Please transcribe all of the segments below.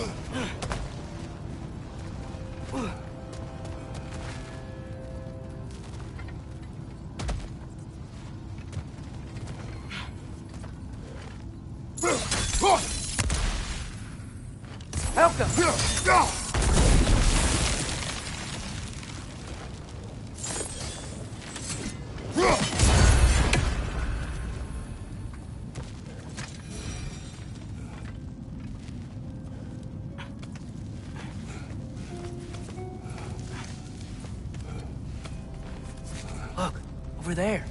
Look, over there.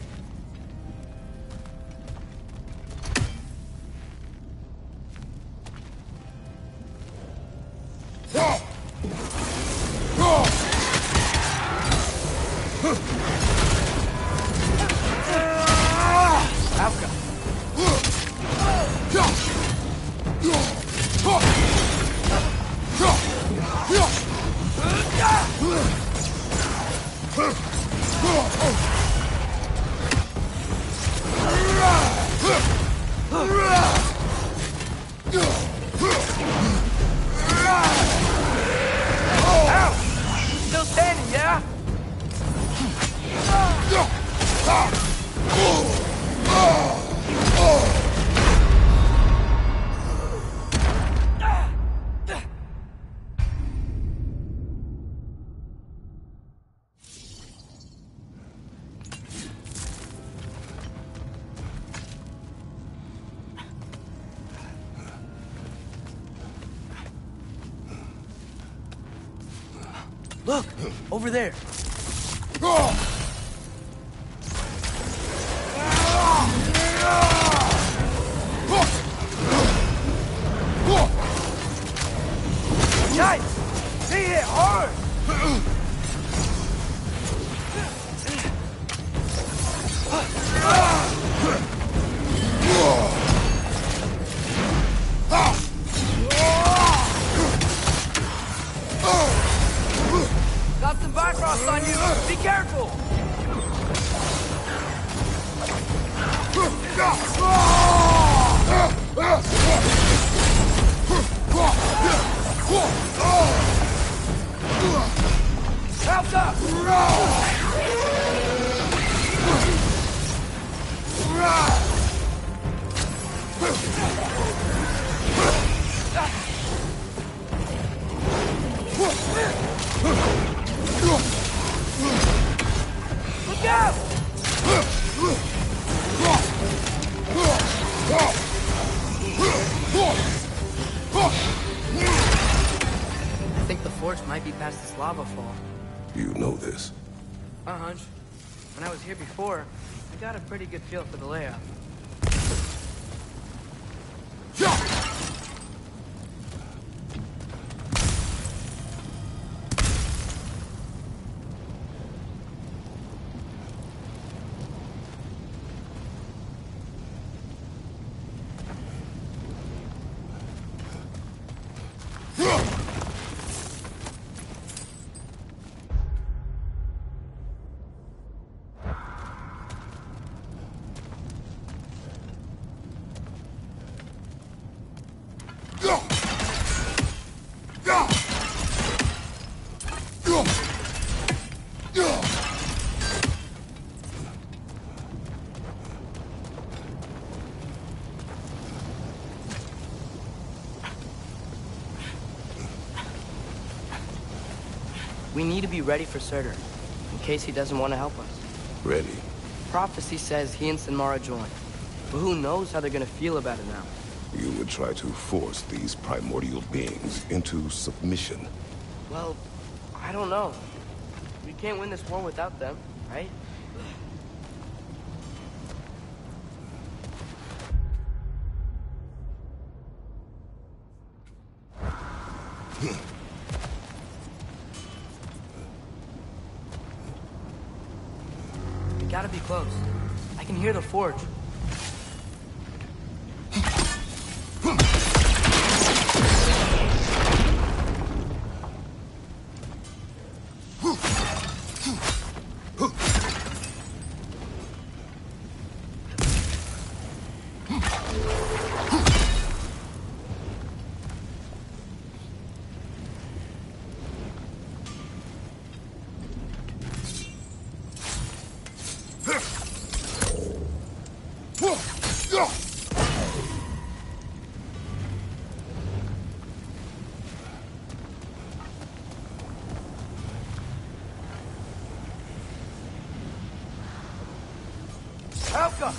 Still standing, yeah? Look, over there. Guys, see it hard. Got some Bifrost on you. Be careful. Help up! Look out! I think the forge might be past this lava fall. You know this? A hunch. When I was here before, I got a pretty good feel for the layout. We need to be ready for Surtur, in case he doesn't want to help us. Ready? Prophecy says he and Sinmara join, but who knows how they're gonna feel about it now. You would try to force these primordial beings into submission. Well, I don't know. We can't win this war without them, right? We gotta be close. I can hear the forge. Alka!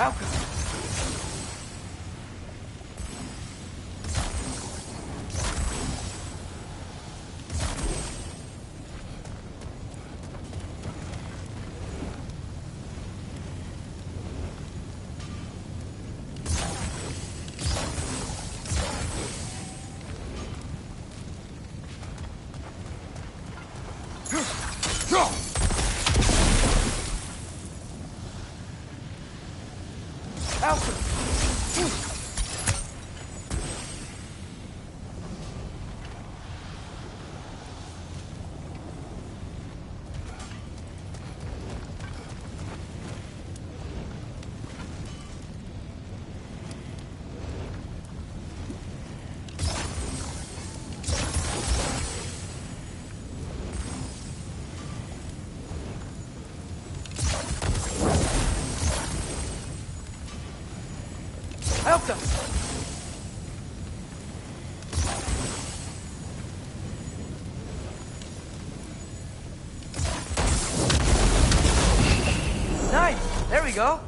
Alka! Alka! Alka! Nice! There we go!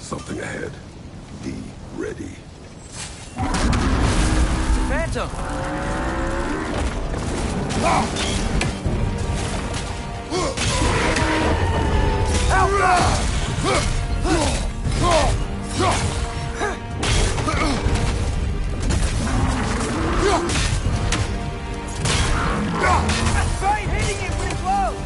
Something ahead. Be ready. Phantom! Try hitting him pretty close!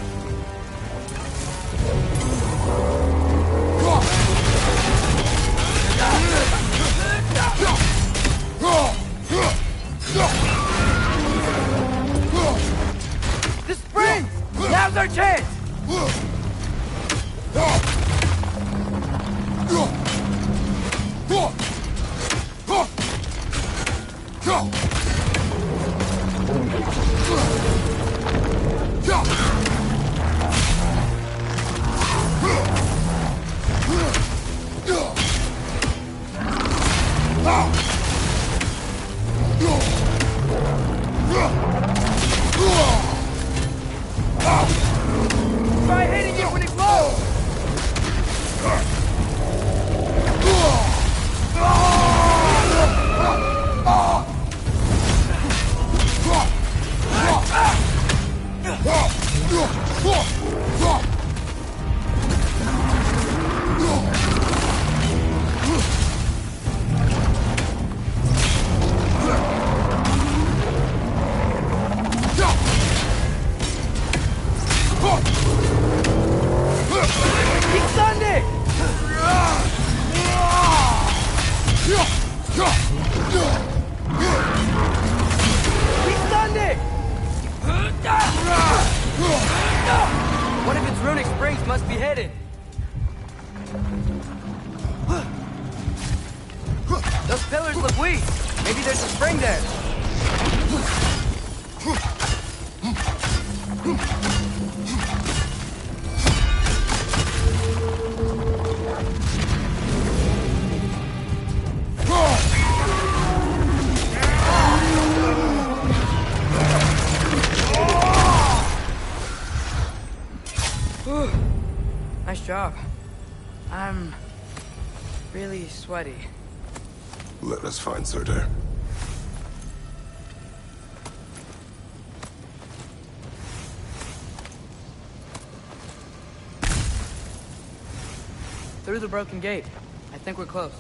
The sprint! Now's our chance! Try hitting it when it blows! runic springs must be hidden. Those pillars look weak. Maybe there's a spring there. Nice job. I'm really sweaty. Let us find Surtur. Through the broken gate. I think we're close.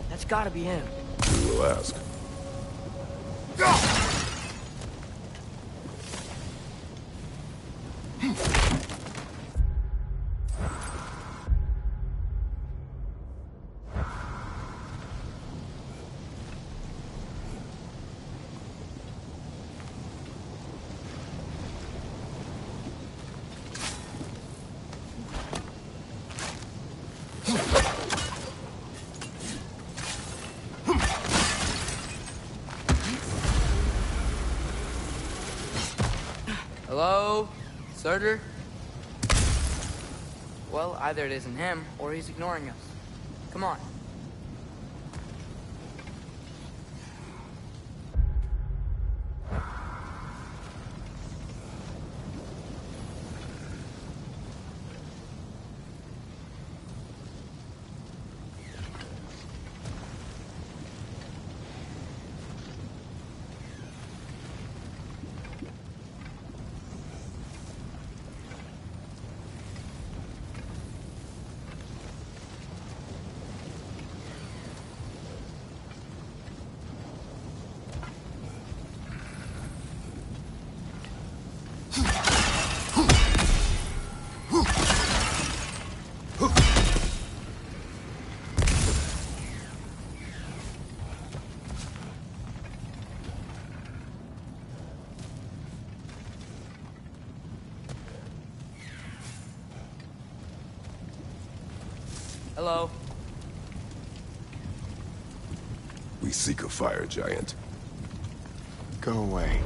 That's gotta be him. We will ask. Hello? Surtur? Well, either it isn't him, or he's ignoring us. Come on. Hello? We seek a fire giant. Go away.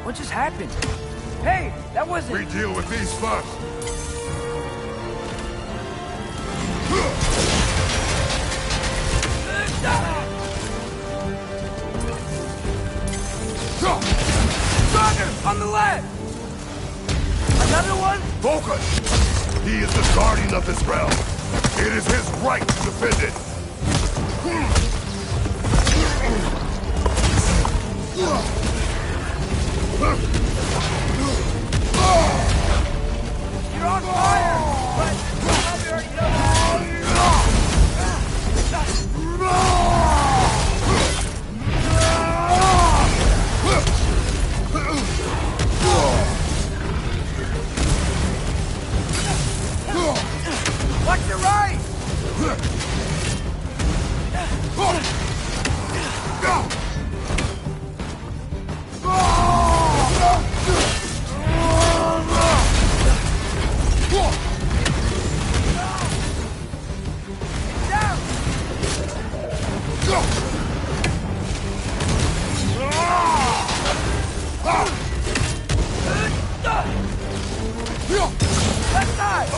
What just happened? Hey, that wasn't... We deal with these first. On the left! Another one? Focus! He is the guardian of this realm. It is his right to defend it. You're on fire! But you probably already know that. Watch your right! Left side!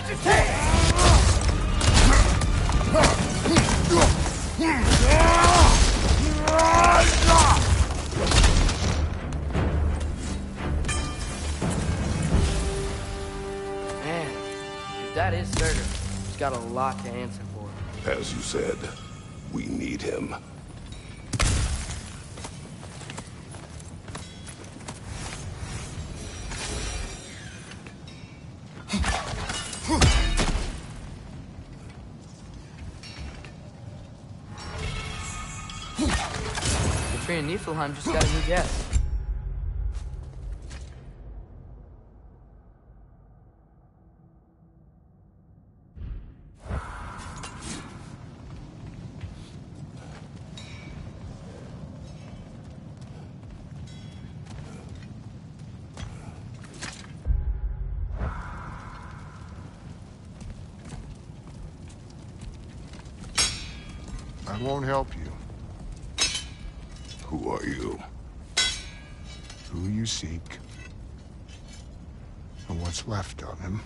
Man, if that is Surtur, he's got a lot to answer for. As you said, we need him. The tree in Niflheim just got a new guest. I won't help you. Who are you? Who you seek, and what's left of him.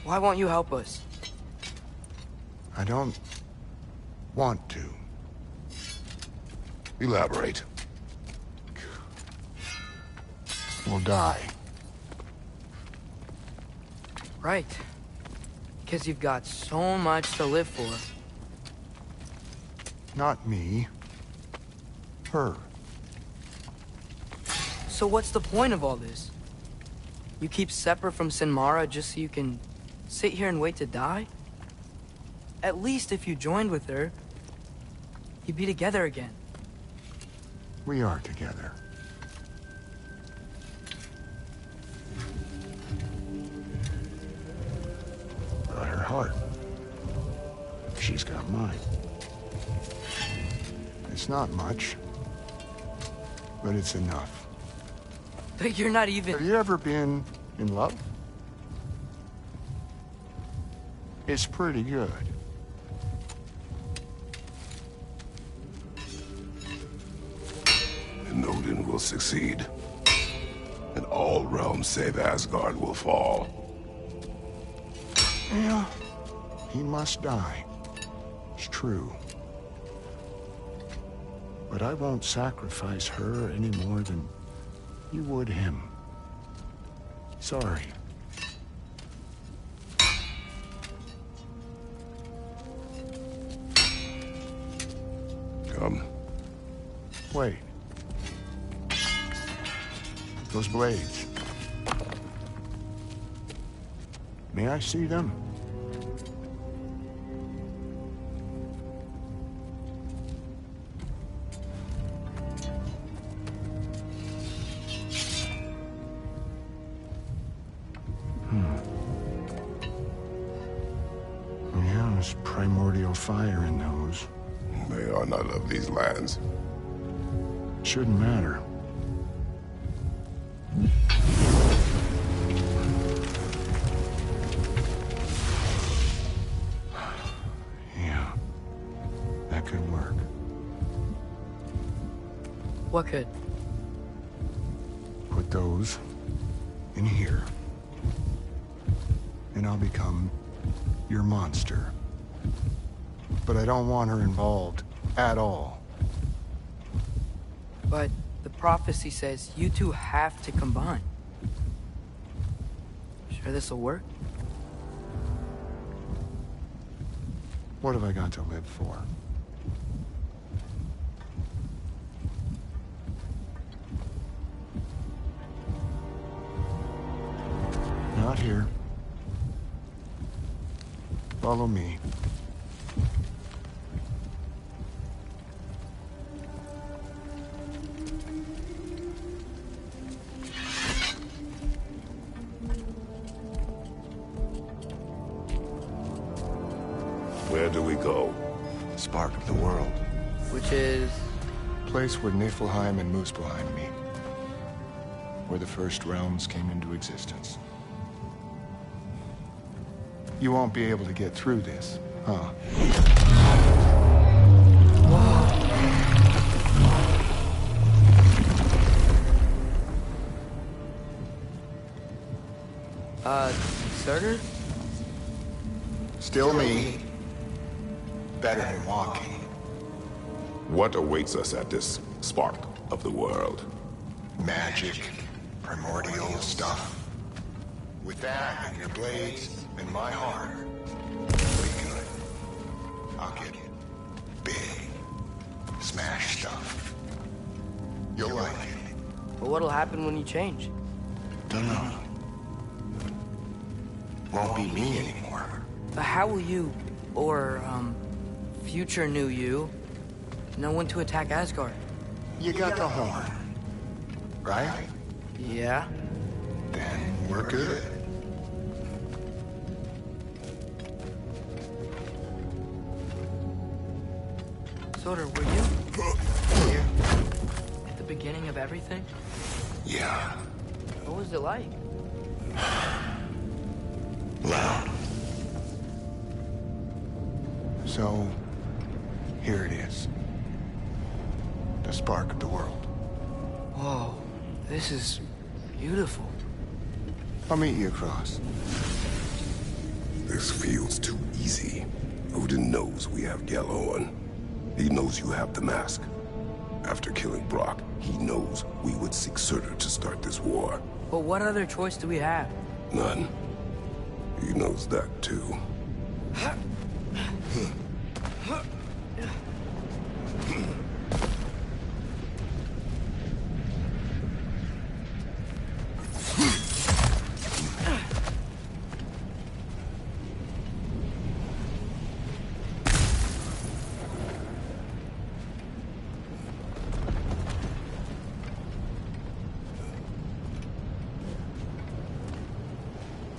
Why won't you help us? I don't want to. Elaborate. We'll die. Right. Because you've got so much to live for. Not me. Her. So what's the point of all this? You keep separate from Sinmara just so you can sit here and wait to die? At least if you joined with her, you'd be together again. We are together. Got her heart. She's got mine. It's not much, but it's enough. But you're not even... Have you ever been in love? It's pretty good. And Odin will succeed. And all realms save Asgard will fall. Yeah, he must die. It's true. But I won't sacrifice her any more than you would him. Sorry. Come. Wait. Those blades. May I see them? Yeah, there's primordial fire in those. They are not of these lands. Shouldn't matter. Yeah, that could work. What could? Put those in here, and I'll become your monster. But I don't want her involved at all. But the prophecy says you two have to combine. Sure this'll work? What have I got to live for? Not here. Follow me. Where do we go? Spark of the world. Which is... Place where Niflheim and Muspelheim meet. Where the first realms came into existence. You won't be able to get through this, huh? Surtur? Still me. Better than walking. What awaits us at this spark of the world? Magic. Primordial stuff. With that and your blades and my heart, it'll be good. I'll get big. Smash stuff. You'll like it. But what'll happen when you change? Dunno. Won't be me anymore. But how will you, or, future new you, know when to attack Asgard? You got the horn. Right? Yeah? Then we're good. Surtur, were you here at the beginning of everything? Yeah. What was it like? Loud. So, here it is. The spark of the world. Whoa, this is beautiful. I'll meet you across. This feels too easy. Odin knows we have Gjallarhorn. He knows you have the mask. After killing Brock, he knows we would seek Surtur to start this war. But what other choice do we have? None. He knows that too.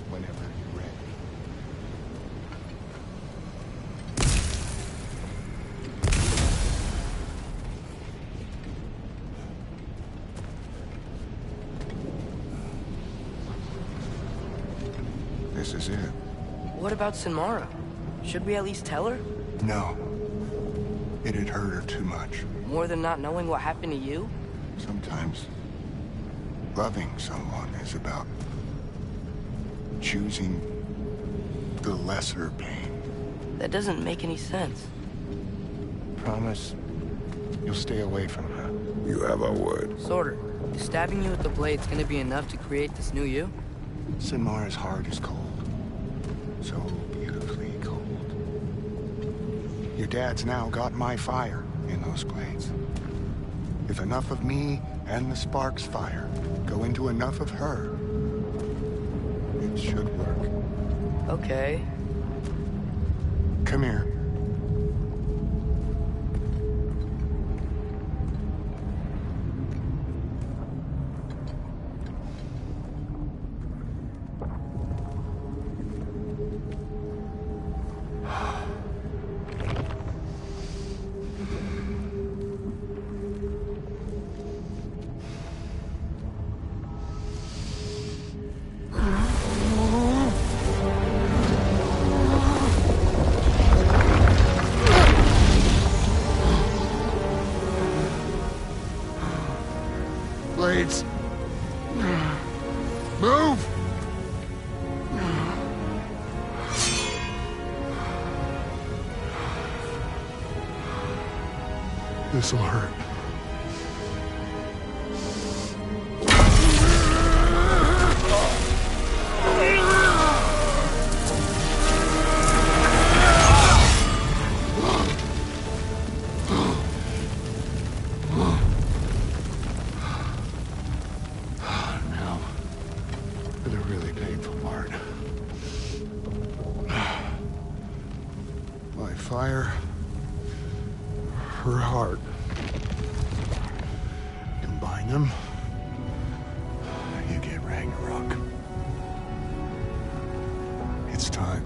Whenever you're ready. This is it. What about Sinmara? Should we at least tell her? No. It'd hurt her too much. More than not knowing what happened to you? Sometimes loving someone is about choosing the lesser pain. That doesn't make any sense. Promise you'll stay away from her. You have our word. Surtur, stabbing you with the blade's gonna be enough to create this new you? Sinmara's heart is cold. So beautifully cold. Your dad's now got my fire in those blades. If enough of me and the spark's fire go into enough of her, it should work. Okay. Come here. Blades. Move! This'll hurt. Now, for the really painful part. My fire, her heart. Combine them, you get Ragnarok. It's time.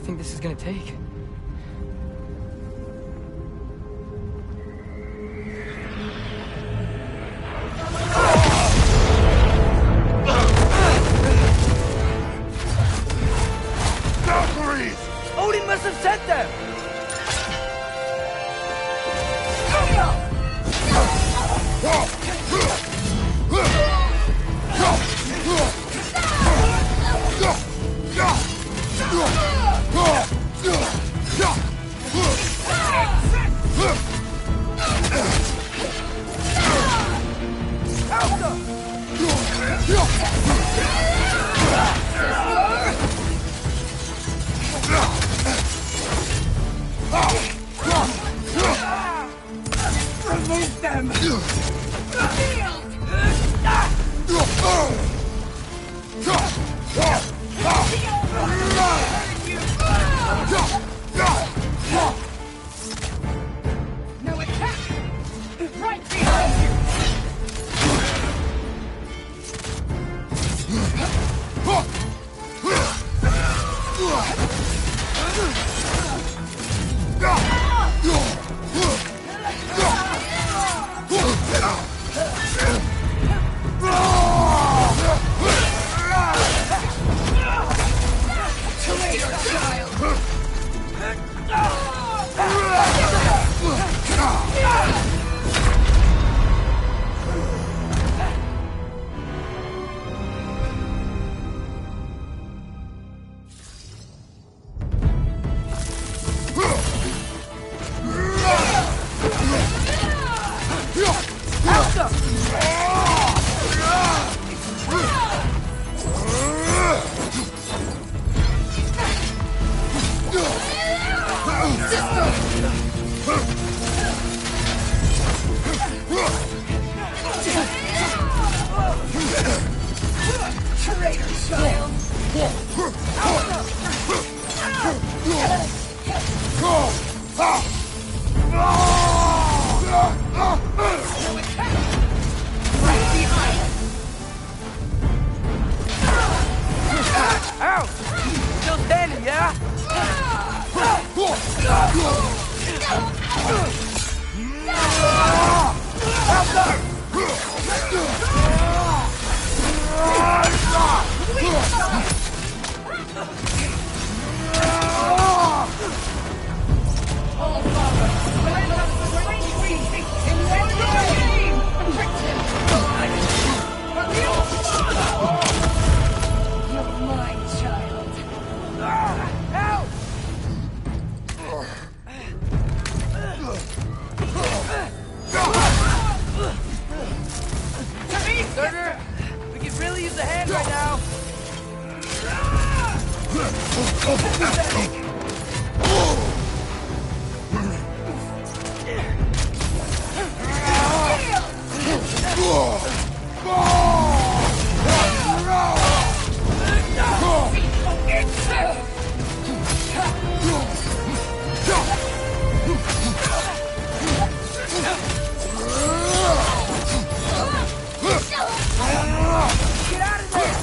think this is gonna take? Valkyries! Odin must have sent them! Remove them! Now attack! Right behind you! Ow! Still standing, yeah? Surtur, we could really use a hand right now. Get out of there!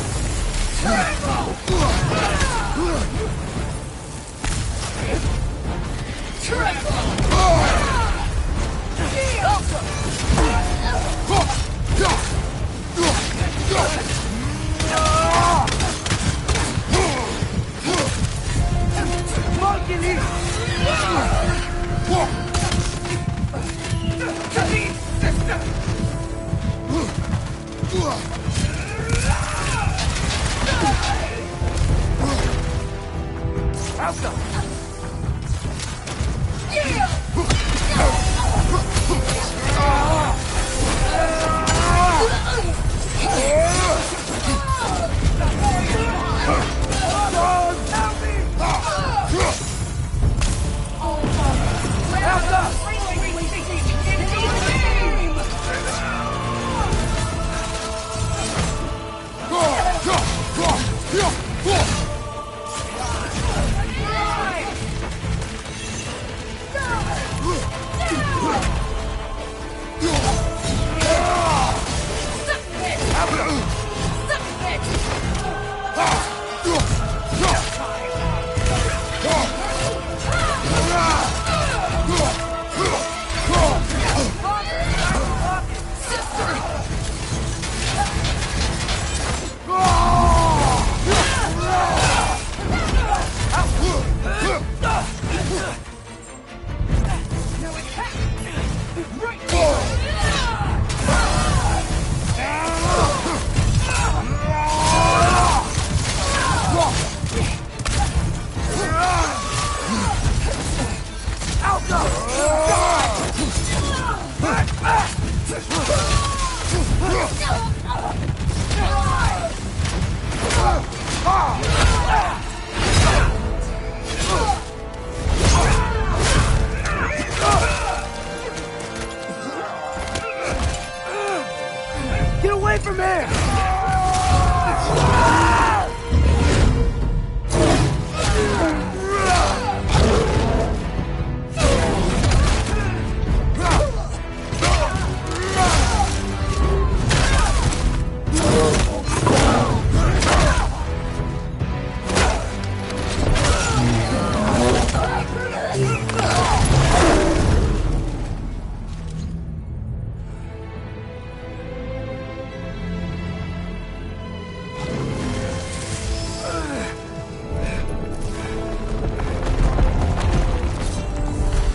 Get away from here!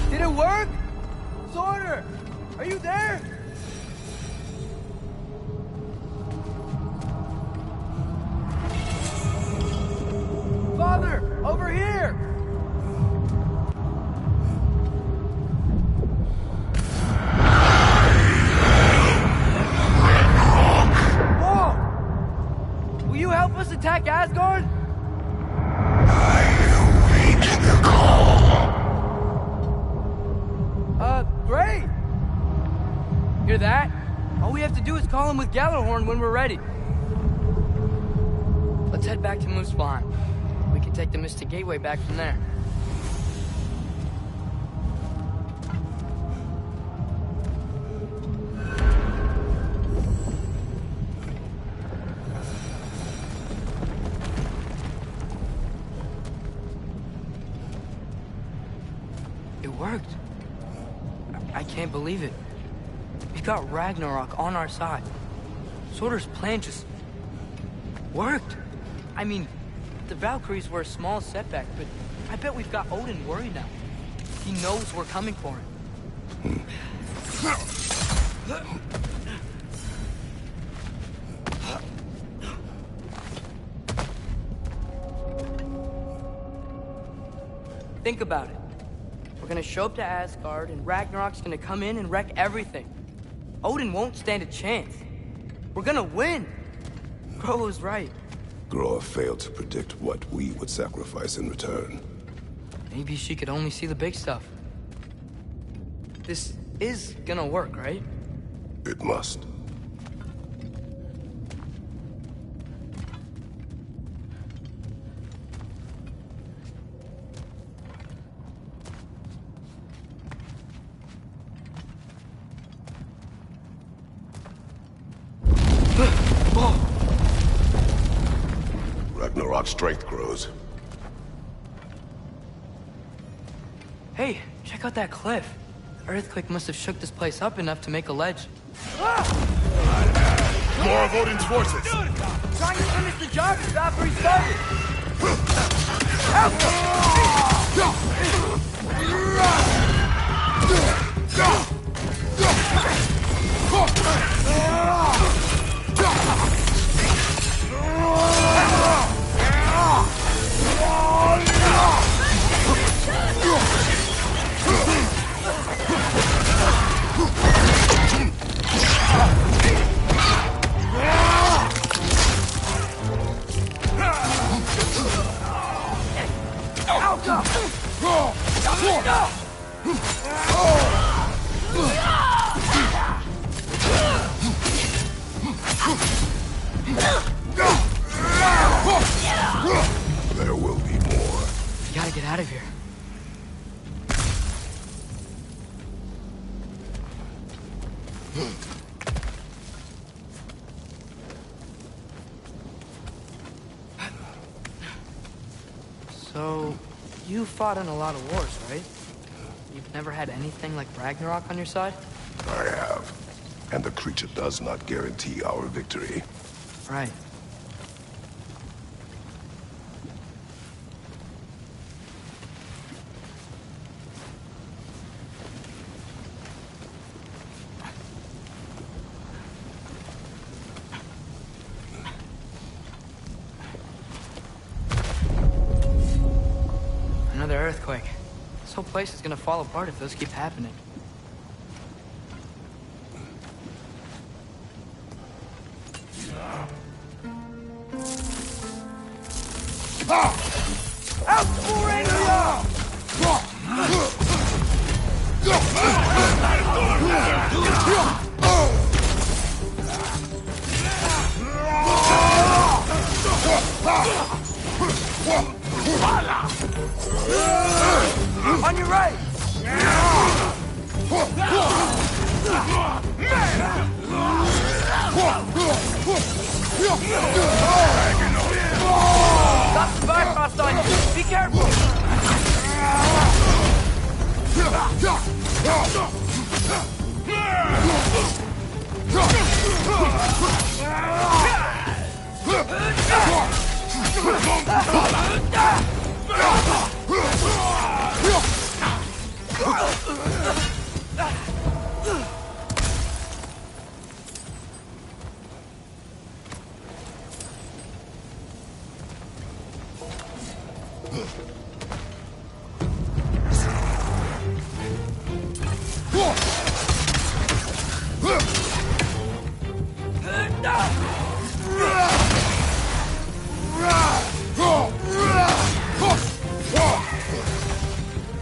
Did it work? Sorter! Are you there? Father! Over here! Whoa! Will you help us attack Asgard? Great! Hear that? All we have to do is call him with Gjallarhorn when we're ready. Let's head back to Muspelheim. We can take the Mystic Gateway back from there. It worked. I can't believe it. We've got Ragnarok on our side. Sorter's plan just worked. I mean, the Valkyries were a small setback, but I bet we've got Odin worried now. He knows we're coming for him. Think about it. We're gonna show up to Asgard, and Ragnarok's gonna come in and wreck everything. Odin won't stand a chance. We're gonna win. Groa was right. Groa failed to predict what we would sacrifice in return. Maybe she could only see the big stuff. This is gonna work, right? It must. Ragnarok's strength grows. Hey, check out that cliff. The earthquake must have shook this place up enough to make a ledge. More of Odin's forces! Trying to finish the job just after he started! There will be more. We gotta get out of here. So, you fought in a lot of wars, right? You've never had anything like Ragnarok on your side? I have. And the creature does not guarantee our victory. Right. Another earthquake. This whole place is gonna fall apart if those keep happening. Out for Anglia! On your right! Got some bypass on you! Be careful!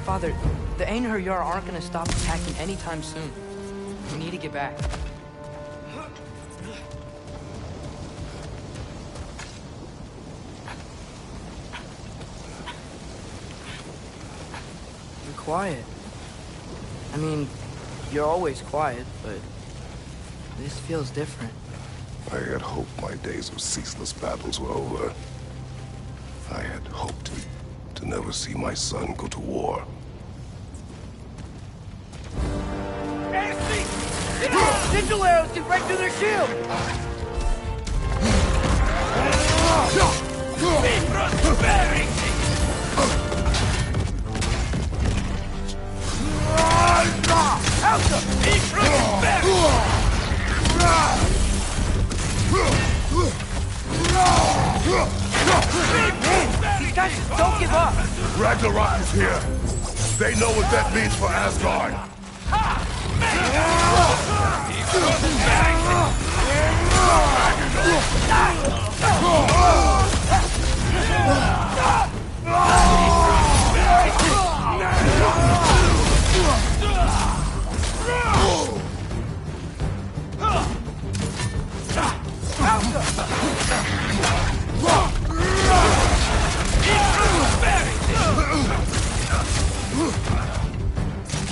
Father, the Einherjar Yar aren't gonna stop attacking anytime soon. We need to get back. You're quiet. I mean, you're always quiet, but this feels different. I had hoped my days of ceaseless battles were over. I had hoped to never see my son go to war. Sigil arrows can break through their shield! These guys just don't give up! Ragnarok is here! They know what that means for Asgard!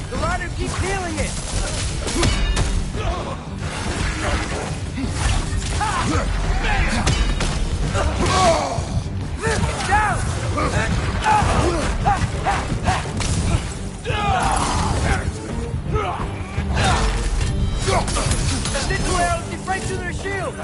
The rider keeps healing it! Down! Sigil arrows can break through their shield!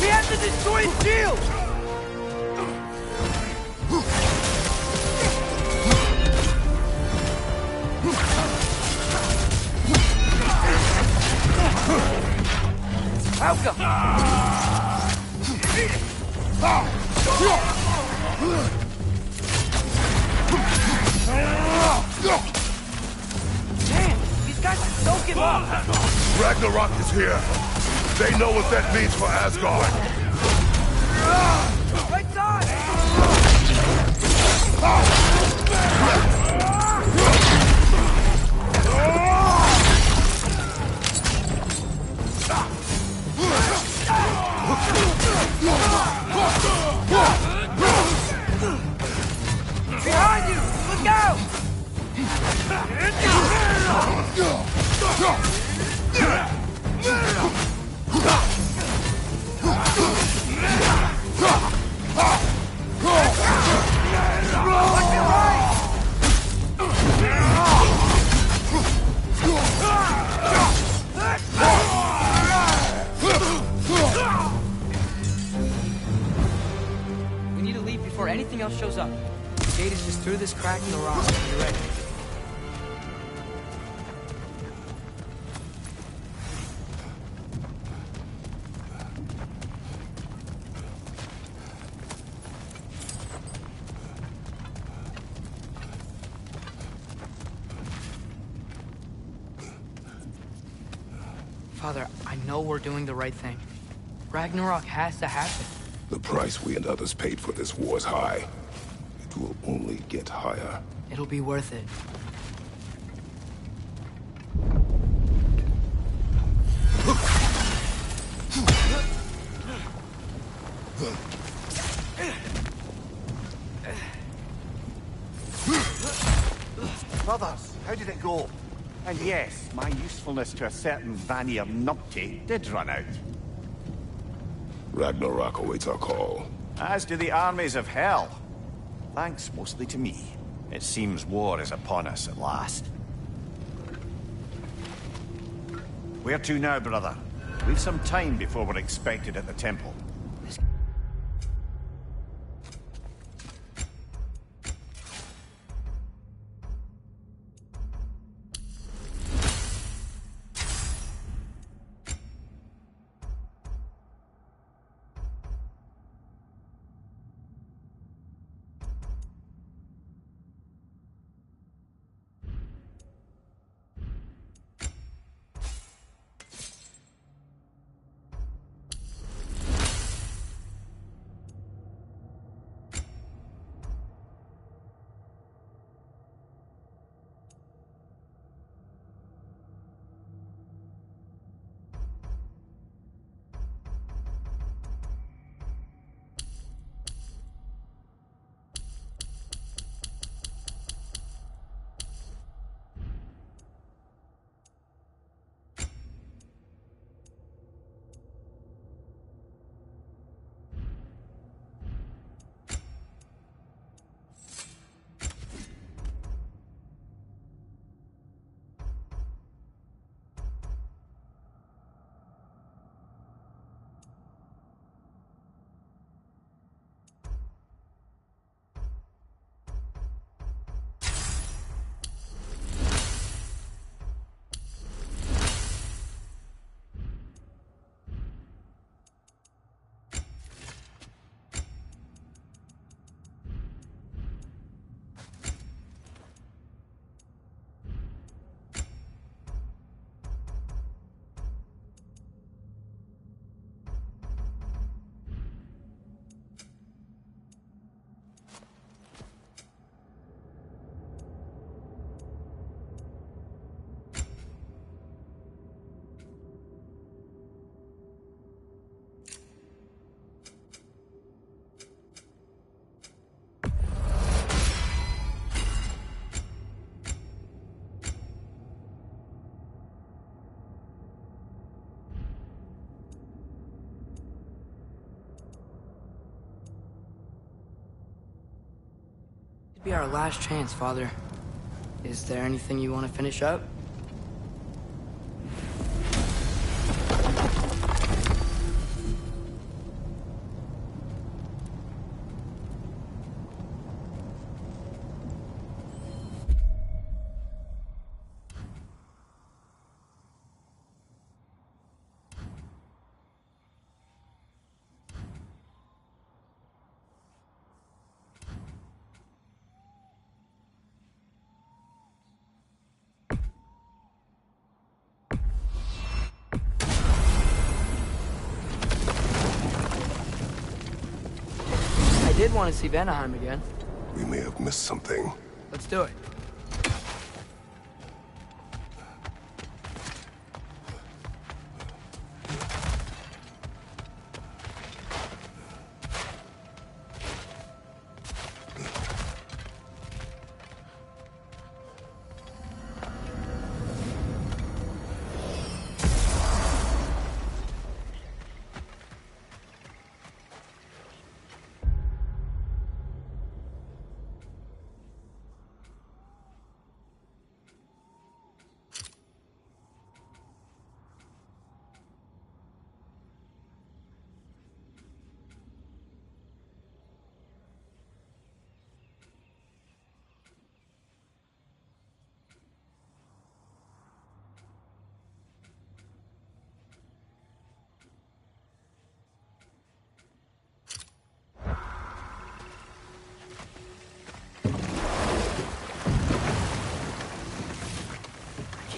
We have to destroy his shield! Outcome! Damn, these guys just don't give up! Ragnarok is here! They know what that means for Asgard! Right side! Behind you! Look out! shows up. The gate is just through this crack in the rock. You're ready. Father, I know we're doing the right thing. Ragnarok has to happen. The price we and others paid for this war is high. It will only get higher. It'll be worth it. Brothers, how did it go? And yes, my usefulness to a certain Vanir numpty did run out. Ragnarok awaits our call. As do the armies of hell. Thanks mostly to me. It seems war is upon us at last. Where to now, brother? We've some time before we're expected at the temple. It'd be our last chance, Father. Is there anything you want to finish up? I did want to see Vanaheim again. We may have missed something. Let's do it.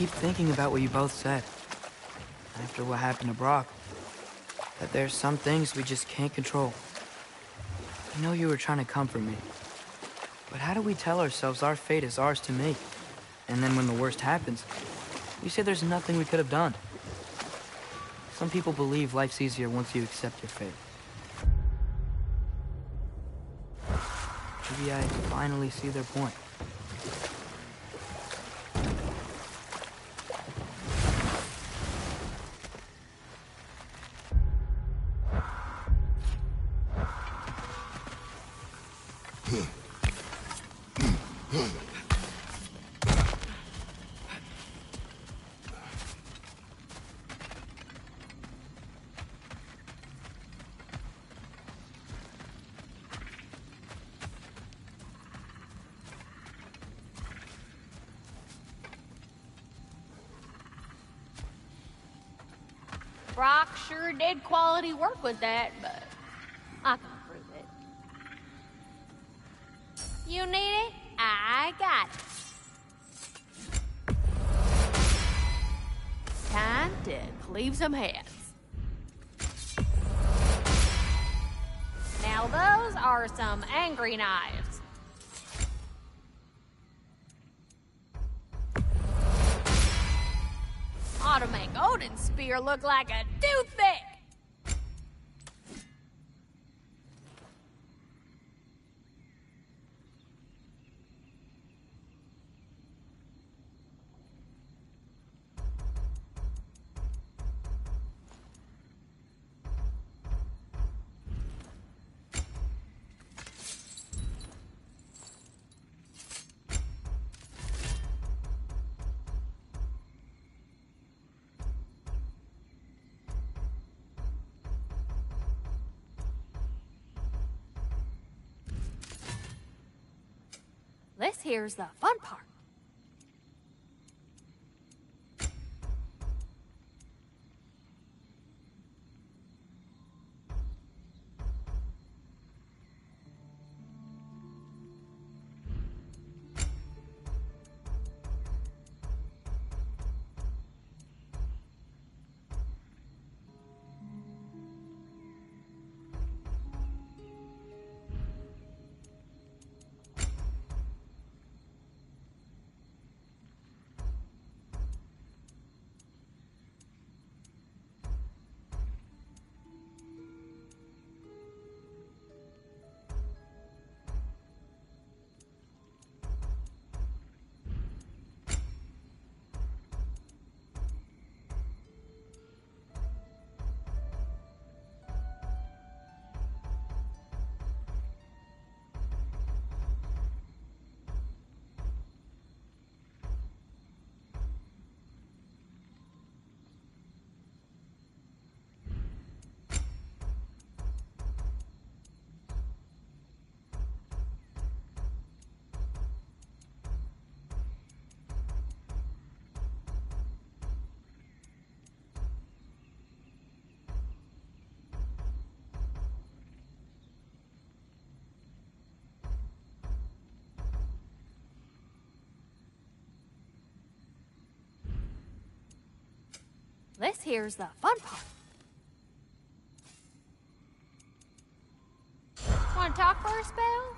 keep thinking about what you both said. After what happened to Brock, that there's some things we just can't control. I know you were trying to comfort me, but how do we tell ourselves our fate is ours to make? And then when the worst happens, we say there's nothing we could have done. Some people believe life's easier once you accept your fate. Maybe I finally see their point. Brock sure did quality work with that, but I can prove it. You need it? I got it. Time to cleave some heads. Now those are some angry knives. Ought to make Odin's spear look like a toothpick. This here's the fun part. This here's the fun part. Want to talk for a spell?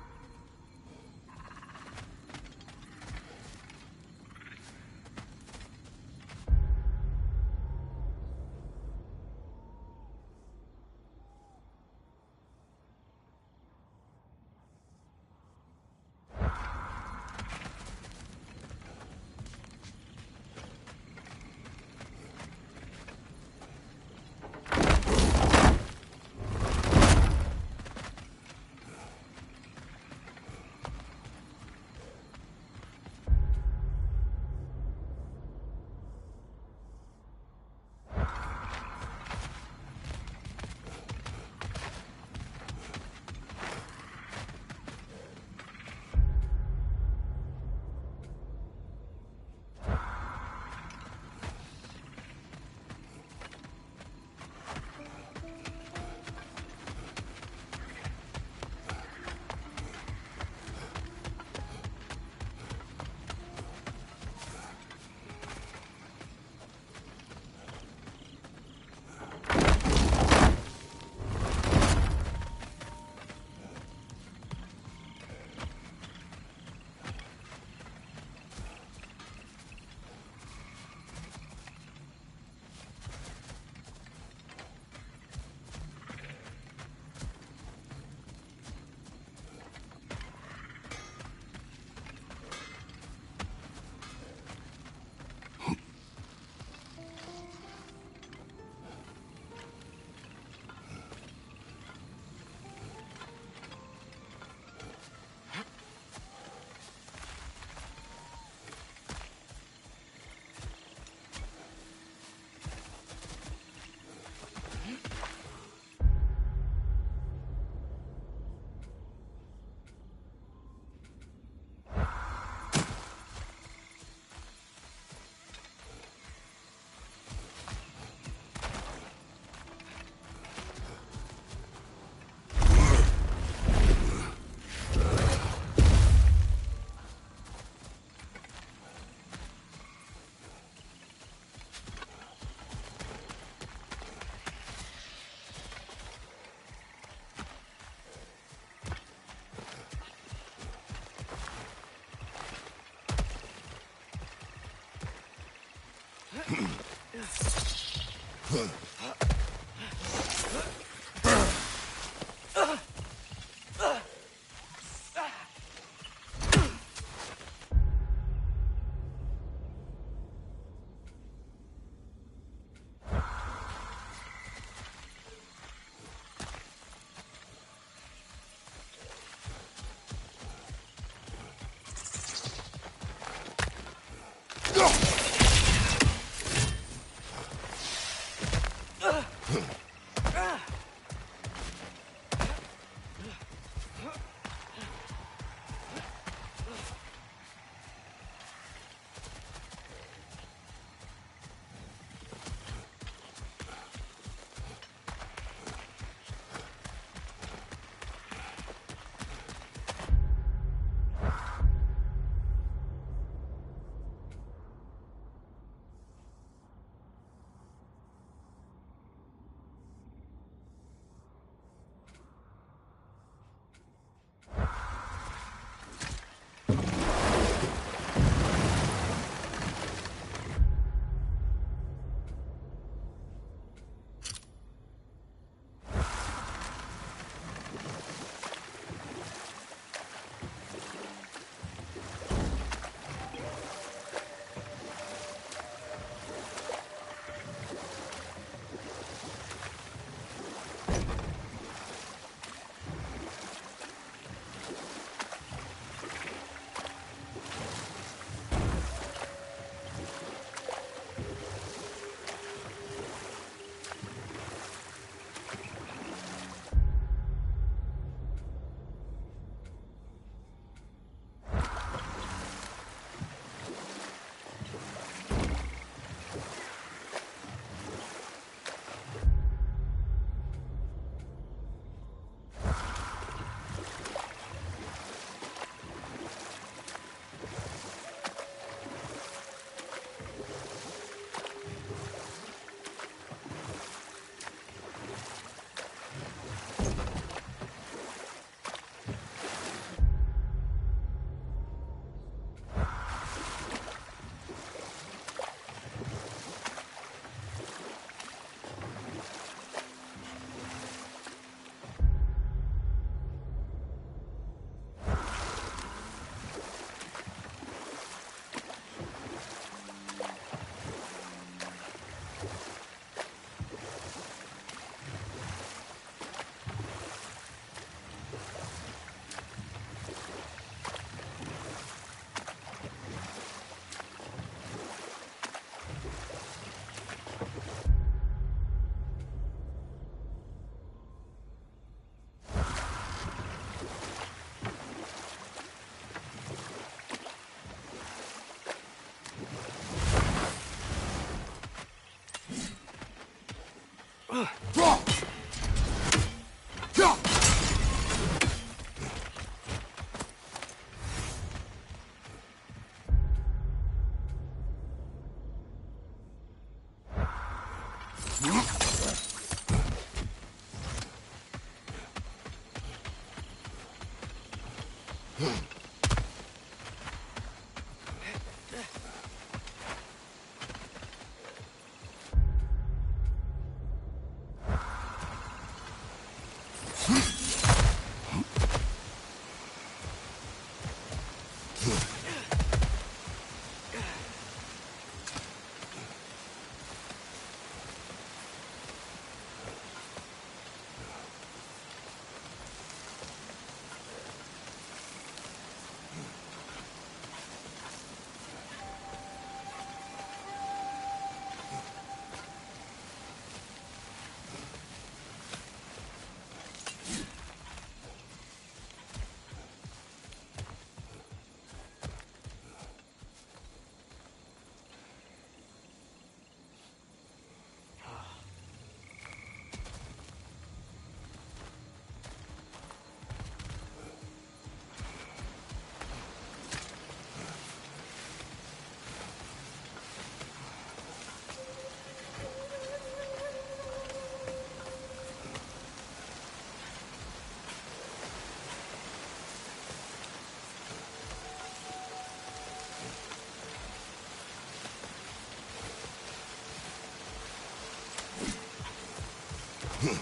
That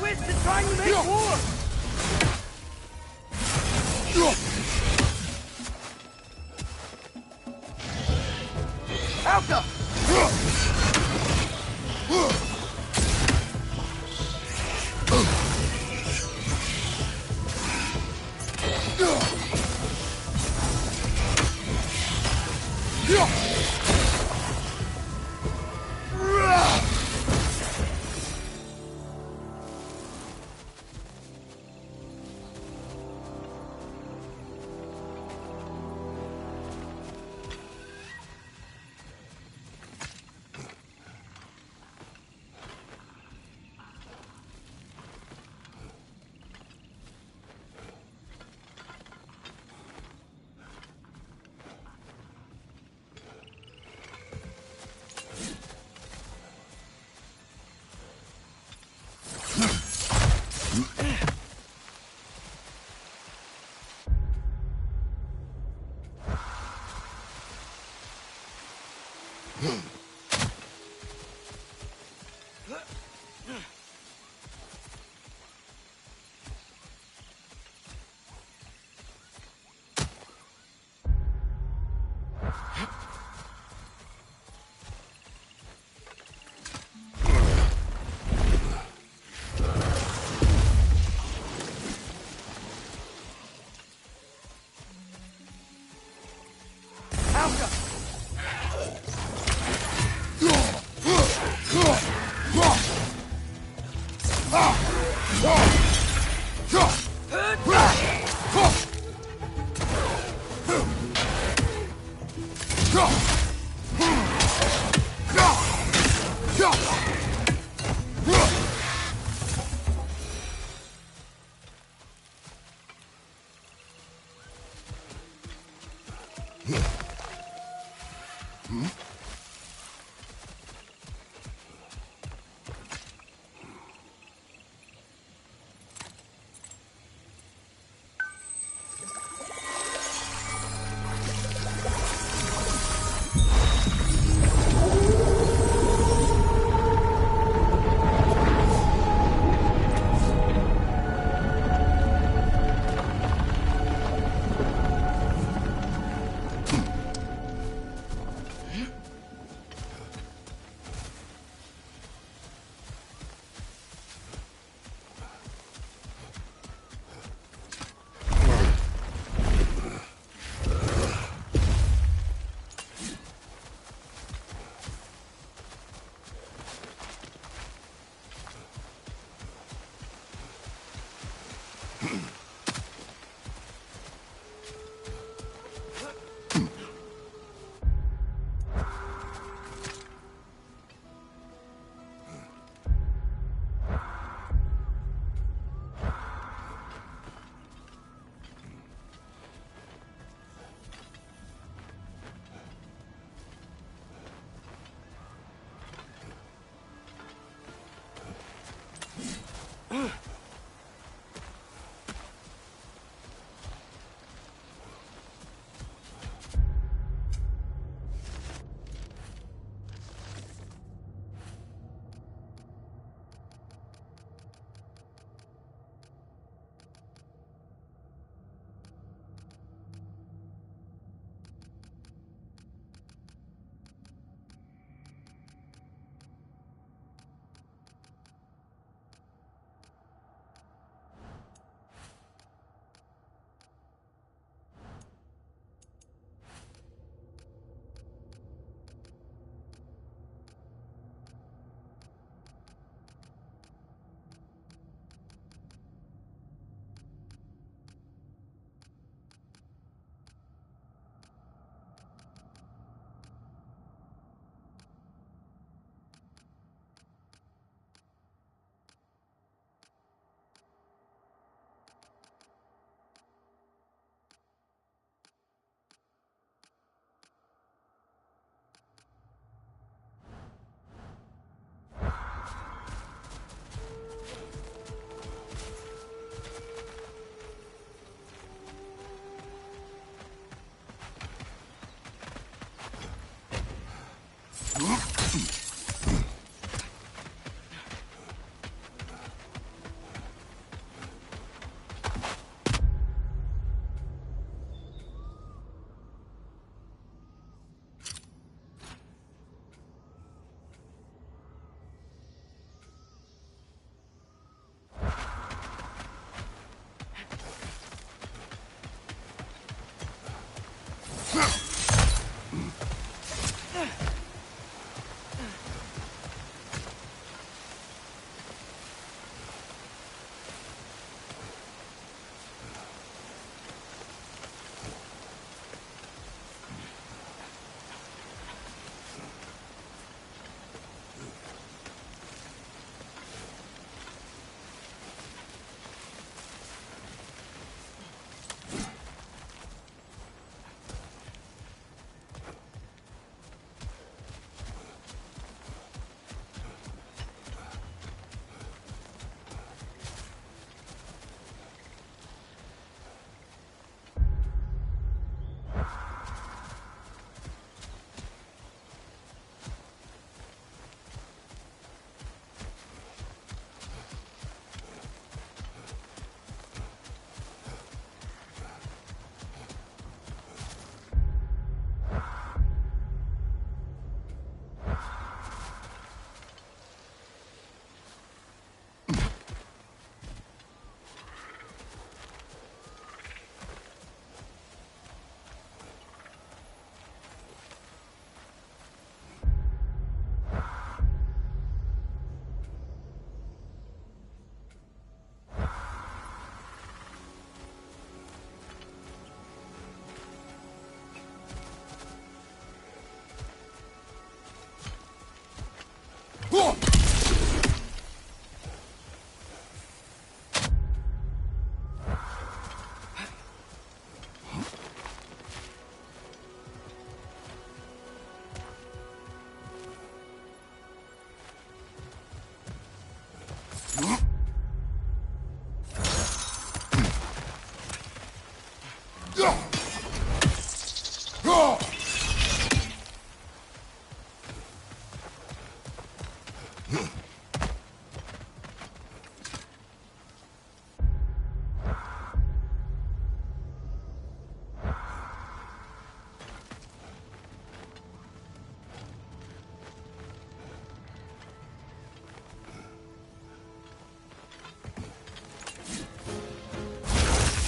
witch is trying to make war! Alka!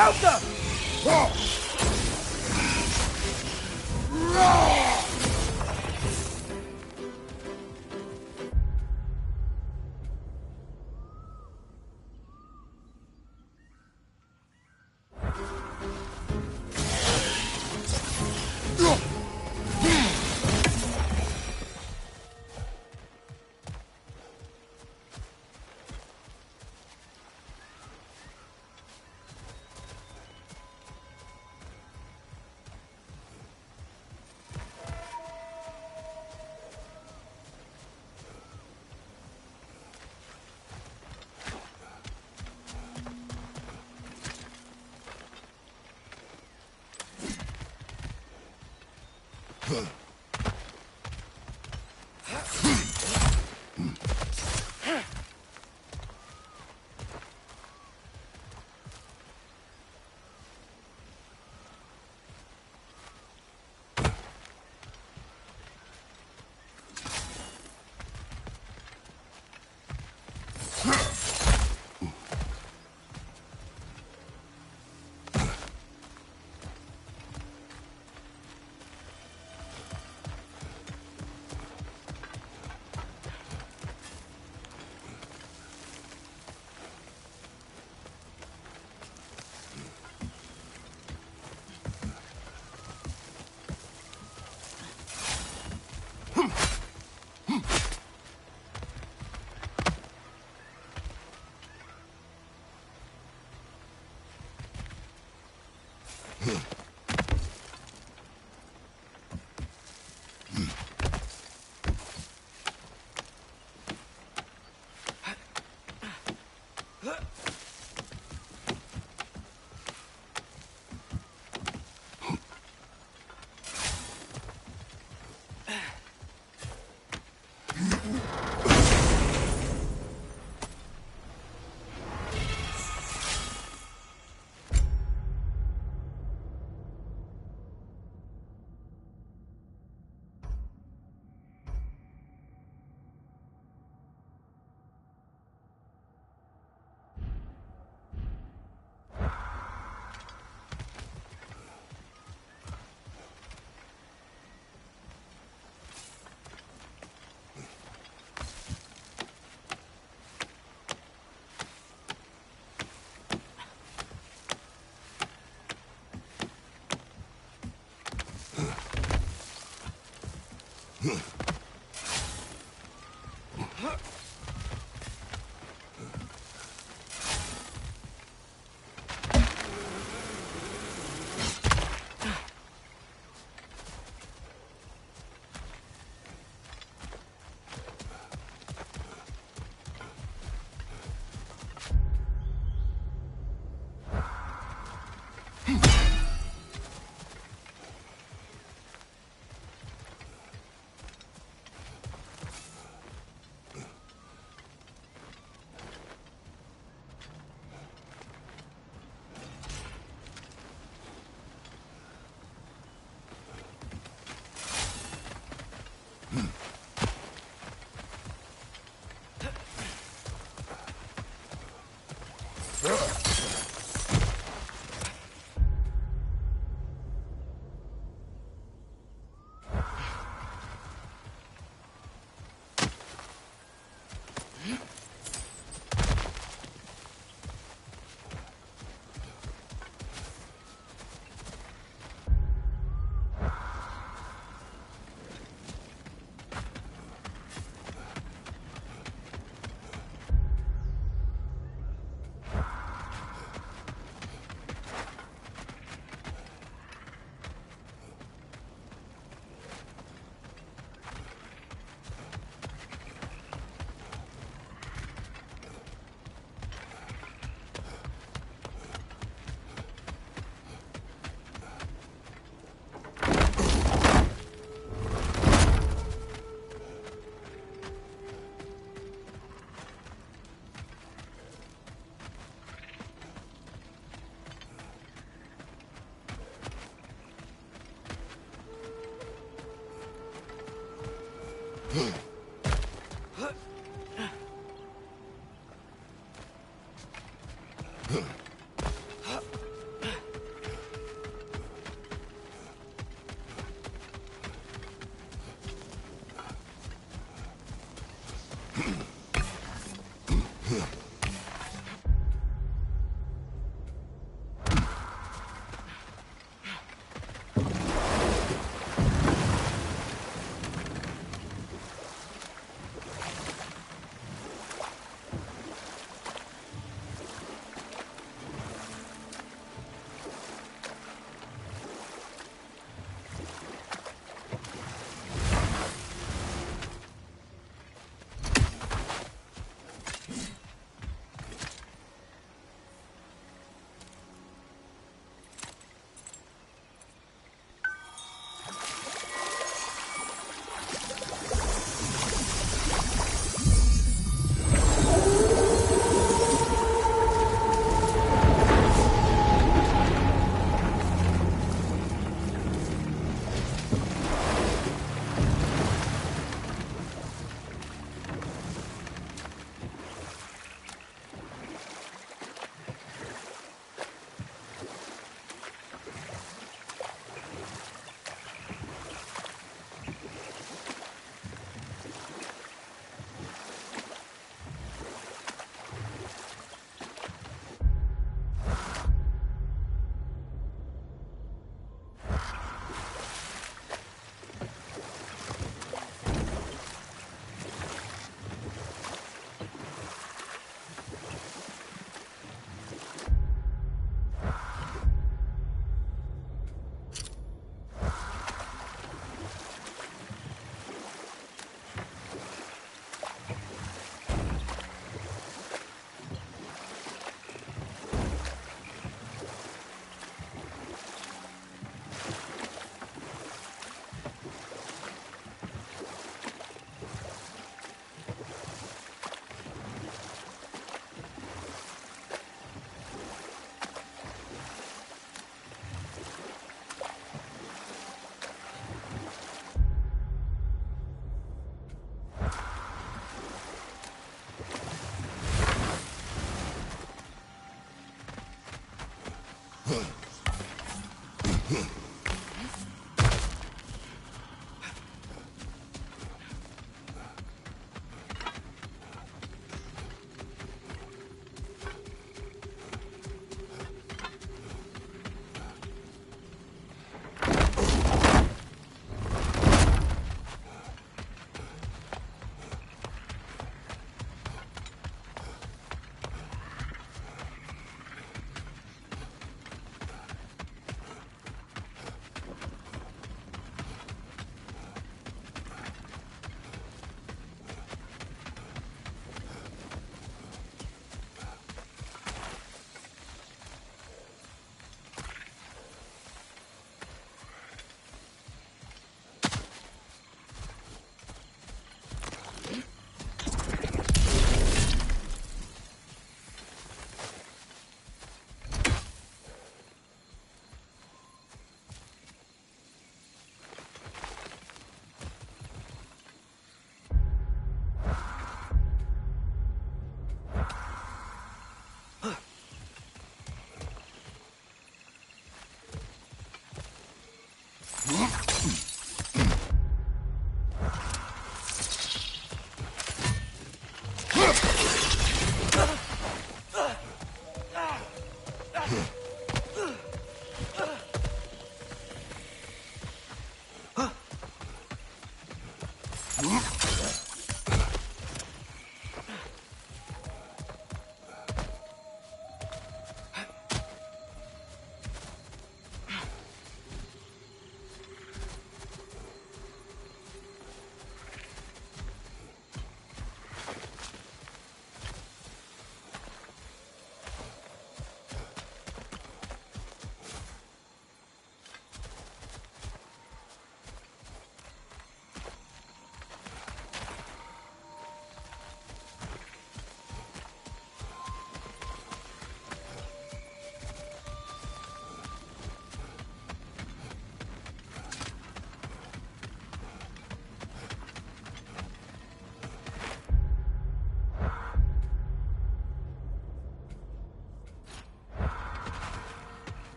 Help them!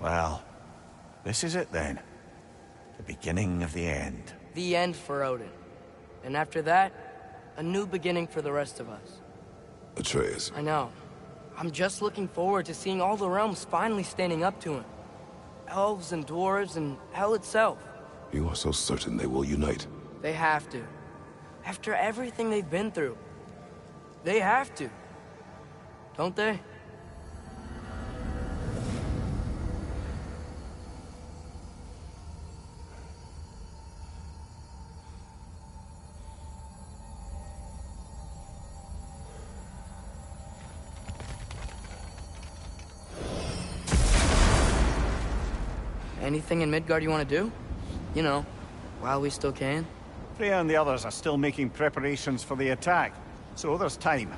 Well, this is it then. The beginning of the end. The end for Odin. And after that, a new beginning for the rest of us. Atreus. I know. I'm just looking forward to seeing all the realms finally standing up to him. Elves and dwarves and hell itself. You are so certain they will unite. They have to. After everything they've been through. They have to. Don't they? Anything in Midgard you want to do? You know, while we still can. Freya and the others are still making preparations for the attack, so there's time.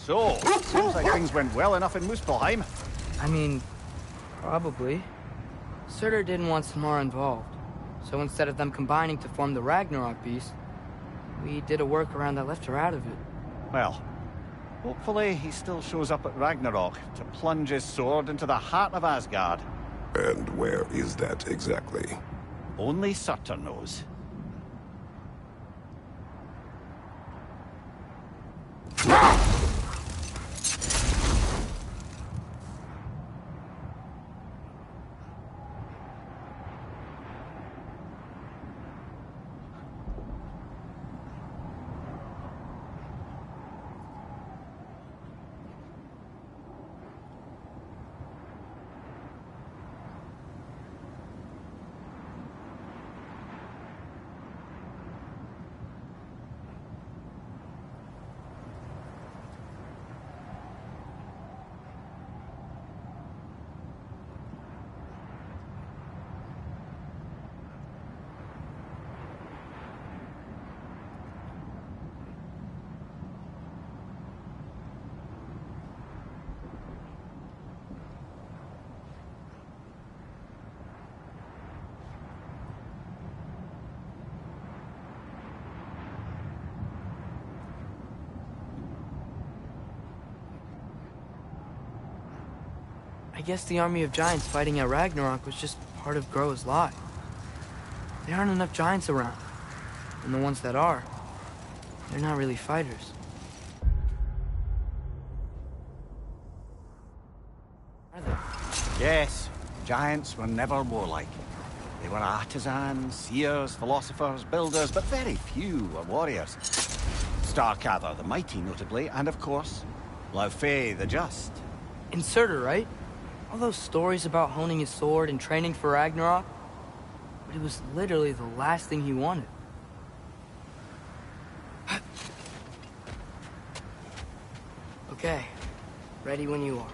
So, seems like things went well enough in Muspelheim. I mean, probably. Surtur didn't want Samara involved, so instead of them combining to form the Ragnarok beast, we did a workaround that left her out of it. Well, hopefully he still shows up at Ragnarok to plunge his sword into the heart of Asgard. And where is that exactly? Only Surtur knows. I guess the army of giants fighting at Ragnarok was just part of Groa's lie. There aren't enough giants around. And the ones that are, they're not really fighters. Are they? Yes, giants were never warlike. They were artisans, seers, philosophers, builders, but very few were warriors. Starkadr the Mighty, notably, and of course, Laufey the Just. In Surtur, right? All those stories about honing his sword and training for Ragnarok, but it was literally the last thing he wanted. Okay, ready when you are.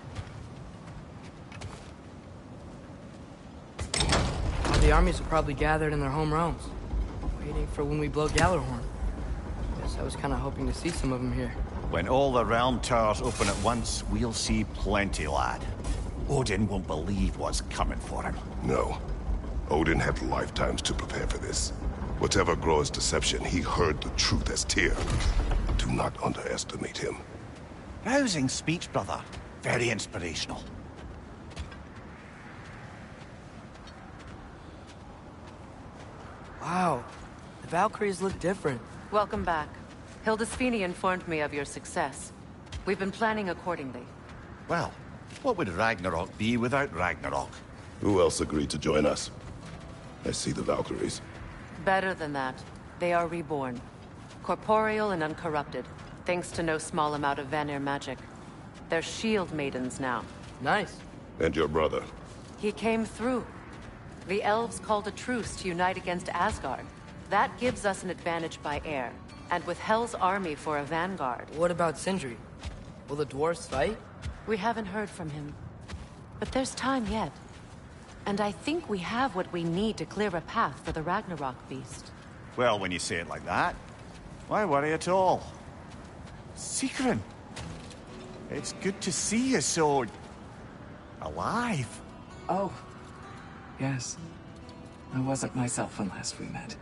All the armies are probably gathered in their home realms, waiting for when we blow Gjallarhorn. Guess I was kind of hoping to see some of them here. When all the realm towers open at once, we'll see plenty, lad. Odin won't believe what's coming for him. No. Odin had lifetimes to prepare for this. Whatever Groa's deception, he heard the truth as Tyr. Do not underestimate him. Rousing speech, brother. Very inspirational. Wow, the Valkyries look different. Welcome back. Hildisfini informed me of your success. We've been planning accordingly. Well, what would Ragnarok be without Ragnarok? Who else agreed to join us? I see the Valkyries. Better than that. They are reborn. Corporeal and uncorrupted, thanks to no small amount of Vanir magic. They're shield maidens now. Nice. And your brother? He came through. The elves called a truce to unite against Asgard. That gives us an advantage by air, and with Hel's army for a vanguard. What about Sindri? Will the dwarves fight? We haven't heard from him. But there's time yet. And I think we have what we need to clear a path for the Ragnarok beast. Well, when you say it like that, why worry at all? Sigrun! It's good to see you so... alive. Oh, yes. I wasn't myself when last we met.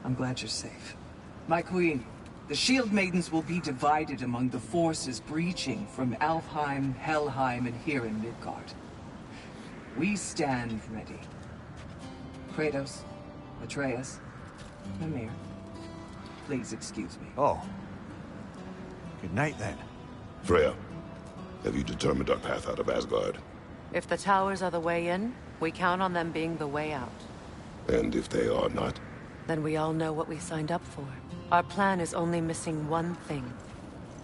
I'm glad you're safe. My queen, the Shield Maidens will be divided among the forces breaching from Alfheim, Helheim, and here in Midgard. We stand ready. Kratos, Atreus, Mimir, please excuse me. Oh. Good night, then. Freya, have you determined our path out of Asgard? If the towers are the way in, we count on them being the way out. And if they are not? Then we all know what we signed up for. Our plan is only missing one thing.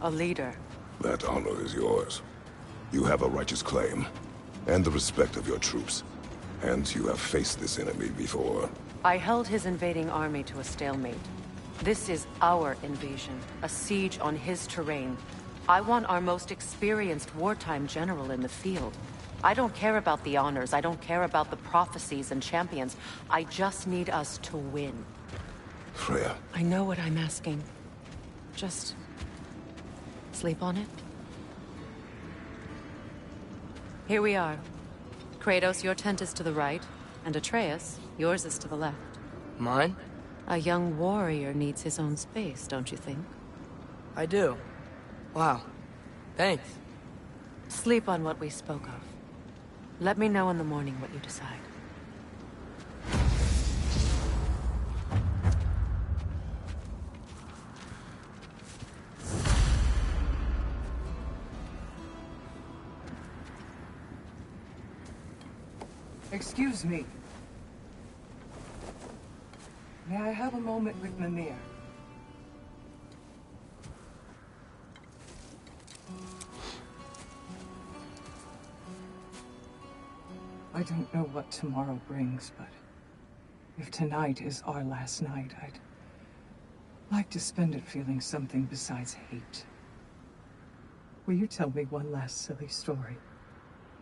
A leader. That honor is yours. You have a righteous claim, and the respect of your troops. And you have faced this enemy before. I held his invading army to a stalemate. This is our invasion, a siege on his terrain. I want our most experienced wartime general in the field. I don't care about the honors, I don't care about the prophecies and champions. I just need us to win. Freya. I know what I'm asking. Just... Sleep on it? Here we are. Kratos, your tent is to the right, and Atreus, yours is to the left. Mine? A young warrior needs his own space, don't you think? I do. Wow. Thanks. Sleep on what we spoke of. Let me know in the morning what you decide. Excuse me. May I have a moment with Mimir? I don't know what tomorrow brings, but if tonight is our last night, I'd like to spend it feeling something besides hate. Will you tell me one last silly story?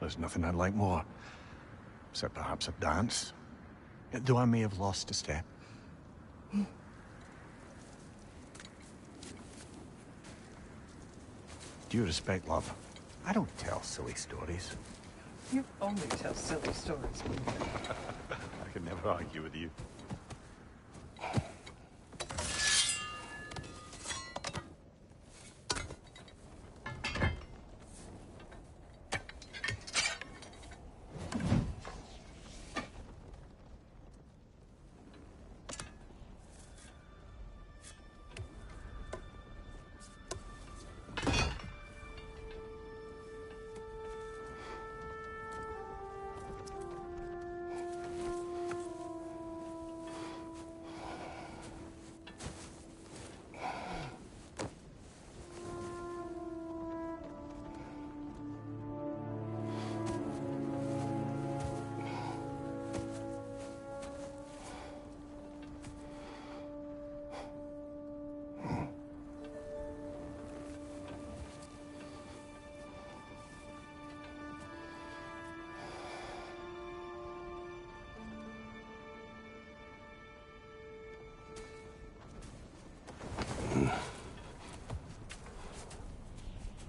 There's nothing I'd like more. Except perhaps a dance. Though I may have lost a step. Due respect, love, I don't tell silly stories. You only tell silly stories, Mimir. I can never argue with you.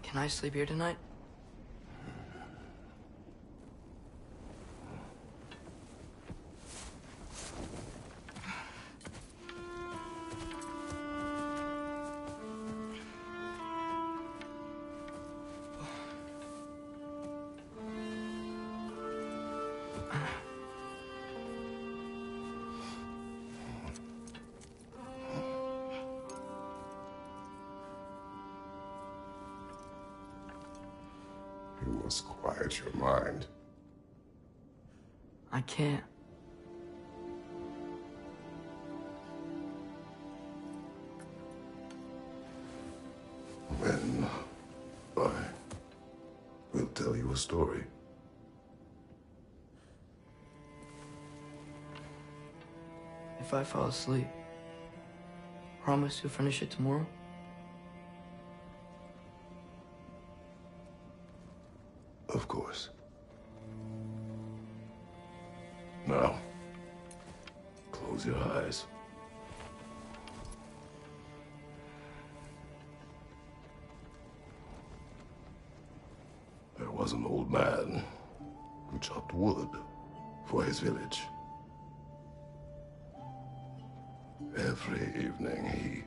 Can I sleep here tonight? You must quiet your mind. I can't. Then I will tell you a story. If I fall asleep, promise to finish it tomorrow? Of course. Now, close your eyes. There was an old man who chopped wood for his village. Every evening he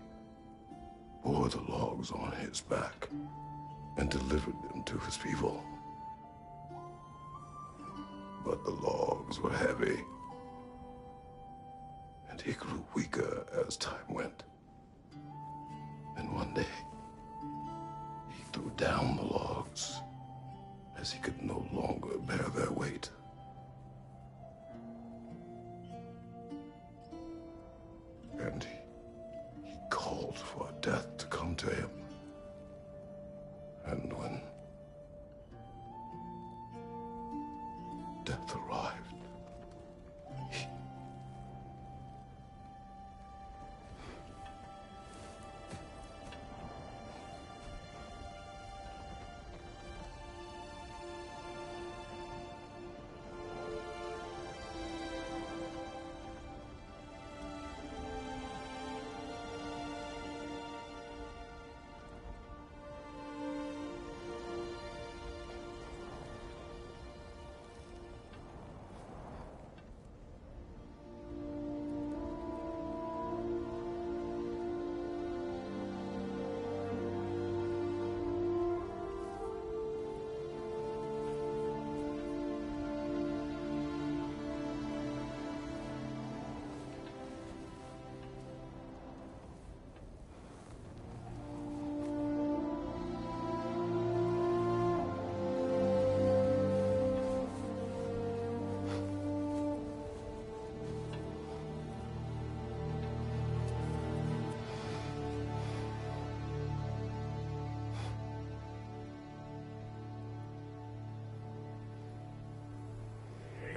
bore the logs on his back and delivered them to his people. But the logs were heavy, and he grew weaker as time went. And one day, he threw down the logs as he could no longer bear their weight. And he called for death to come to him. And when death arrived,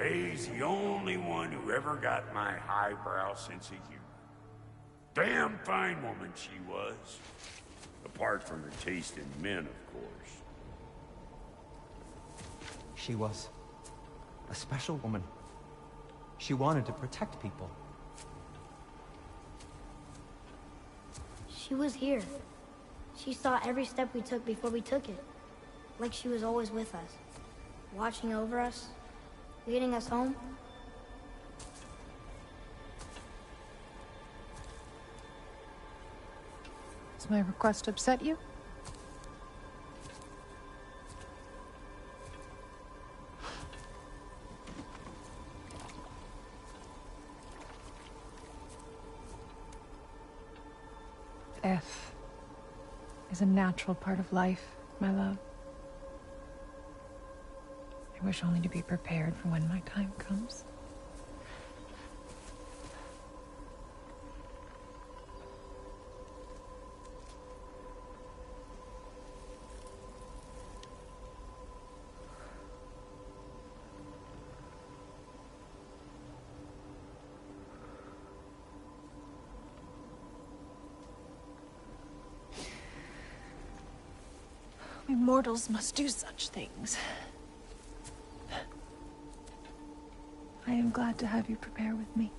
Faye's the only one who ever got my highbrow sense of humor. Damn fine woman she was. Apart from her taste in men, of course. She was a special woman. She wanted to protect people. She was here. She saw every step we took before we took it. Like she was always with us. Watching over us. Leading us home. Does my request upset you? Death is a natural part of life, my love. I wish only to be prepared for when my time comes. We mortals must do such things. I am glad to have you prepare with me.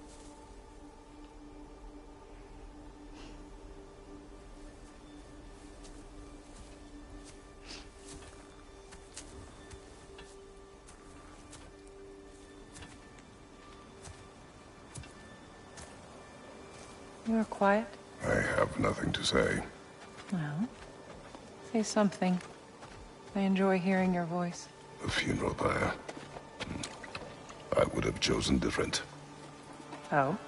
You are quiet? I have nothing to say. Well, say something. I enjoy hearing your voice. A funeral pyre. I would have chosen different. Oh?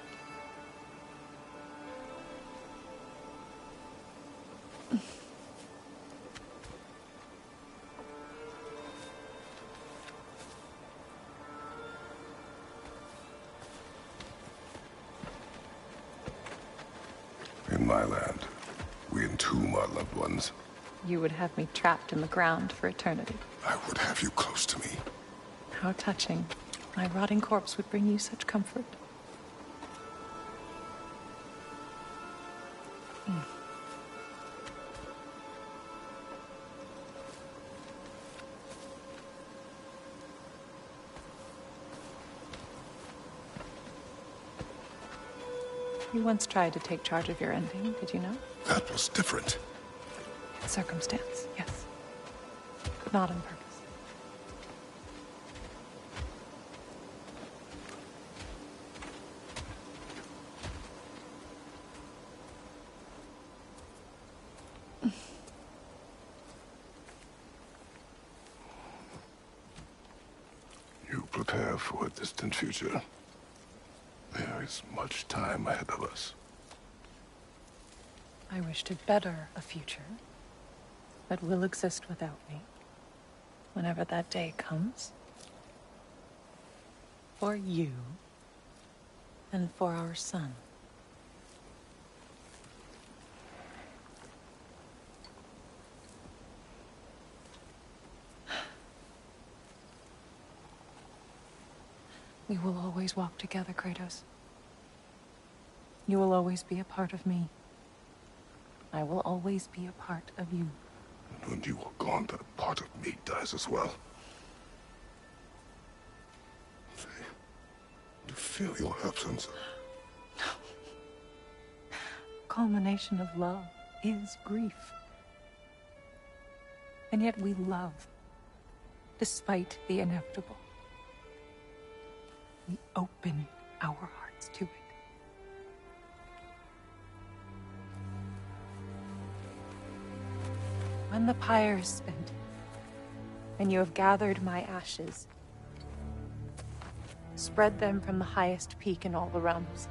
In my land, we entomb our loved ones. You would have me trapped in the ground for eternity. I would have you close to me. How touching. My rotting corpse would bring you such comfort. You once tried to take charge of your ending, did you know? That was different. Circumstance, yes. But not on purpose. You prepare for a distant future. There is much time ahead of us. I wish to better a future that will exist without me, whenever that day comes. For you, and for our son. We will always walk together, Kratos. You will always be a part of me. I will always be a part of you. And when you are gone, that part of me dies as well. To feel your absence. Culmination of love is grief. And yet we love, despite the inevitable. We open our hearts to it. When the pyre is spent, and you have gathered my ashes, spread them from the highest peak in all the realms.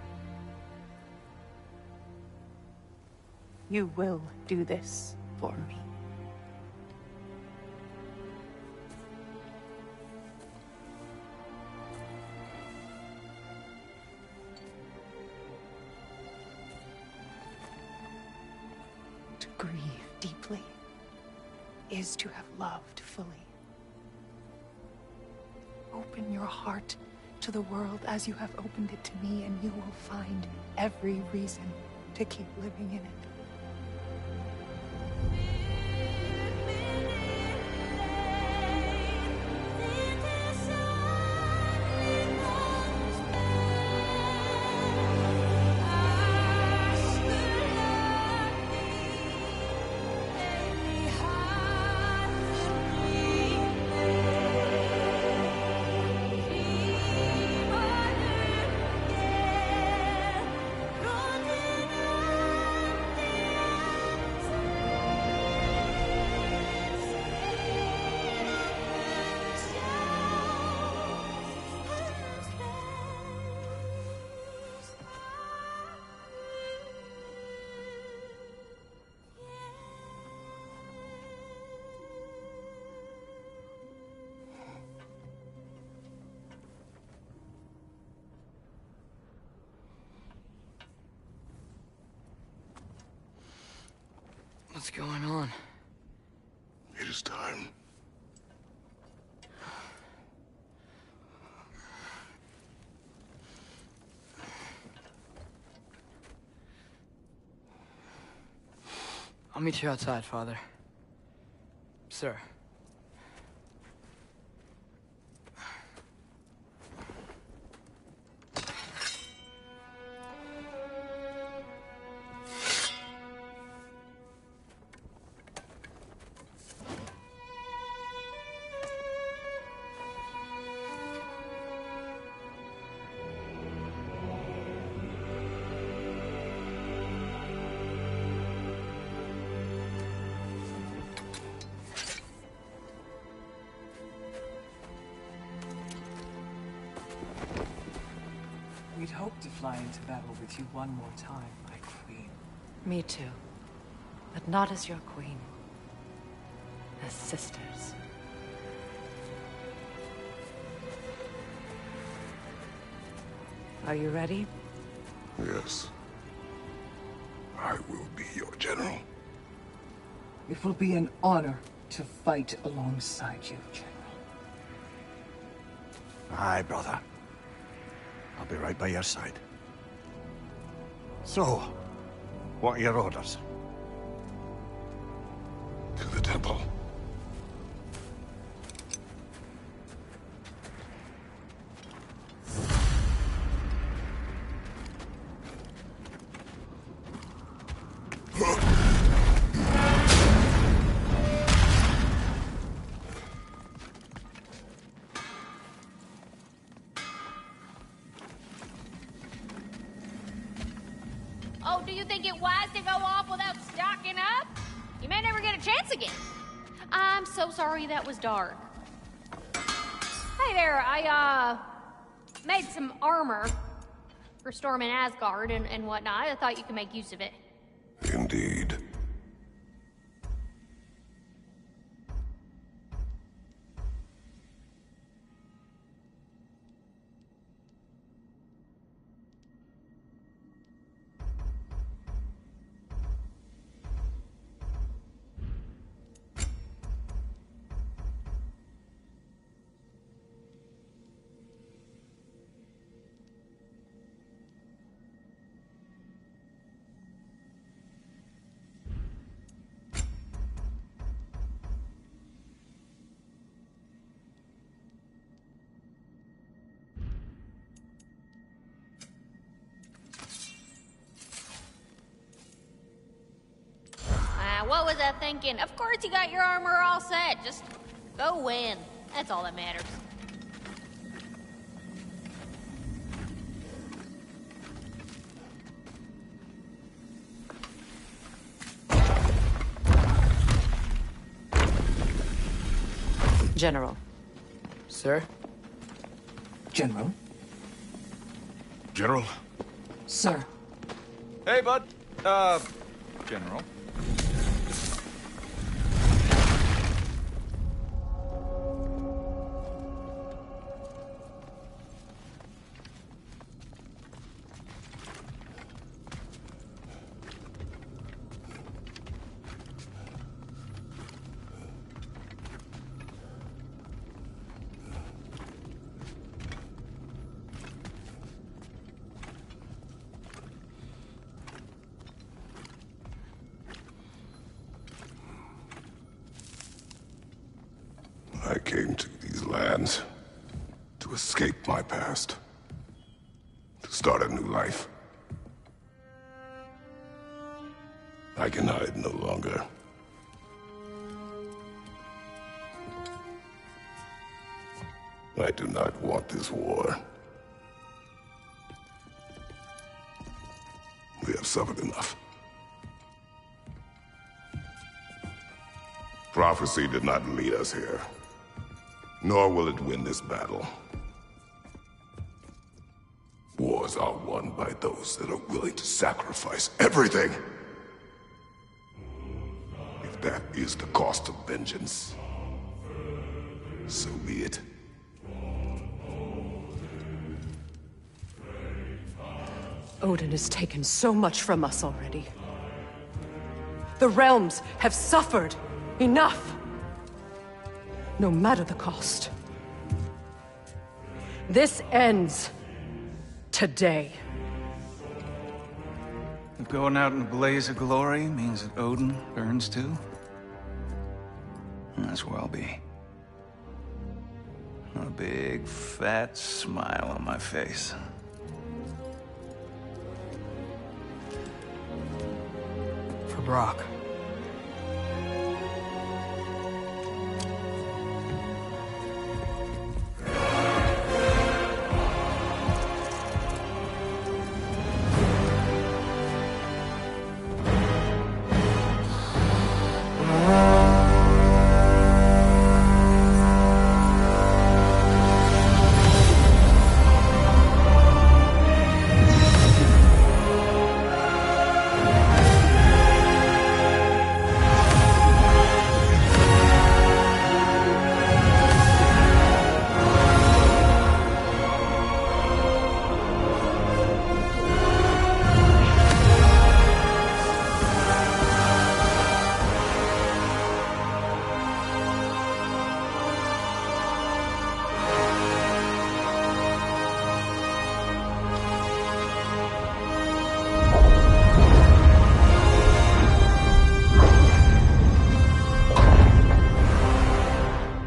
You will do this for me. To grieve deeply is to have loved fully. Open your heart to the world as you have opened it to me, and you will find every reason to keep living in it. What's going on? It is time. I'll meet you outside, Father. Sir. We'd hoped to fly into battle with you one more time, my queen. Me too. But not as your queen. As sisters. Are you ready? Yes. I will be your general. It will be an honor to fight alongside you, General. Aye, brother. I'll be right by your side. So, what are your orders? To the temple. Oh, do you think it wise to go off without stocking up? You may never get a chance again. I'm so sorry that was dark. Hey there, I, made some armor for storming Asgard and whatnot. I thought you could make use of it. Indeed. What was I thinking? Of course you got your armor all set. Just go win. That's all that matters. General. Sir? General? General? Sir. Hey, bud. General. plans to escape my past, to start a new life. I can hide no longer. I do not want this war. We have suffered enough. Prophecy did not lead us here, nor will it win this battle. Wars are won by those that are willing to sacrifice everything. If that is the cost of vengeance, so be it. Odin has taken so much from us already. The realms have suffered enough. No matter the cost. This ends today. If going out in a blaze of glory means that Odin burns too, that's where I'll be. A big, fat smile on my face. For Brock.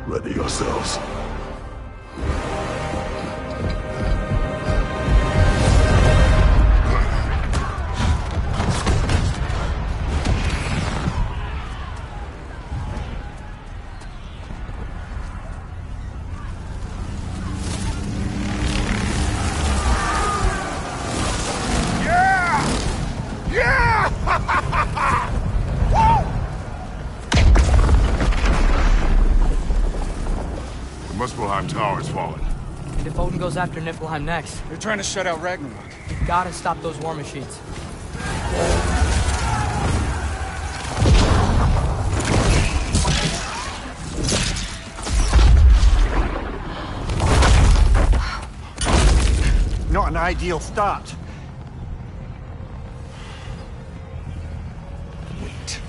Ready yourselves. Muspelheim Tower is falling. And if Odin goes after Niflheim next, They're trying to shut out Ragnarok. you gotta stop those war machines. Not an ideal start. Wait.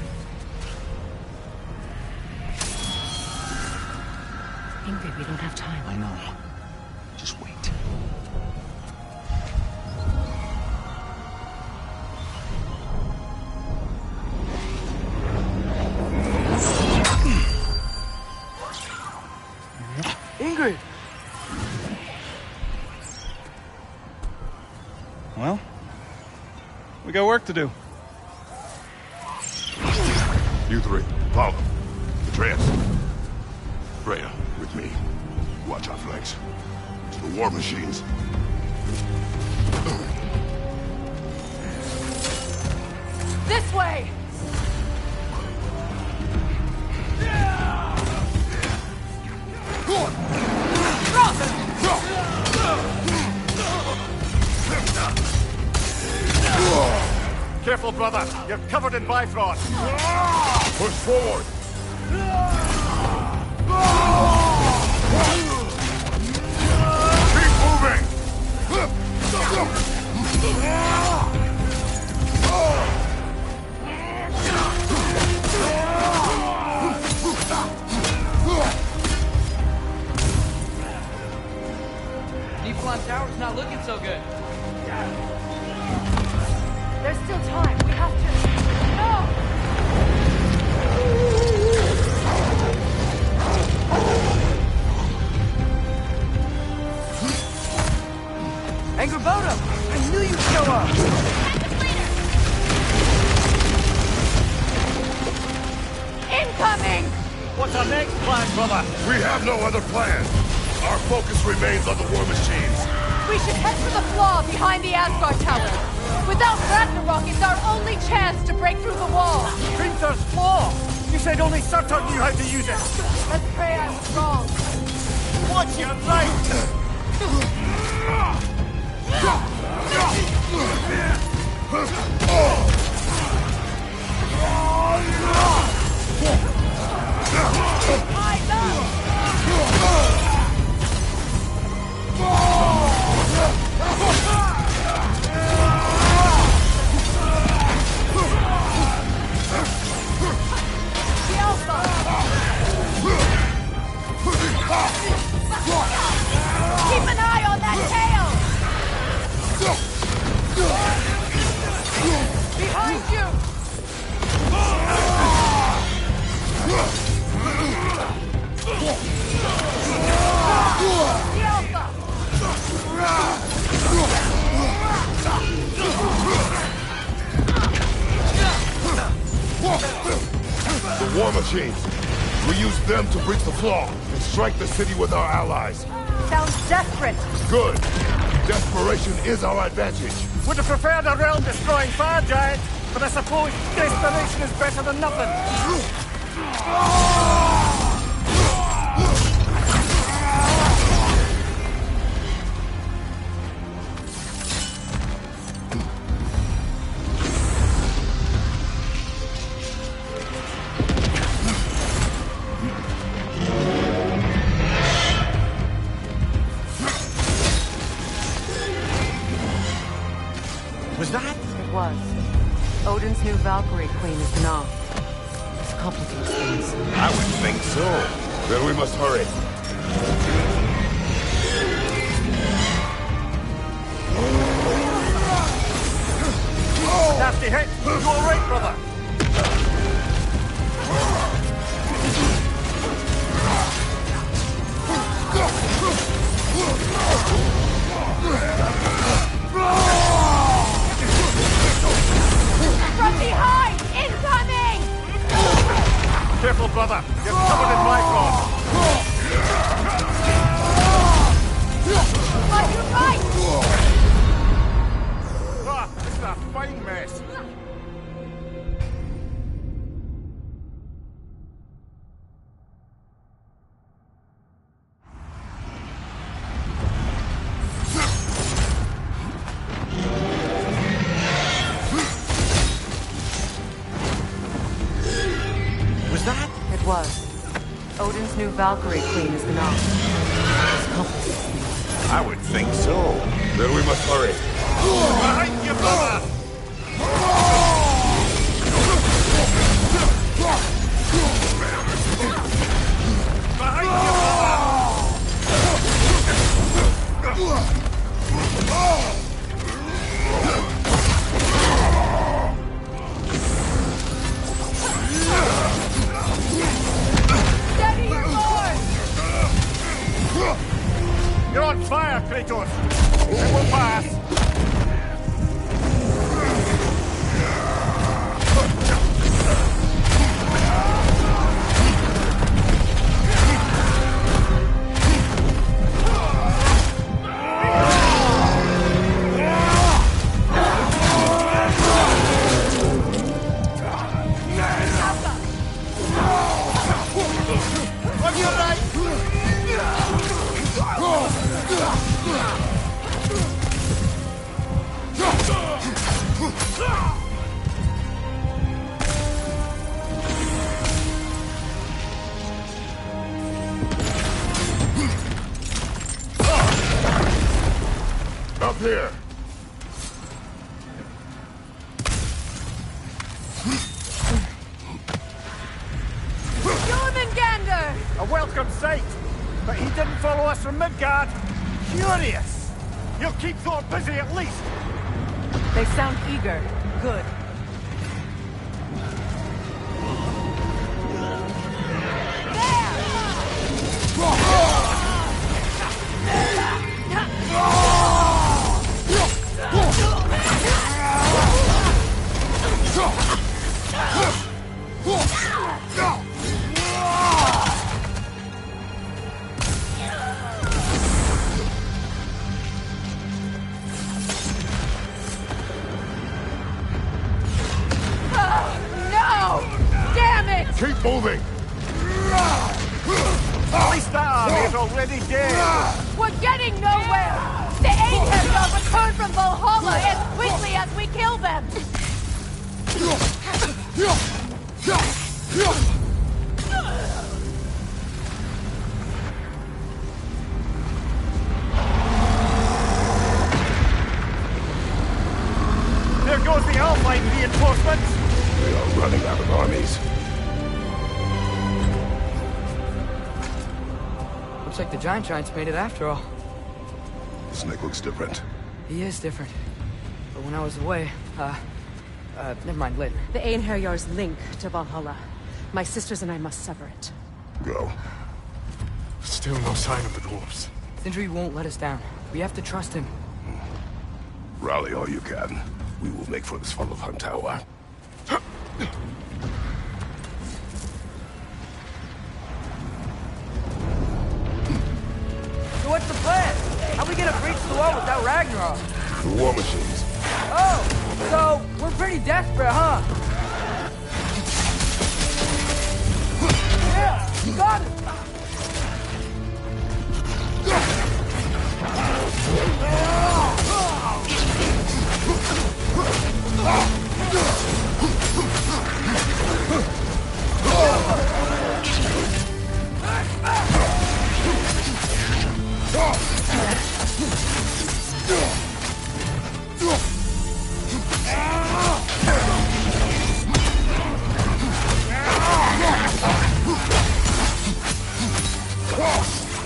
Ingrid, we don't have time. I know. Just wait. Ingrid! Well, we got work to do. You three, follow. Atreus. Freya, with me. Watch our flanks. To the war machines. This way! Careful, brother. You're covered in Bifrost. Push forward. Keep moving. Niflheim Tower's not looking so good. There's still time. We have to... No! brother. We have no other plan. Our focus remains on the war machines. We should head for the flaw behind the Asgard Tower. Without Ragnarok, it's our only chance to break through the wall. Hrinthur's flaw! You said only Surtur knew how to use it. Let's pray I was wrong. What's your right? Keep an eye on that tail! Behind you! The war machines. We use them to breach the flaw and strike the city with our allies. Sounds desperate. Good. Desperation is our advantage. Would have preferred a realm-destroying fire giant, but I suppose desperation is better than nothing. Was that? It was. Odin's new Valkyrie queen is not. This complicates things. I would think so. Then we must hurry. Nasty hit! You all right, brother? From behind! Incoming! Careful, brother. You're covered in Bifrost. On your right! Ah, this is a fine mess. Was that? It was. Odin's new Valkyrie queen is not. This complicates things. I would think so. Then we must hurry. Behind you, brother! Behind you, Steady your horse! You're on fire, Kratos! It will pass! On your right! Up here. Jormungandr! A welcome sight! But he didn't follow us from Midgard. Curious! He'll keep Thor busy at least! They sound eager. Good. Keep moving! At least that army is already dead! We're getting nowhere! The Ahead will return from Valhalla as quickly as we kill them! There goes the Alpine reinforcements! We are running out of armies. Looks like the Giants made it after all. Snake looks different. He is different. But when I was away, never mind, later. The Einherjar's link to Valhalla. My sisters and I must sever it. Go. Still no sign of the dwarves. Sindri won't let us down. We have to trust him. Rally all you can. We will make for this Svalbard tower. So what's the plan? How are we gonna breach the wall without Ragnarok? The war machines. Oh, so we're pretty desperate, huh? Yeah, you got it!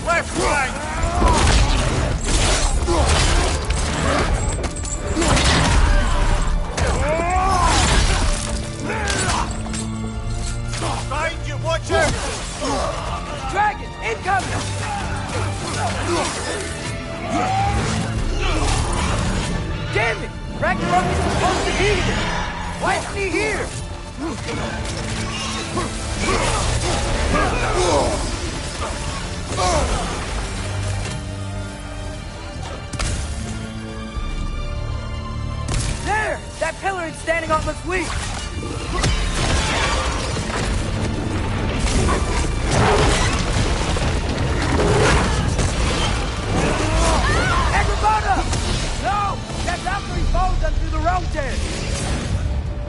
Left flank! Behind you, watch out! Dragon, incoming! Damn it! Ragnarok is supposed to be here! Why isn't he here? There! That pillar is standing on looks weak! Agrabah! No! That's after he follows them through the realm tear!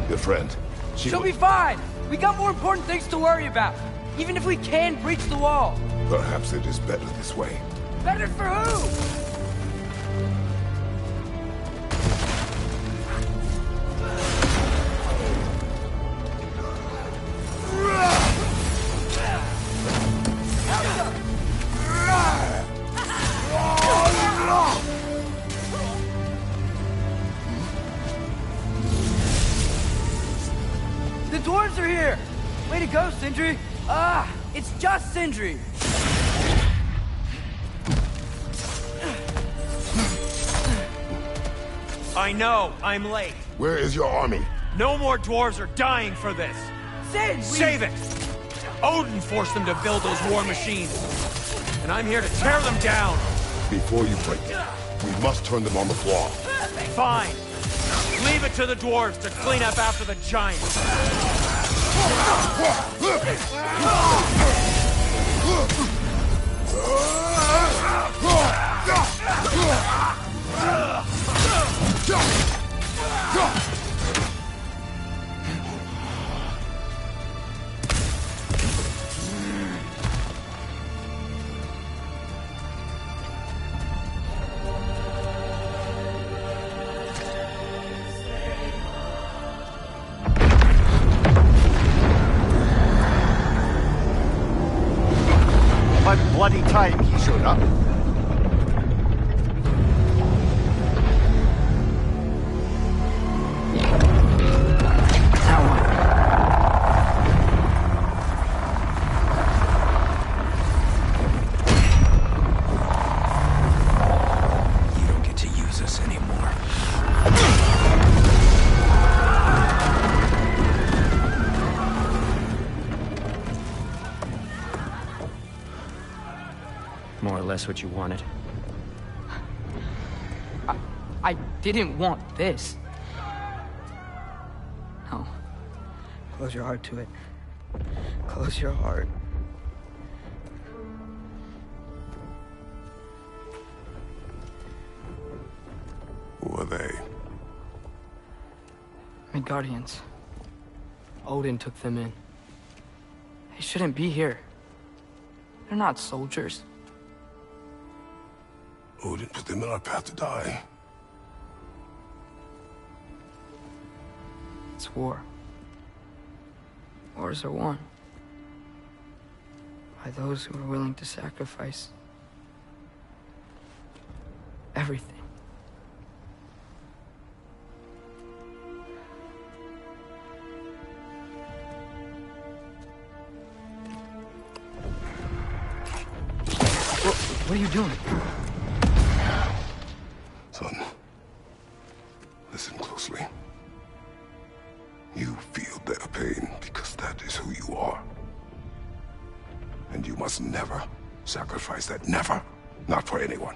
Your friend. She'll be fine! We got more important things to worry about! Even if we can breach the wall! Perhaps it is better this way. Better for who? The dwarves are here! Way to go, Sindri! Ah, it's just Sindri! I know, I'm late. Where is your army? No more dwarves are dying for this. Sid, Save it! Odin forced them to build those war machines. And I'm here to tear them down. Before you break it, we must turn them on the floor. Fine. Leave it to the dwarves to clean up after the giants. By bloody time he showed up. You don't get to use us anymore. More or less what you wanted. I didn't want this. No. Close your heart to it. Close your heart. Who are they? Midgardians. Odin took them in. They shouldn't be here. They're not soldiers. Odin put them in our path to die. It's war. Wars are won by those who are willing to sacrifice everything. What are you doing? Son, listen closely. You feel their pain because that is who you are. And you must never sacrifice that. Never. Not for anyone.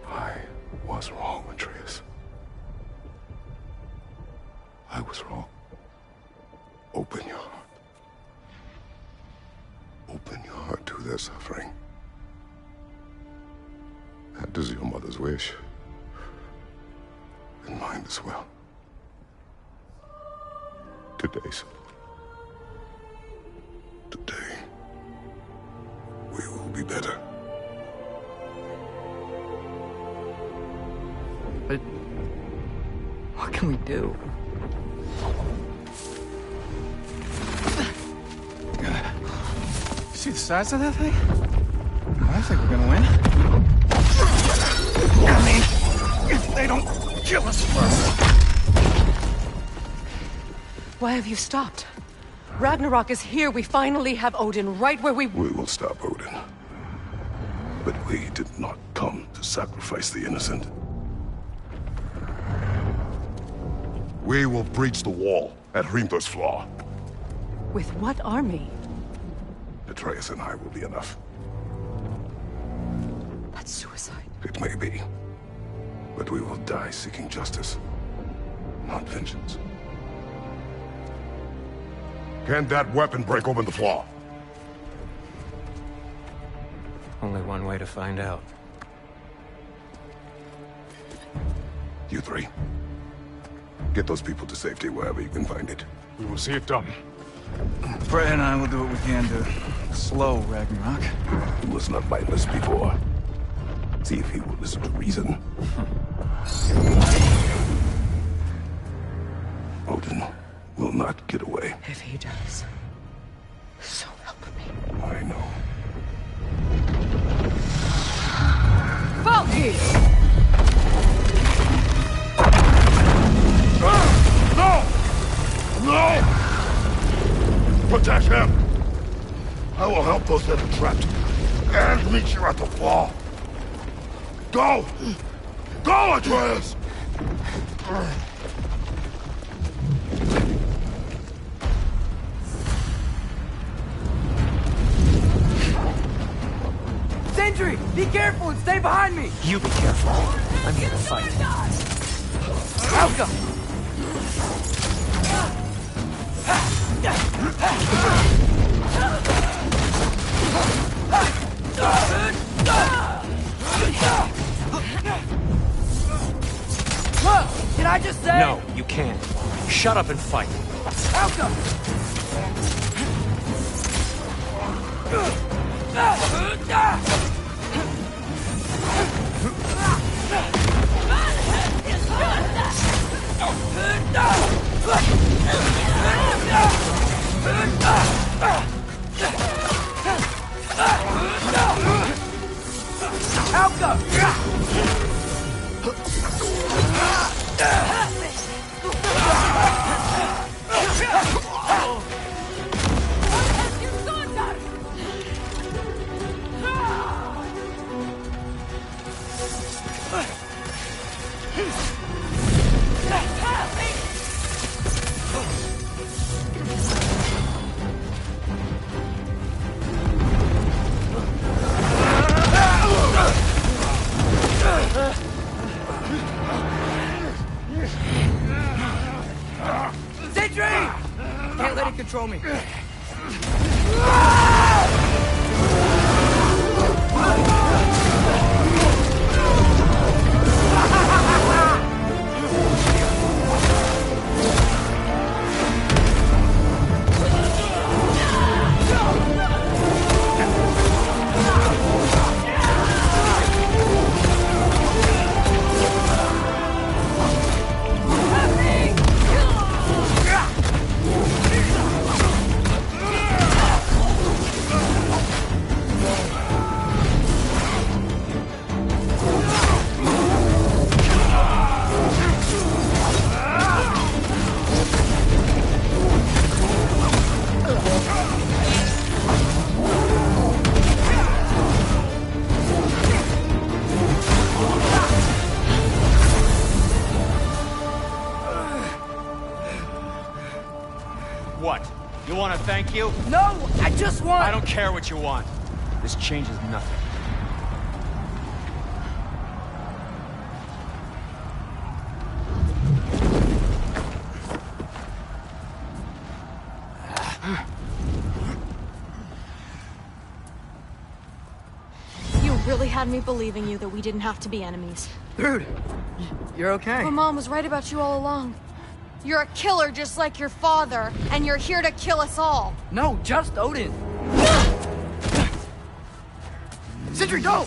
I was wrong, Atreus. I was wrong. Open your heart. Open your heart to their suffering. That is your mother's wish. And mine as well. Today, son. Today, we will be better. But what can we do? See the size of that thing? I think we're gonna win. I mean, if they don't kill us first. Why have you stopped? Ragnarok is here. We finally have Odin right where we... We will stop Odin. But we did not come to sacrifice the innocent. We will breach the wall at Hrimthor's Flaw. With what army? Atreus and I will be enough. That's suicide. It may be. But we will die seeking justice, not vengeance. Can that weapon break open the flaw? Only one way to find out. You three. Get those people to safety wherever you can find it. We will see it done. Freya and I will do what we can to slow Ragnarok. He was not mindless before. See if he will listen to reason. Odin will not get away. If he does, so help me. I know. Valky! No! No! Protect him! I will help those that are trapped. And meet you at the flaw. Go! Go, Atreus! Sentry! Be careful and stay behind me! You be careful. I'm here to fight. Alka! Look! Can I just say? No, you can't. Shut up and fight. Alka! control me. What? You want to thank you? No, I just want... I don't care what you want. This changes nothing. You really had me believing you that we didn't have to be enemies. Dude, you're okay. My mom was right about you all along. You're a killer just like your father, and you're here to kill us all. No, just Odin. Sentry, go!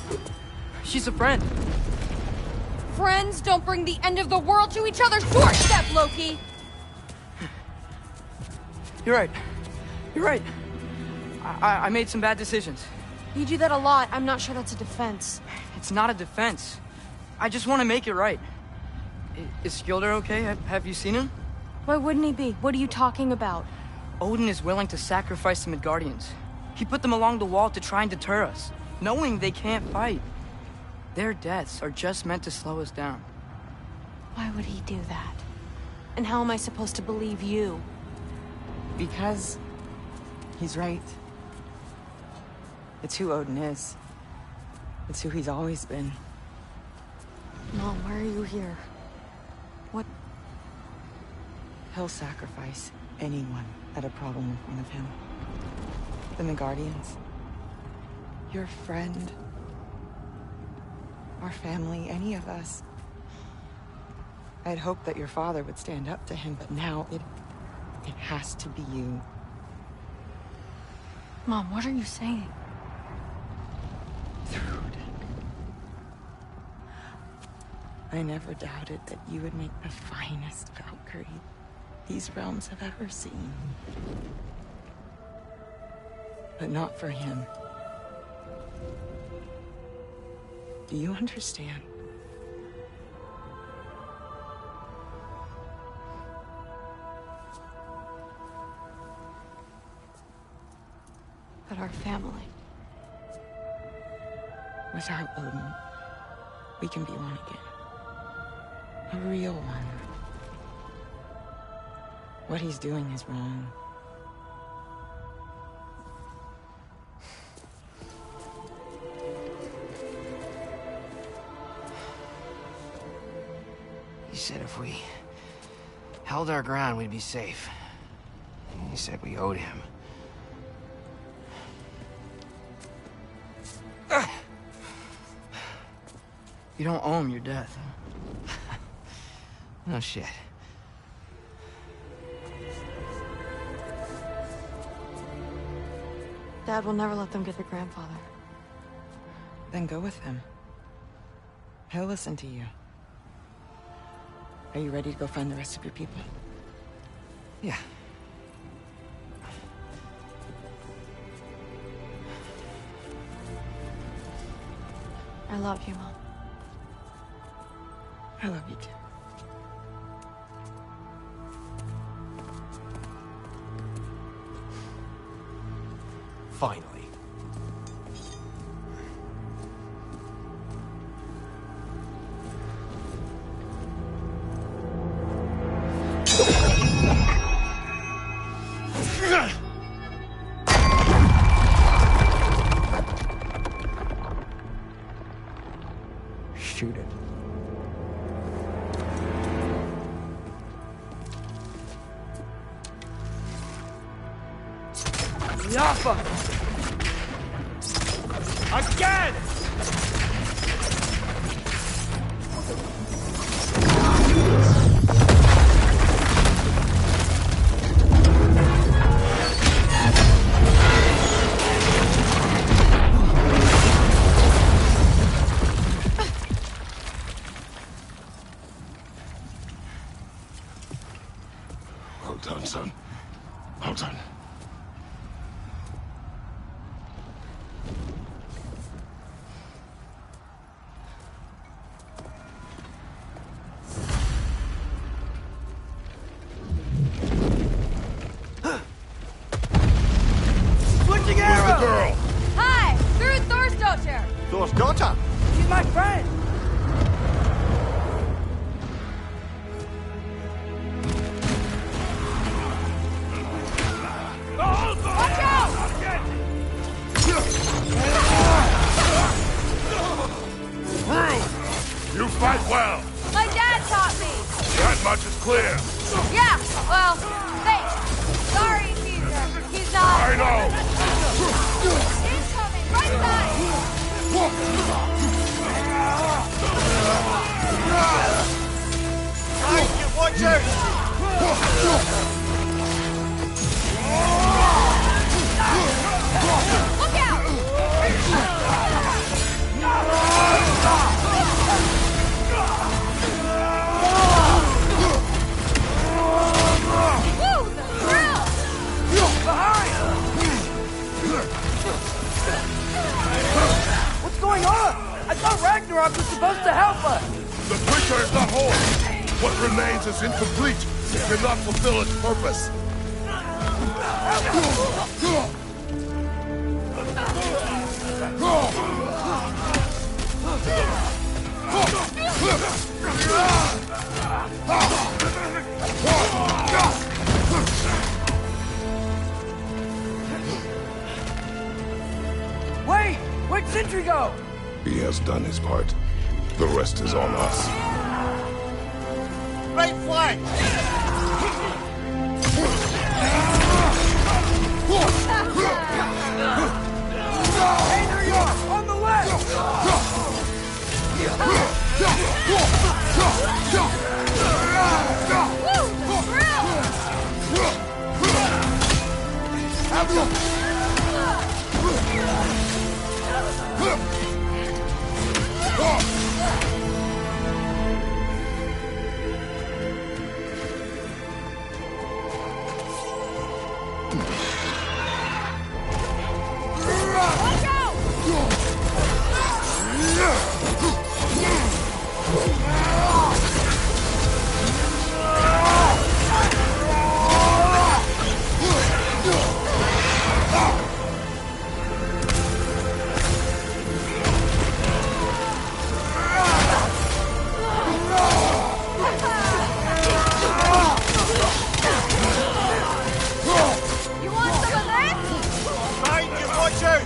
She's a friend. Friends don't bring the end of the world to each other's doorstep, Loki! You're right. You're right. I made some bad decisions. You do that a lot. I'm not sure that's a defense. It's not a defense. I just want to make it right. Is Skilder okay? Have you seen him? Why wouldn't he be? What are you talking about? Odin is willing to sacrifice the Midgardians. He put them along the wall to try and deter us, knowing they can't fight. Their deaths are just meant to slow us down. Why would he do that? And how am I supposed to believe you? Because he's right. It's who Odin is. It's who he's always been. Mom, why are you here? What? He'll sacrifice anyone at a problem in front of him. The Midgardians. Your friend. Our family, any of us. I'd hoped that your father would stand up to him, but now it has to be you. Mom, what are you saying? I never doubted that you would make the finest Valkyrie these realms have ever seen. But not for him. Do you understand? That our family. Without Odin, we can be one again. A real one. What he's doing is wrong. He said if we held our ground, we'd be safe. He said we owed him. You don't owe him your death. No shit. Dad will never let them get their grandfather. Then go with him. He'll listen to you. Are you ready to go find the rest of your people? Yeah. I love you, Mom. I love you too. Finally. Shoot it. Yaffa! Again! Well done, son. Well done. Switching Where's the arrows! girl? Hi! Through Thor's daughter! Thor's daughter? She's my friend! Watch out! You fight well. My dad taught me! That much is clear. Yeah, well, thanks. Sorry, Caesar. He's not... I know. He's coming! Right side! Watch out! Look out! Woo! The thrill! What's going on? I thought Ragnarok was supposed to help us! The preacher is not whole. What remains is incomplete. It cannot fulfill its purpose. Wait! Where'd Sentry go? He has done his part. The rest is on us. Right flank! Hey, there you are! On the left! Woo! The thrill! Watch out! You want some of this? Mind you, watch out!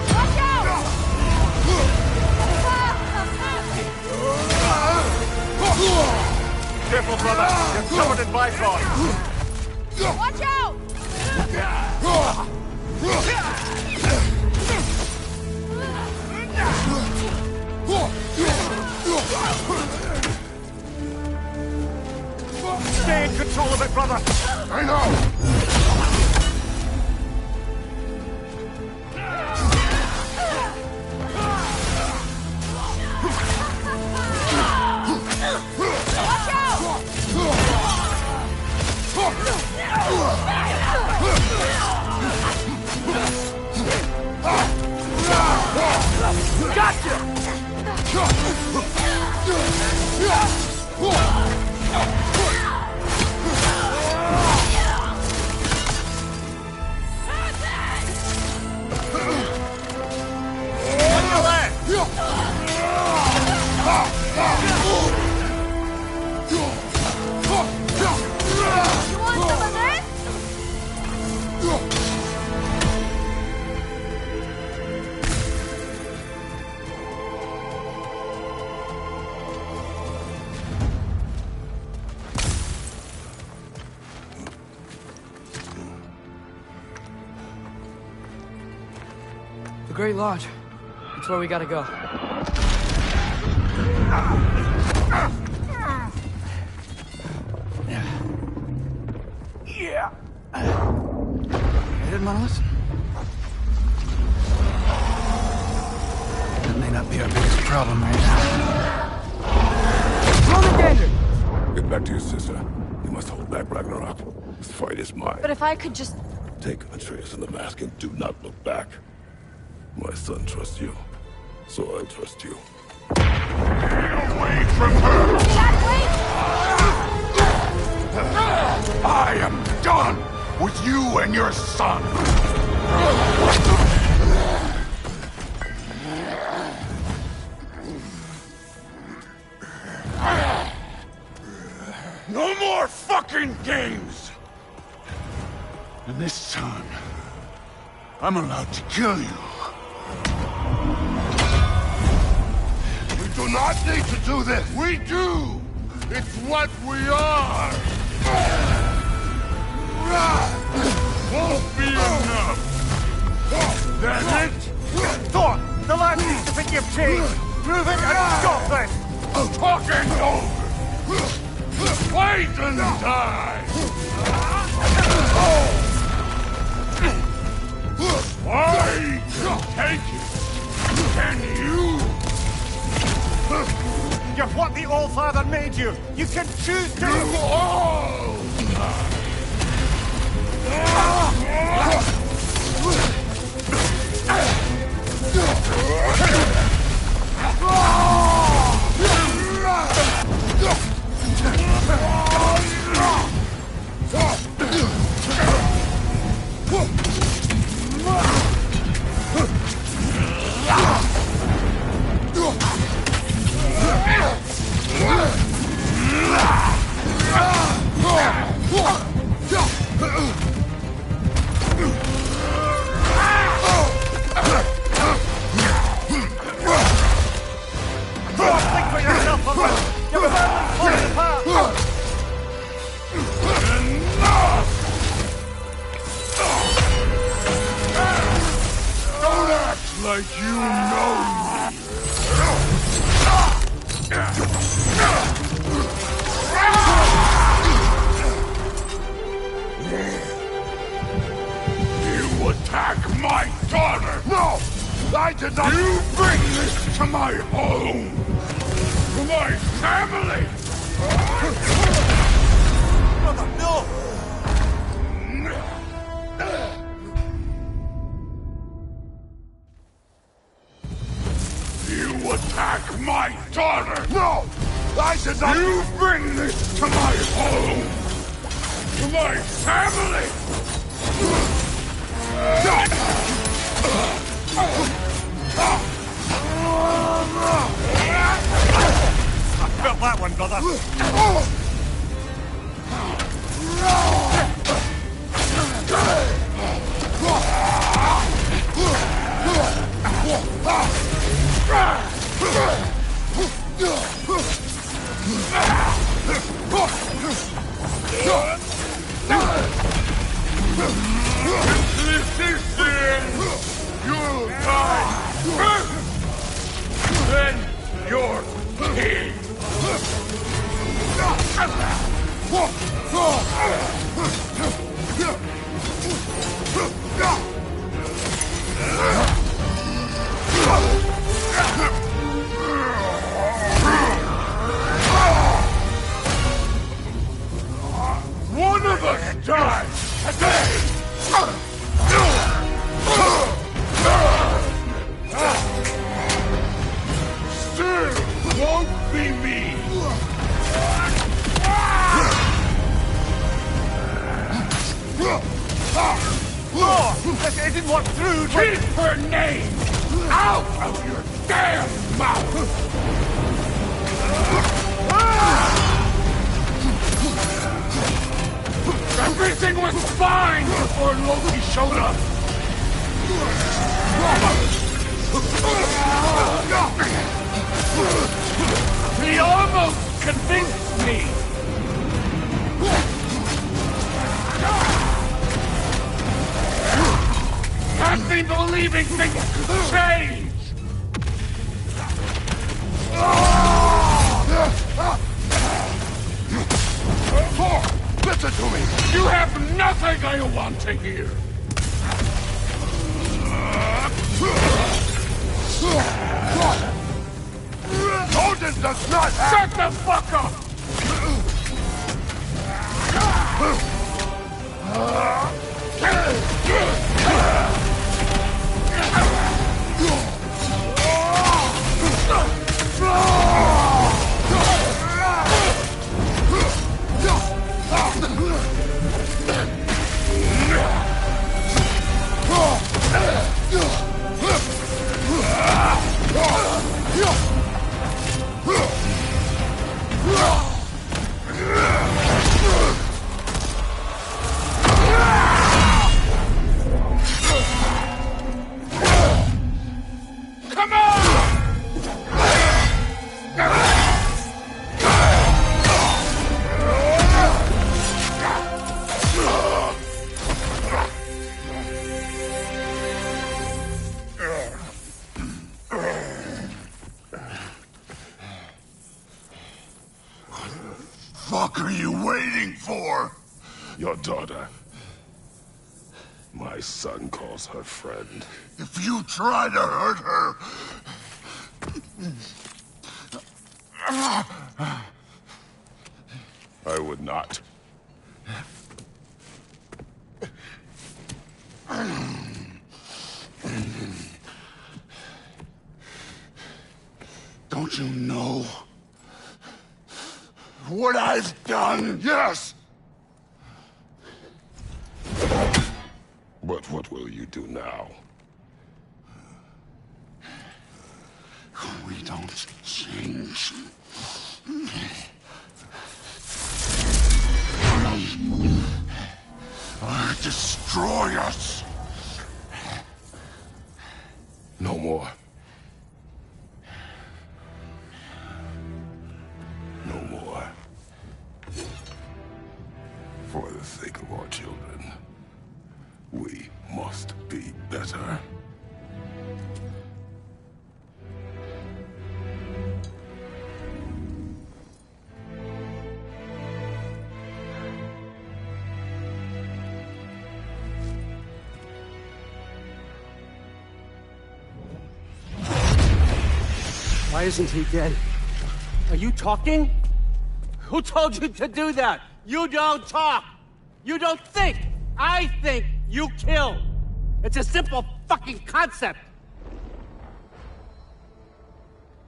Watch out! Careful, brother. You're covered in bifrost. Watch out! Stay in control of it, brother. I know. Watch out! On your left! You want some of this? Great Lodge. It's where we gotta go. Yeah. You didn't want to listen? That may not be our biggest problem right now. Get back to your sister. You must hold back Ragnarok. This fight is mine. But if I could just... Take Atreus and the mask and do not look back. My son trusts you, so I trust you. Get away from her! I am done with you and your son! No more fucking games! And this time, I'm allowed to kill you. We do not need to do this! We do! It's what we are! Won't be enough! That's it? Thor! The lad needs to think you've changed! Prove it and stop this! Talking over! Wait and die! I can take it! Can you? You're what the All-Father made you! You can choose to... You all! Like you know me. You attack my daughter! No! I did not... You bring this to my home! To my family! Brother, no! You attack my daughter! No! I did not... You bring this to my home! To my family! I felt that one, brother! This is the end! You'll die first! Then you're king! One of us dies today! Still won't be me! Thor! This isn't what through... Keep her name out of your damn mouth! Everything was fine before Loki showed up! He almost convinced me! Can't be seem to believing things change! Thor, listen to me! You have nothing I want to hear! Odin does not have... Shut the fuck up! Come on! What are you waiting for? Your daughter. My son calls her friend. If you try to hurt her... I would not. Don't you know what I've done? Yes! But what will you do now? We don't change. Or destroy us. No more. No more. For the sake of our children, we must be better. Why isn't he dead? Are you talking? Who told you to do that? You don't talk! You don't think! I think you kill! It's a simple fucking concept!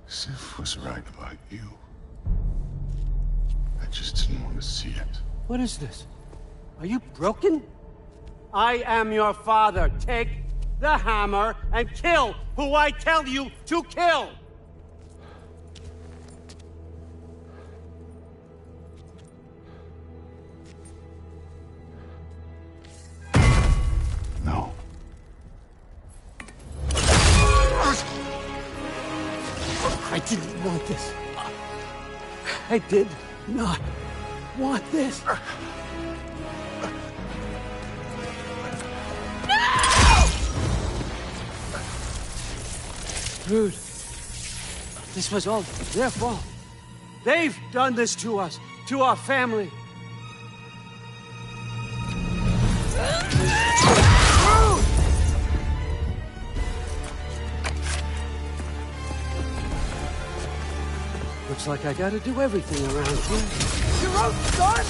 Sif was right about you. I just didn't want to see it. What is this? Are you broken? I am your father. Take the hammer and kill who I tell you to kill! No. I didn't want this. I did not want this. Dude, this was all their fault. They've done this to us, to our family. Looks like I gotta do everything around here. Your own son?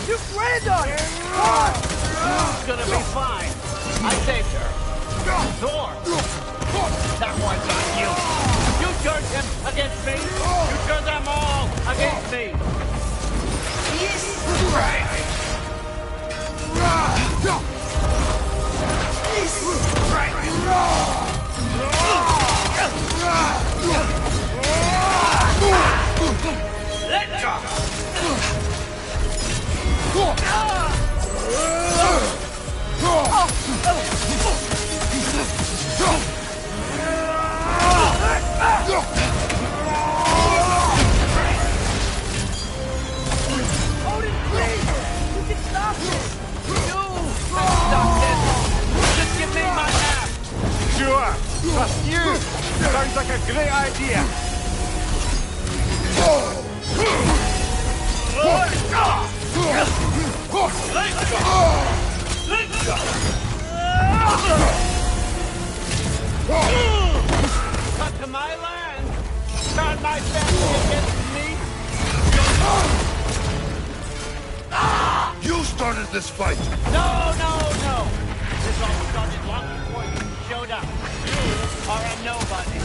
You planned on it! Who's gonna be fine? I saved her. Thor! That one's on you! You turned him against me! You turned them all against me! He's right! Let go! Odin, please! You can stop this! You can stop this! Just give me my map! started this fight. No, no, no! This all started long before you showed up. You are a nobody.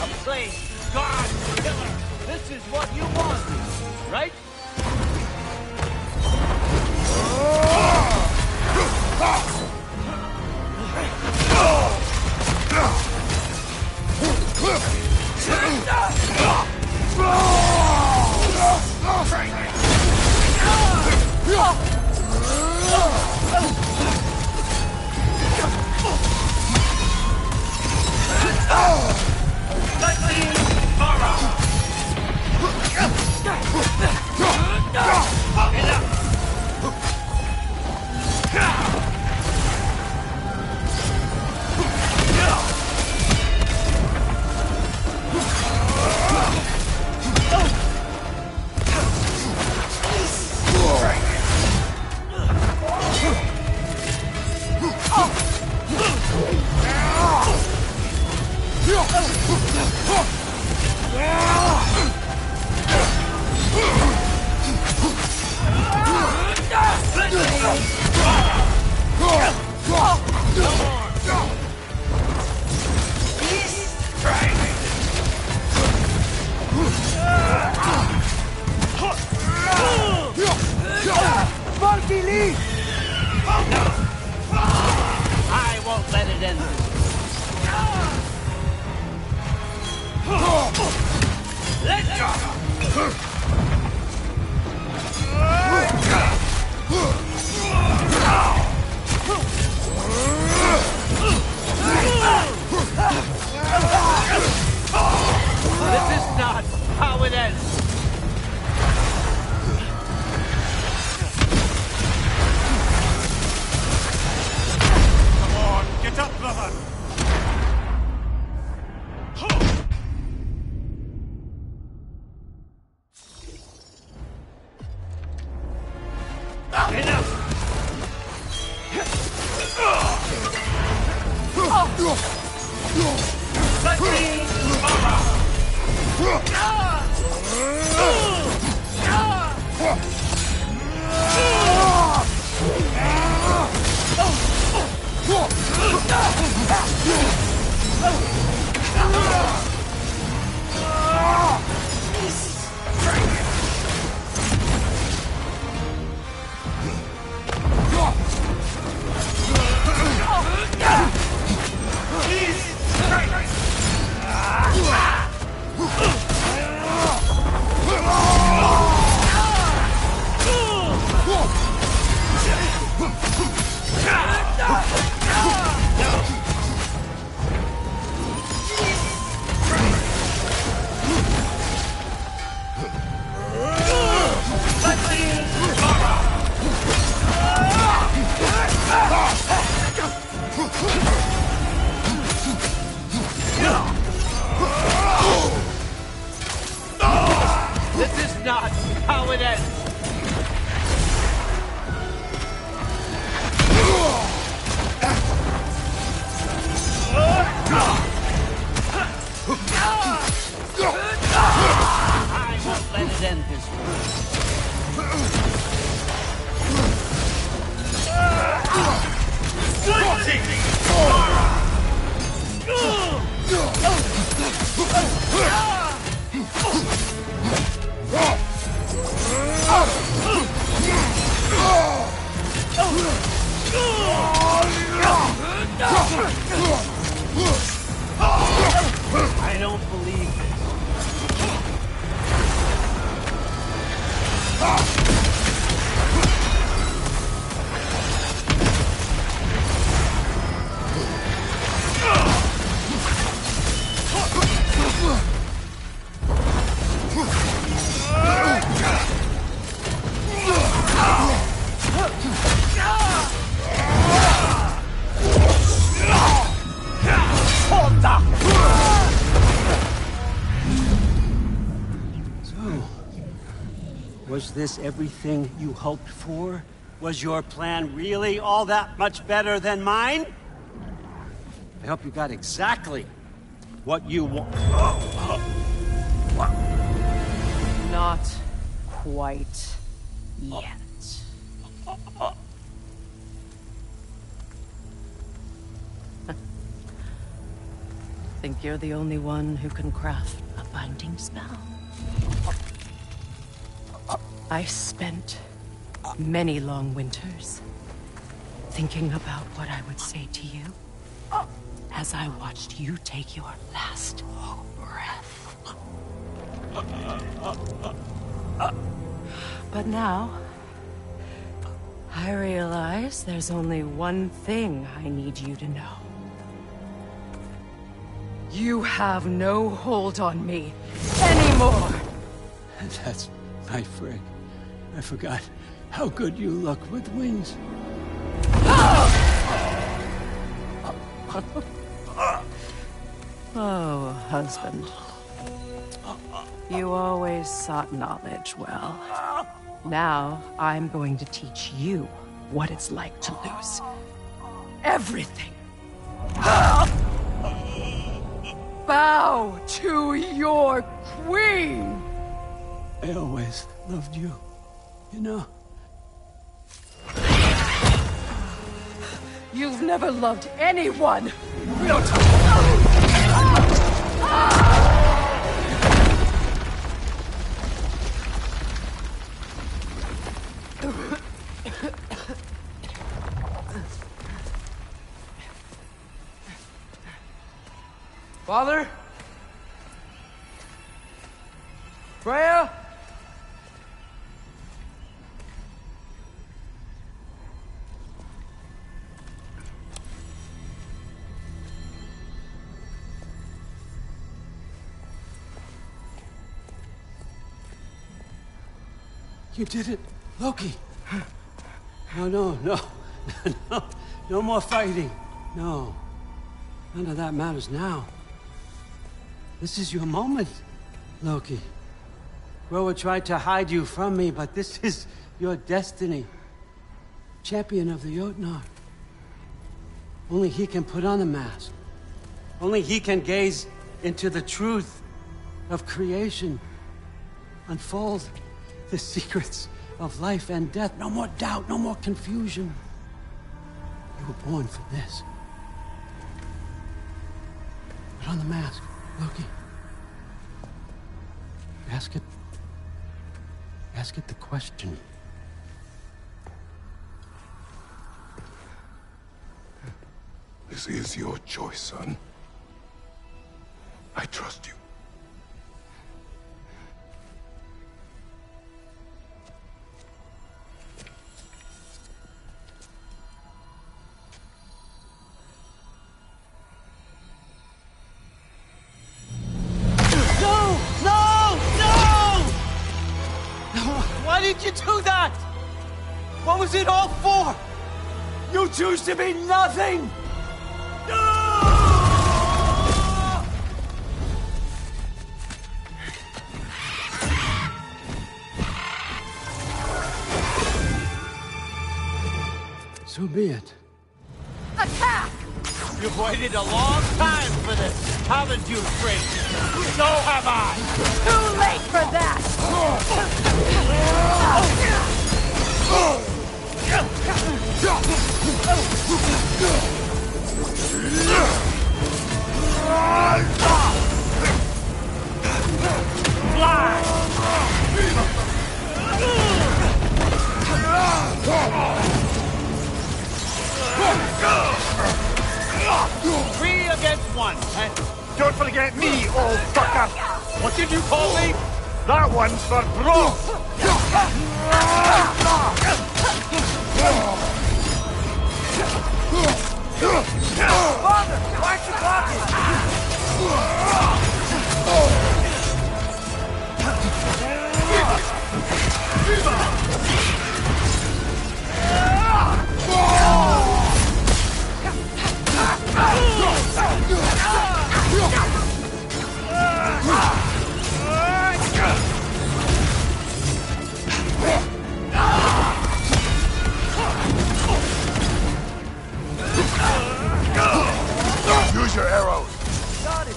A plain god killer. This is what you wanted, right? I won't let it end. Let's go! This is not how it ends. Come on, get up, brother. This is not how it ends. I won't let it end this I don't believe this. Was this everything you hoped for? Was your plan really all that much better than mine? I hope you got exactly what you want. Not quite yet. think you're the only one who can craft a binding spell? I spent many long winters thinking about what I would say to you as I watched you take your last breath. But now, I realize there's only one thing I need you to know. You have no hold on me anymore! That's my frig. I forgot how good you look with wings. Oh, husband. You always sought knowledge well. Now, I'm going to teach you what it's like to lose everything. Bow to your queen! I always loved you, you know. You've never loved anyone! Father? Freya? You did it, Loki. No. No more fighting. No. None of that matters now. This is your moment, Loki. Groa tried to hide you from me, but this is your destiny. Champion of the Jotnar. Only he can put on the mask. Only he can gaze into the truth of creation. Unfold the secrets of life and death. No more doubt, no more confusion. You were born for this. Put on the mask, Loki. Ask it the question. This is your choice, son. I trust you. Why did you do that? What was it all for? You choose to be nothing! So be it. Attack! You've waited a long time for this, haven't you, Frig? So have I! Too late for that! Three against one, and don't forget me, old fucker! What did you call me? That one's for bro! Father, why aren't you Use your arrows. Got it.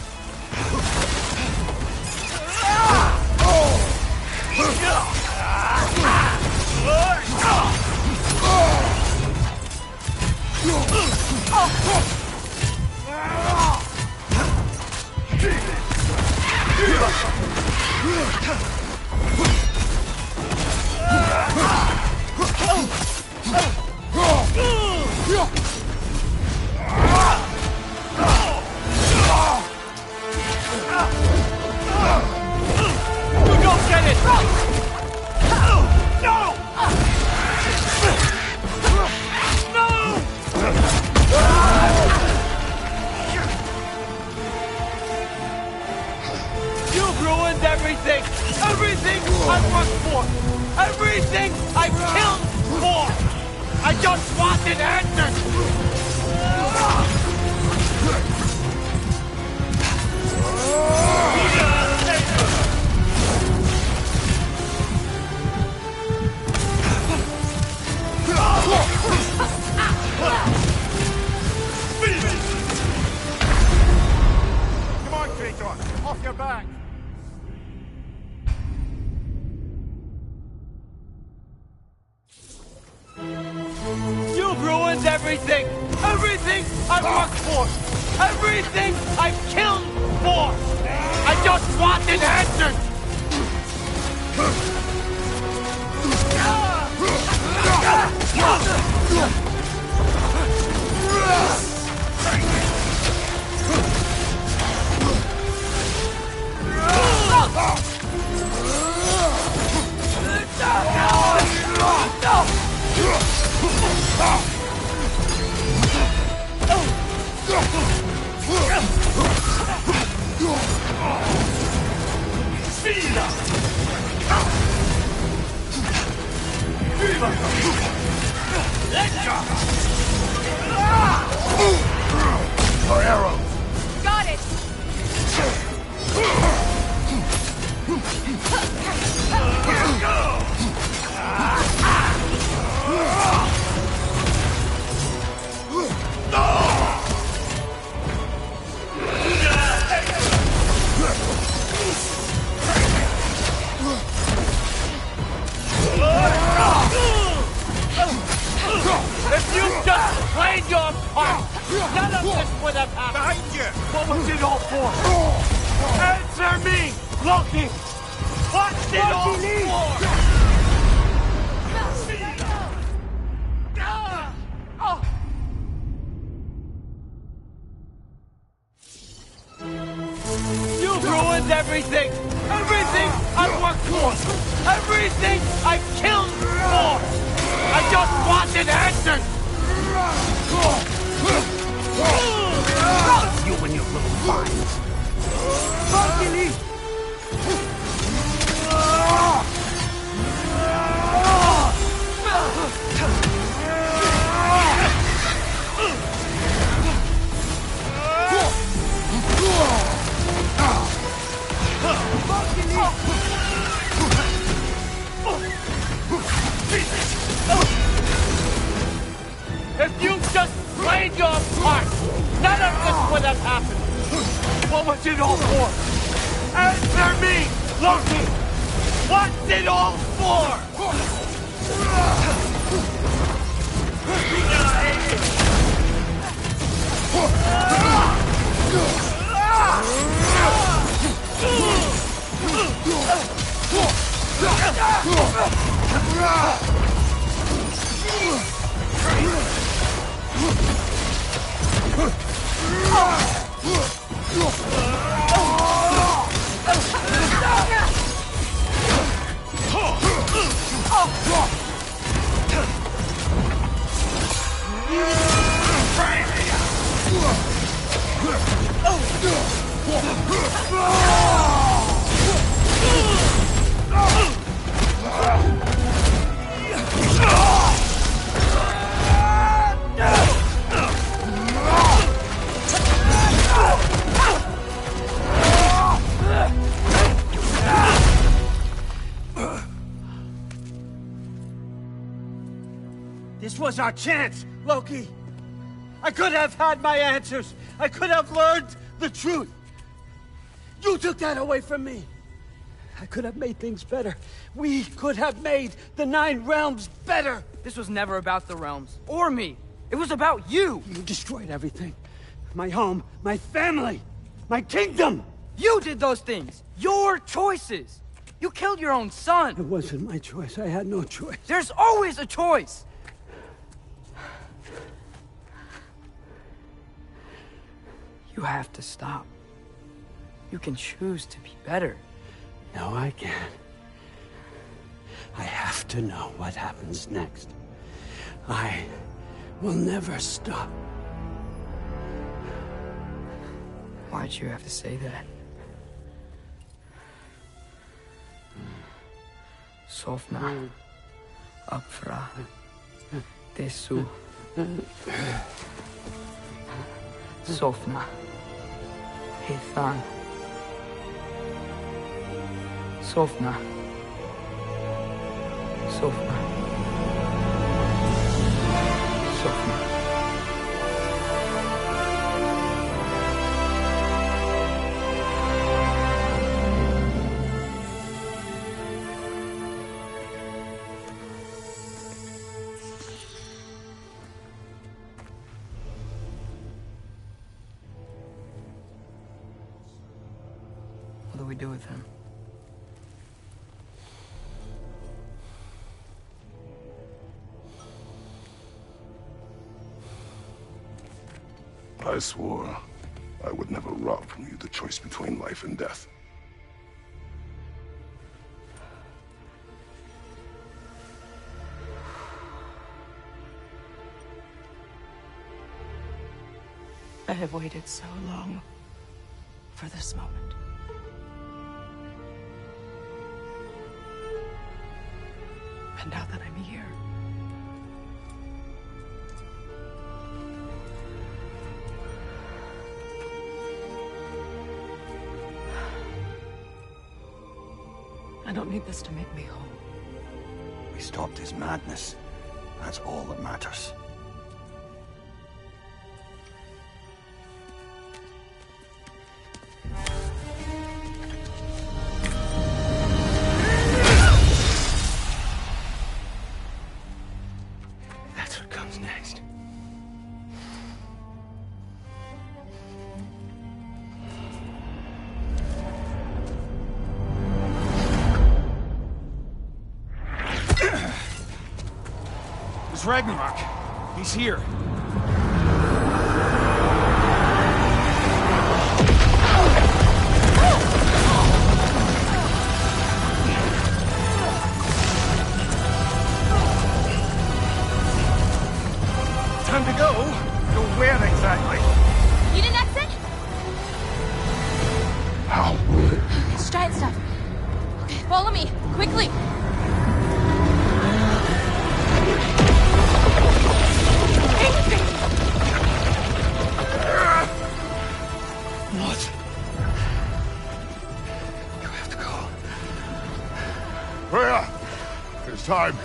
Everything I've worked for! Everything I've killed for! I just wanted answers! Come on, Kratos! Off your back! You've ruined everything! Everything I've worked for! Everything I've killed for! I just wanted answers! Your arrow! Got it! If you just played your part, none of this would have happened. Behind you! What was it all for? Answer me, Loki! What's it all for? You've ruined everything! Everything I've worked for! Everything I've killed for! I just wanted answers! You and your little vines! If you just played your part, none of this would have happened. What was it all for? Answer me, Loki! What's it all for? This was our chance, Loki. I could have had my answers. I could have learned the truth. You took that away from me. I could have made things better. We could have made the 9 realms better. This was never about the realms, or me. It was about you. You destroyed everything. My home, my family, my kingdom. You did those things. Your choices. You killed your own son! It wasn't my choice. I had no choice. There's always a choice! You have to stop. You can choose to be better. No, I can't. I have to know what happens next. I will never stop. Why'd you have to say that? Sofna. Apfra. Desu. Sofna. Hethan. Sofna. Sofna. Sofna. What do we do with him? I swore I would never rob from you the choice between life and death. I have waited so long for this moment. And now that I'm here, I don't need this to make me whole. We stopped his madness. That's all that matters. That's what comes next. It's Ragnarok. He's here. Time to go? Go where exactly? You didn't exit? How will it? It's giant stuff. Okay, follow me, quickly. What? You have to go. Freya! It's time.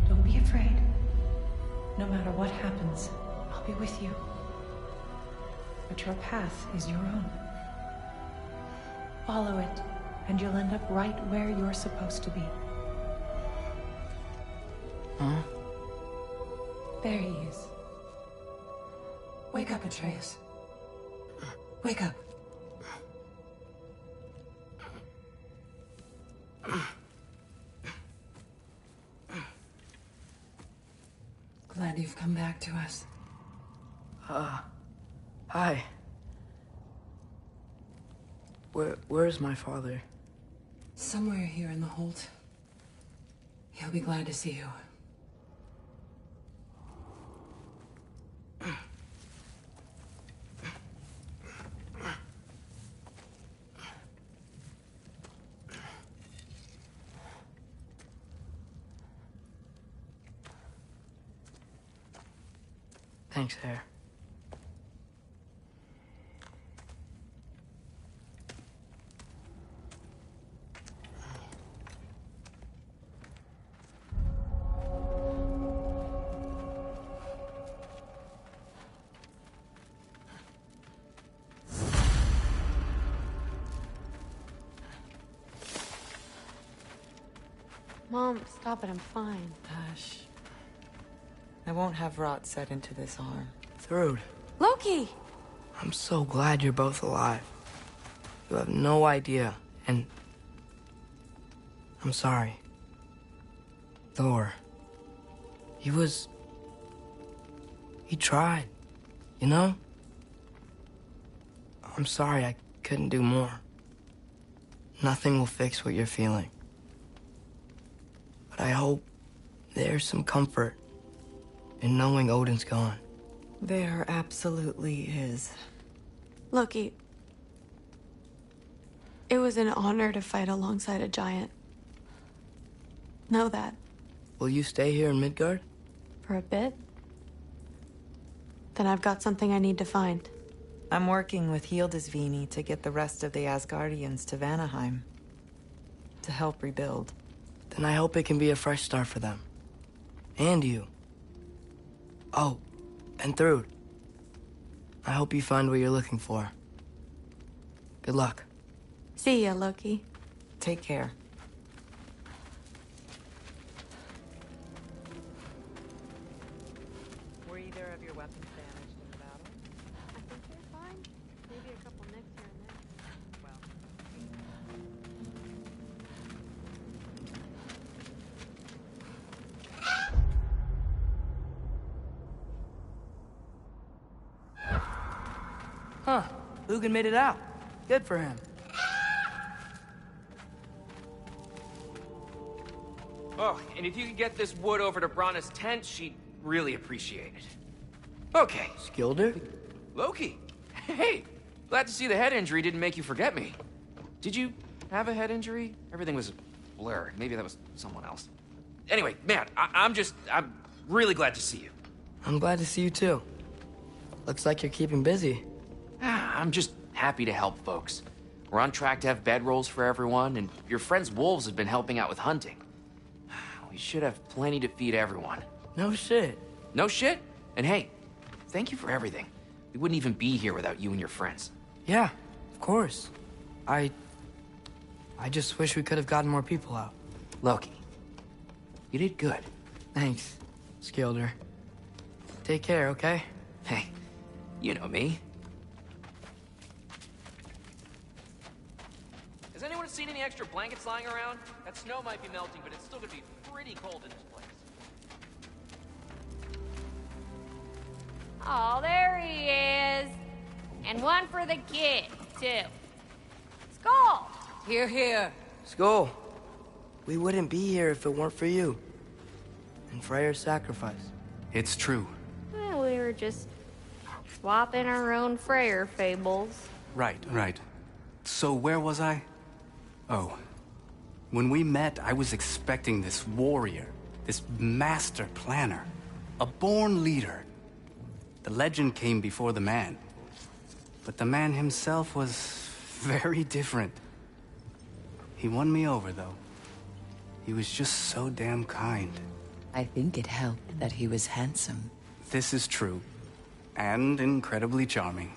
Don't be afraid. No matter what happens, I'll be with you. But your path is your own. Follow it, and you'll end up right where you're supposed to be. Huh? There he is. Wake up, Atreus. Wake up. Glad you've come back to us. Hi. Where's my father? Somewhere here in the Holt. He'll be glad to see you. Thanks, Hare. Mom, stop it. I'm fine. Hush. I won't have rot set into this arm. Thrud, Loki! I'm so glad you're both alive. You have no idea, and I'm sorry. Thor, he tried, you know? I'm sorry I couldn't do more. Nothing will fix what you're feeling. But I hope there's some comfort in knowing Odin's gone. There absolutely is. Loki, it was an honor to fight alongside a giant. Know that. Will you stay here in Midgard? For a bit? Then I've got something I need to find. I'm working with Hildisvini to get the rest of the Asgardians to Vanaheim. To help rebuild. Then I hope it can be a fresh start for them. And you. Oh, and Thrud. I hope you find what you're looking for. Good luck. See ya, Loki. Take care. Were either of your weapons damaged in the battle? I think they're fine. Maybe a couple nicks here and there. Well, Huh. Lugan made it out. Good for him. Oh, and if you could get this wood over to Brana's tent, she'd really appreciate it. Okay. Skilder? Loki! Hey! Glad to see the head injury didn't make you forget me. Did you have a head injury? Everything was a blur. Maybe that was someone else. Anyway, man, I'm really glad to see you. I'm glad to see you too. Looks like you're keeping busy. I'm just happy to help folks. We're on track to have bedrolls for everyone, and your friend's wolves have been helping out with hunting. We should have plenty to feed everyone. No shit. No shit? And hey, thank you for everything. We wouldn't even be here without you and your friends. Yeah, of course. I just wish we could have gotten more people out. Loki, you did good. Thanks, Skilder. Take care, okay? Hey, you know me. Has anyone seen any extra blankets lying around? That snow might be melting, but it's still gonna be pretty cold in this place. Oh, there he is. And one for the kid, too. Skull! Here, here. Skull, we wouldn't be here if it weren't for you. And Freyr's sacrifice. It's true. Well, we were just swapping our own Freyr fables. Right. So where was I? Oh. When we met, I was expecting this warrior, this master planner, a born leader. The legend came before the man. But the man himself was very different. He won me over, though. He was just so damn kind. I think it helped that he was handsome. This is true. And incredibly charming.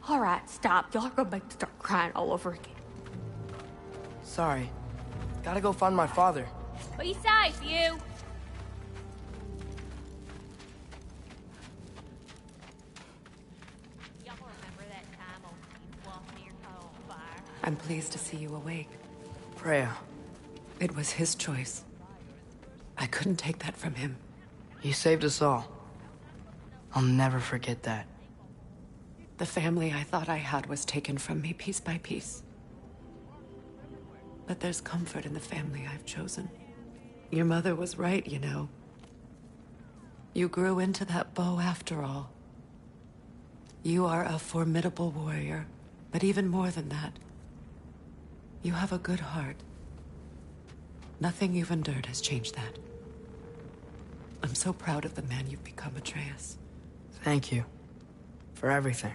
All right, stop. Y'all are gonna make me start crying all over again. Sorry. Gotta go find my father. Be safe, you. Y'all remember that time old Steve walked near caught on fire? I'm pleased to see you awake. Freya. It was his choice. I couldn't take that from him. He saved us all. I'll never forget that. The family I thought I had was taken from me piece by piece. But there's comfort in the family I've chosen. Your mother was right, you know. You grew into that bow after all. You are a formidable warrior, but even more than that, you have a good heart. Nothing you've endured has changed that. I'm so proud of the man you've become, Atreus. Thank you. For everything.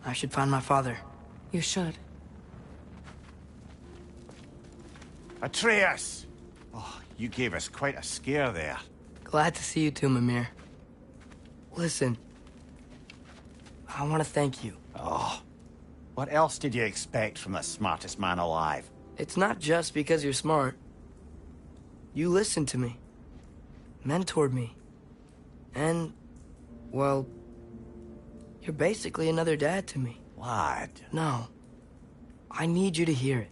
I should find my father. You should. Atreus! Oh, you gave us quite a scare there. Glad to see you too, Mimir. Listen. I want to thank you. Oh. What else did you expect from the smartest man alive? It's not just because you're smart. You listened to me. Mentored me. And, well, you're basically another dad to me. Lad. No. I need you to hear it.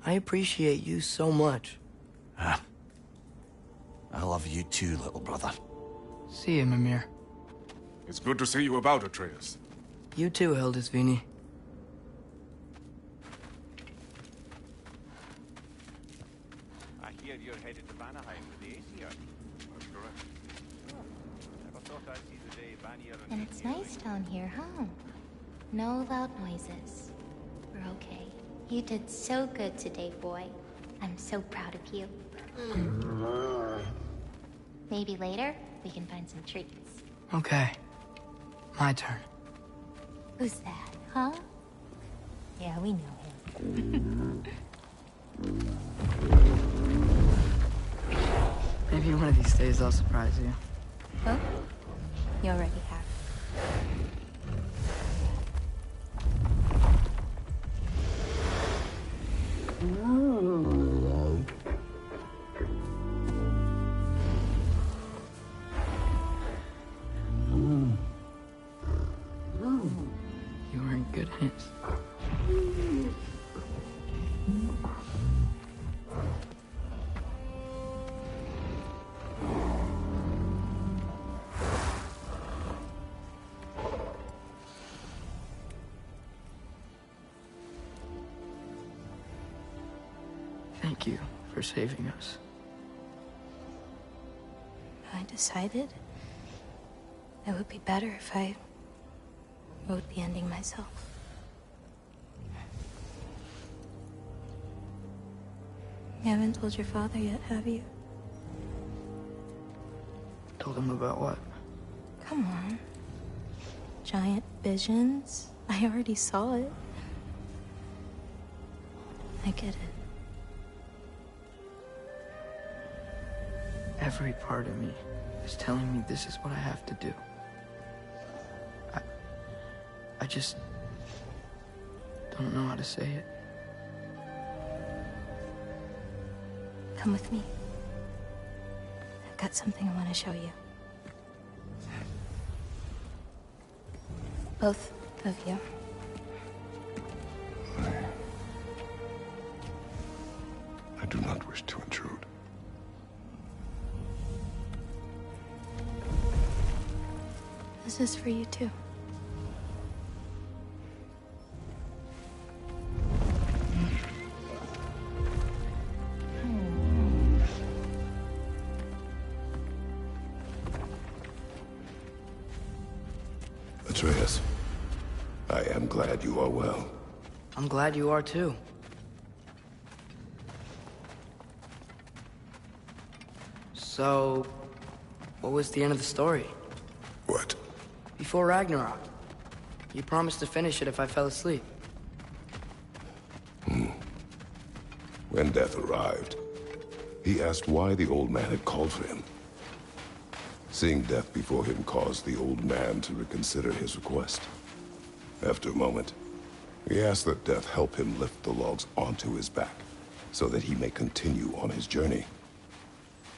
I appreciate you so much. I love you too, little brother. See you, Mimir. It's good to see you about, Atreus. You too, Hildisvini. I hear you're headed to Vanaheim with the Aesir. That's correct. Never thought I'd see the day Vanir And it's nice down here, huh? No loud noises. We're okay. You did so good today, boy. I'm so proud of you. Maybe later, we can find some treats. Okay. My turn. Who's that, huh? Yeah, we know him. Maybe one of these days I'll surprise you. Huh? You already have. You were in good hands. Thank you for saving us. I decided it would be better if I wrote the ending myself. You haven't told your father yet, have you? Told him about what? Come on. Giant visions? I already saw it. I get it. Every part of me is telling me this is what I have to do. I just don't know how to say it. Come with me. I've got something I want to show you. Both of you. I do not wish to intrude. This is for you too. Atreus, I am glad you are well. I'm glad you are too. So, what was the end of the story? What? Before Ragnarok. You promised to finish it if I fell asleep. When death arrived, he asked why the old man had called for him. Seeing death before him caused the old man to reconsider his request. After a moment, he asked that death help him lift the logs onto his back, so that he may continue on his journey.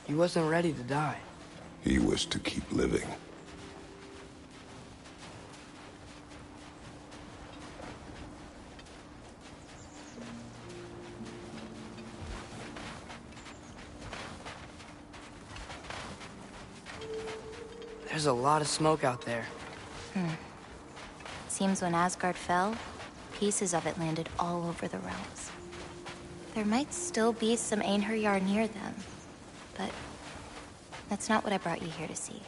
He wasn't ready to die. He wished to keep living. There's a lot of smoke out there. Seems when Asgard fell, pieces of it landed all over the realms. There might still be some Einherjar near them, but that's not what I brought you here to see.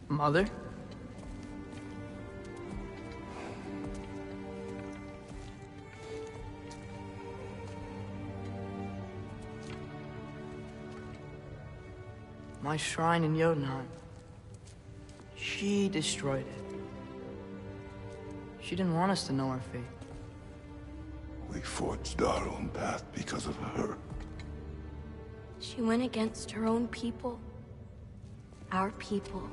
Mother? my shrine in Jotunheim. She destroyed it. She didn't want us to know our fate. We forged our own path because of her. She went against her own people. Our people.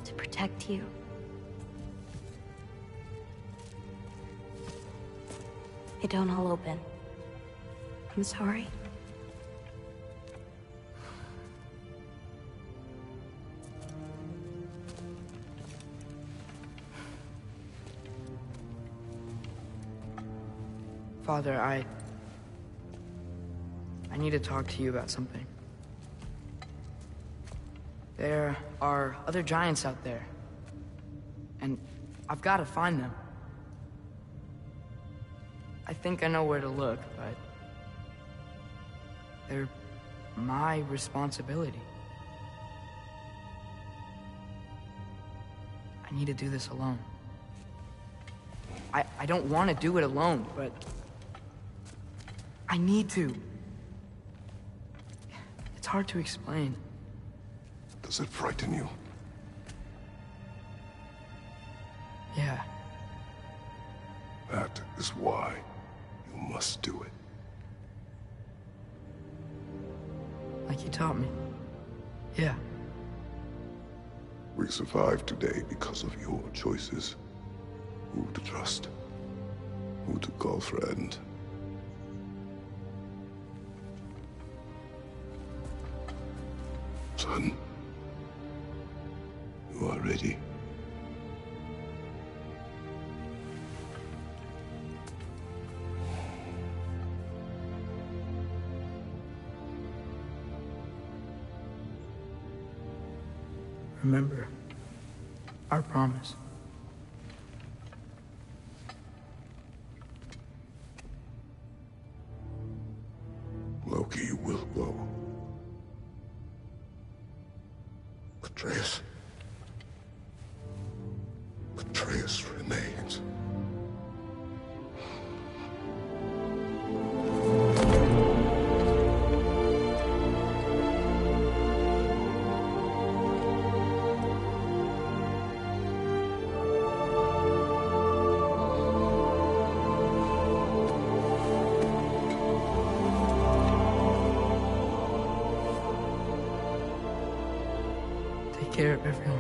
To protect you. It don't all open. I'm sorry. Father, I need to talk to you about something. There are other giants out there. And I've got to find them. I think I know where to look, but they're my responsibility. I need to do this alone. I don't want to do it alone, but I need to. It's hard to explain. Does it frighten you? Yeah. That is why you must do it. Like you taught me. Yeah. We survived today because of your choices. Who to trust, who to call friend. Son, you are ready. Remember our promise. Loki will go. Atreus. Atreus remains. Take care of everyone.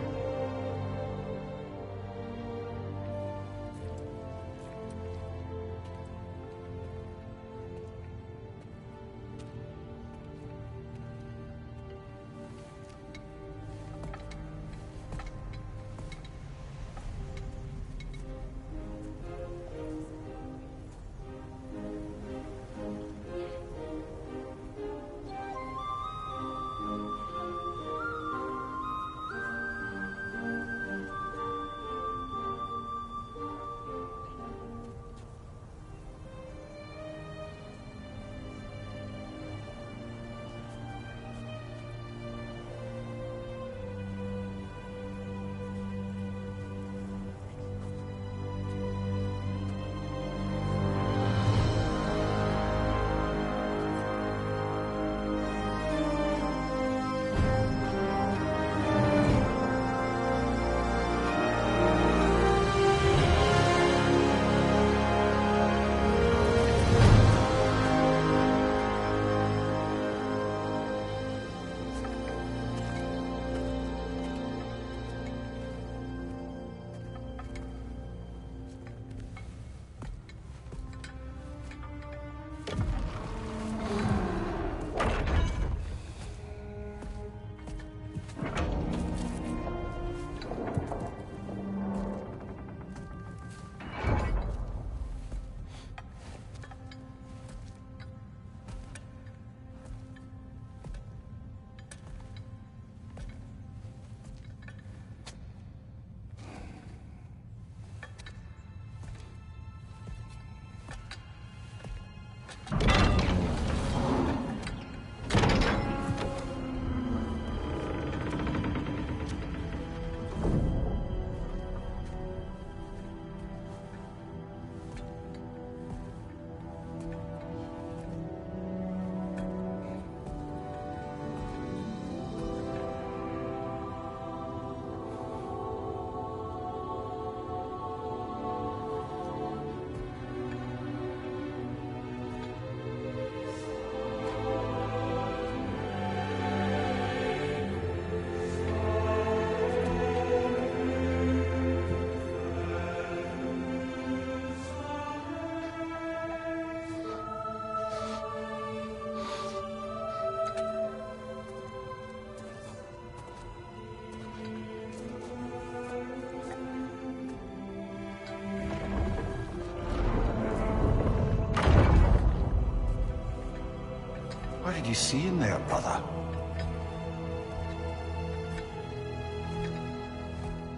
you see in there, brother?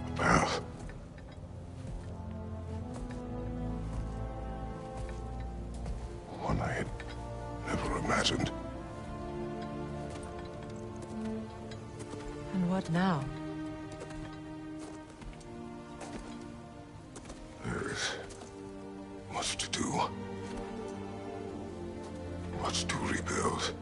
A path. One I had never imagined. And what now? There is much to do. Much to rebuild.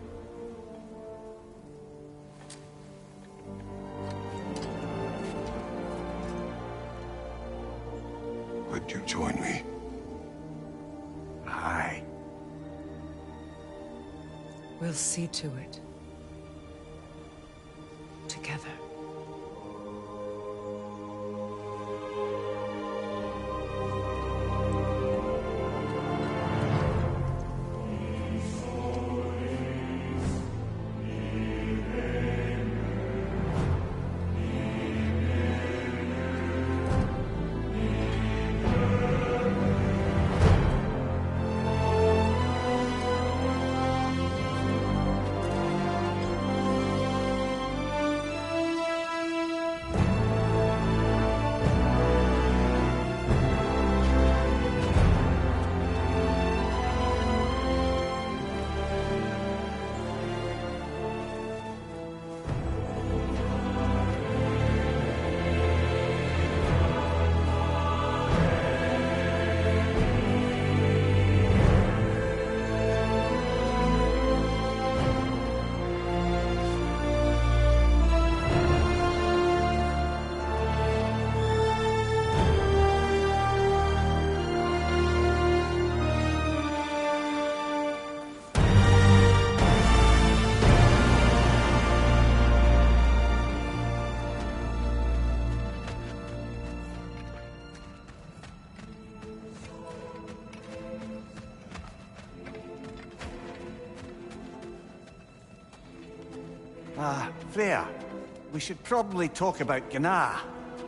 Would you join me? Aye. We'll see to it. Together. Freya, we should probably talk about Gná.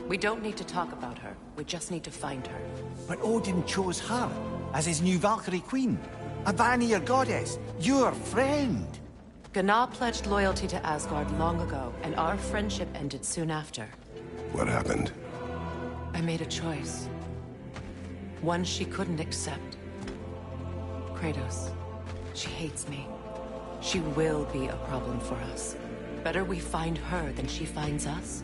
We don't need to talk about her. We just need to find her. But Odin chose her as his new Valkyrie queen. A Vanir goddess, your friend. Gná pledged loyalty to Asgard long ago, and our friendship ended soon after. What happened? I made a choice. One she couldn't accept. Kratos. She hates me. She will be a problem for us. Better we find her than she finds us.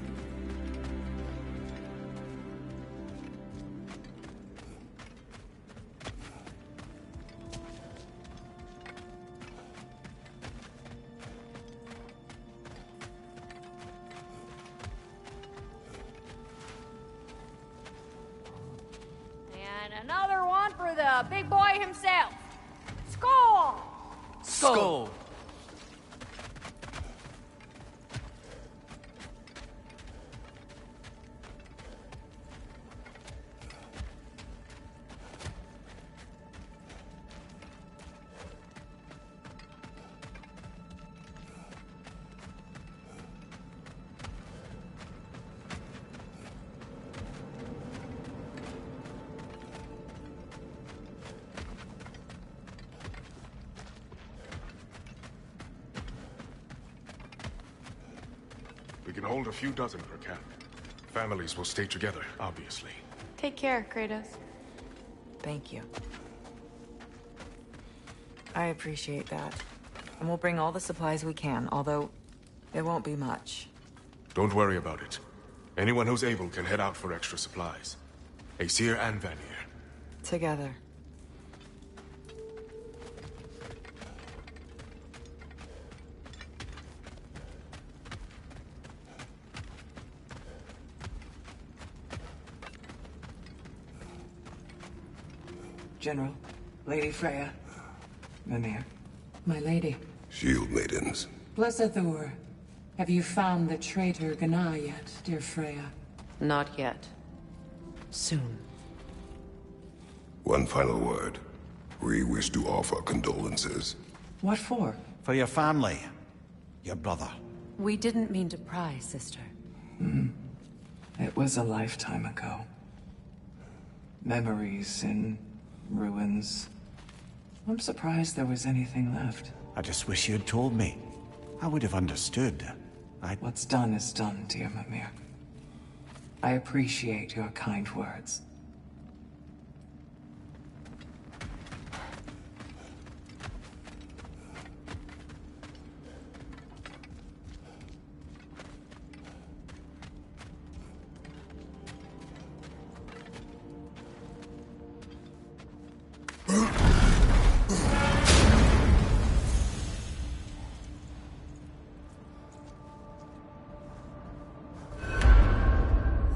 And another one for the big boy himself. Skull! Skull! We can hold a few dozen per camp. Families will stay together, obviously. Take care, Kratos. Thank you. I appreciate that. And we'll bring all the supplies we can, although there won't be much. Don't worry about it. Anyone who's able can head out for extra supplies. Aesir and Vanir. Together. General, Lady Freya, Mimir. My lady. Shield maidens. Blessed Thor, have you found the traitor Gná yet, dear Freya? Not yet. Soon. One final word. We wish to offer condolences. What for? For your family. Your brother. We didn't mean to pry, sister. It was a lifetime ago. Memories in ruins. I'm surprised there was anything left. I just wish you had told me. I would have understood. What's done is done, dear Mimir. I appreciate your kind words.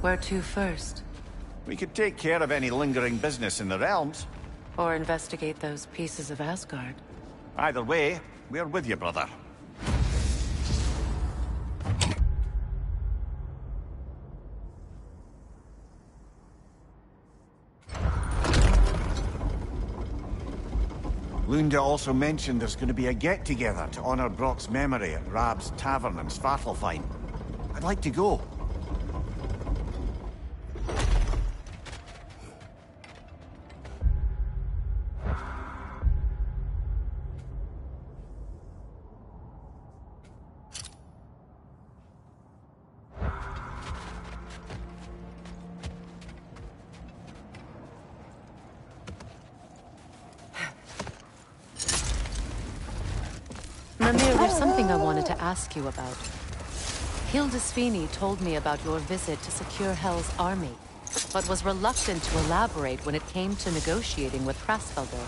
Where to first? We could take care of any lingering business in the realms. Or investigate those pieces of Asgard? Either way, we're with you, brother. Lunda also mentioned there's going to be a get-together to honor Brock's memory at Rab's Tavern in Svartalfheim. I'd like to go. Mimir, there's something I wanted to ask you about. Hildisvini told me about your visit to secure Hell's army, but was reluctant to elaborate when it came to negotiating with Hrasfelder.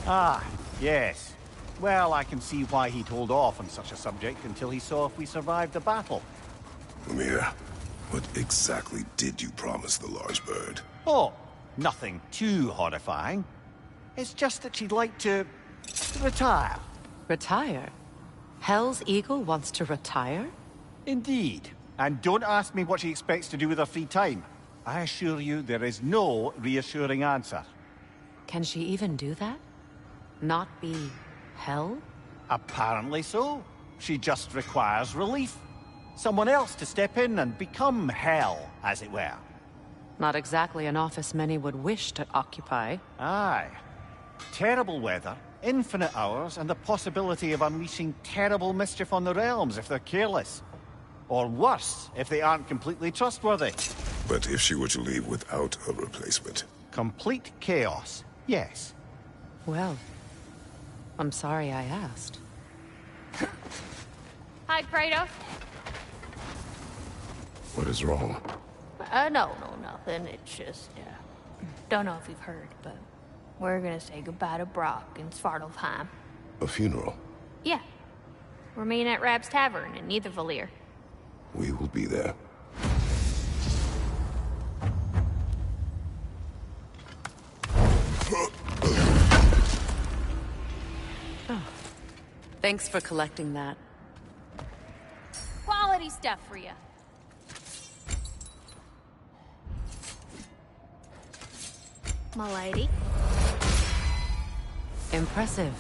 Ah, yes. Well, I can see why he'd hold off on such a subject until he saw if we survived the battle. Mimir, what exactly did you promise the large bird? Oh, nothing too horrifying. It's just that she'd like to retire. Retire? Hell's Eagle wants to retire? Indeed. And don't ask me what she expects to do with her free time. I assure you there is no reassuring answer. Can she even do that? Not be Hell? Apparently so. She just requires relief. Someone else to step in and become Hell, as it were. Not exactly an office many would wish to occupy. Aye. Terrible weather, infinite hours, and the possibility of unleashing terrible mischief on the realms if they're careless. Or worse, if they aren't completely trustworthy. But if she were to leave without a replacement? Complete chaos, yes. Well, I'm sorry I asked. Hi, Kratos. What is wrong? No, nothing. It's just, don't know if you've heard, but we're gonna say goodbye to Brock in Svartalfheim. A funeral? Yeah. We're meeting at Rab's Tavern in Niedervalir. We will be there. Oh. Thanks for collecting that. Quality stuff for you. My lady. Impressive.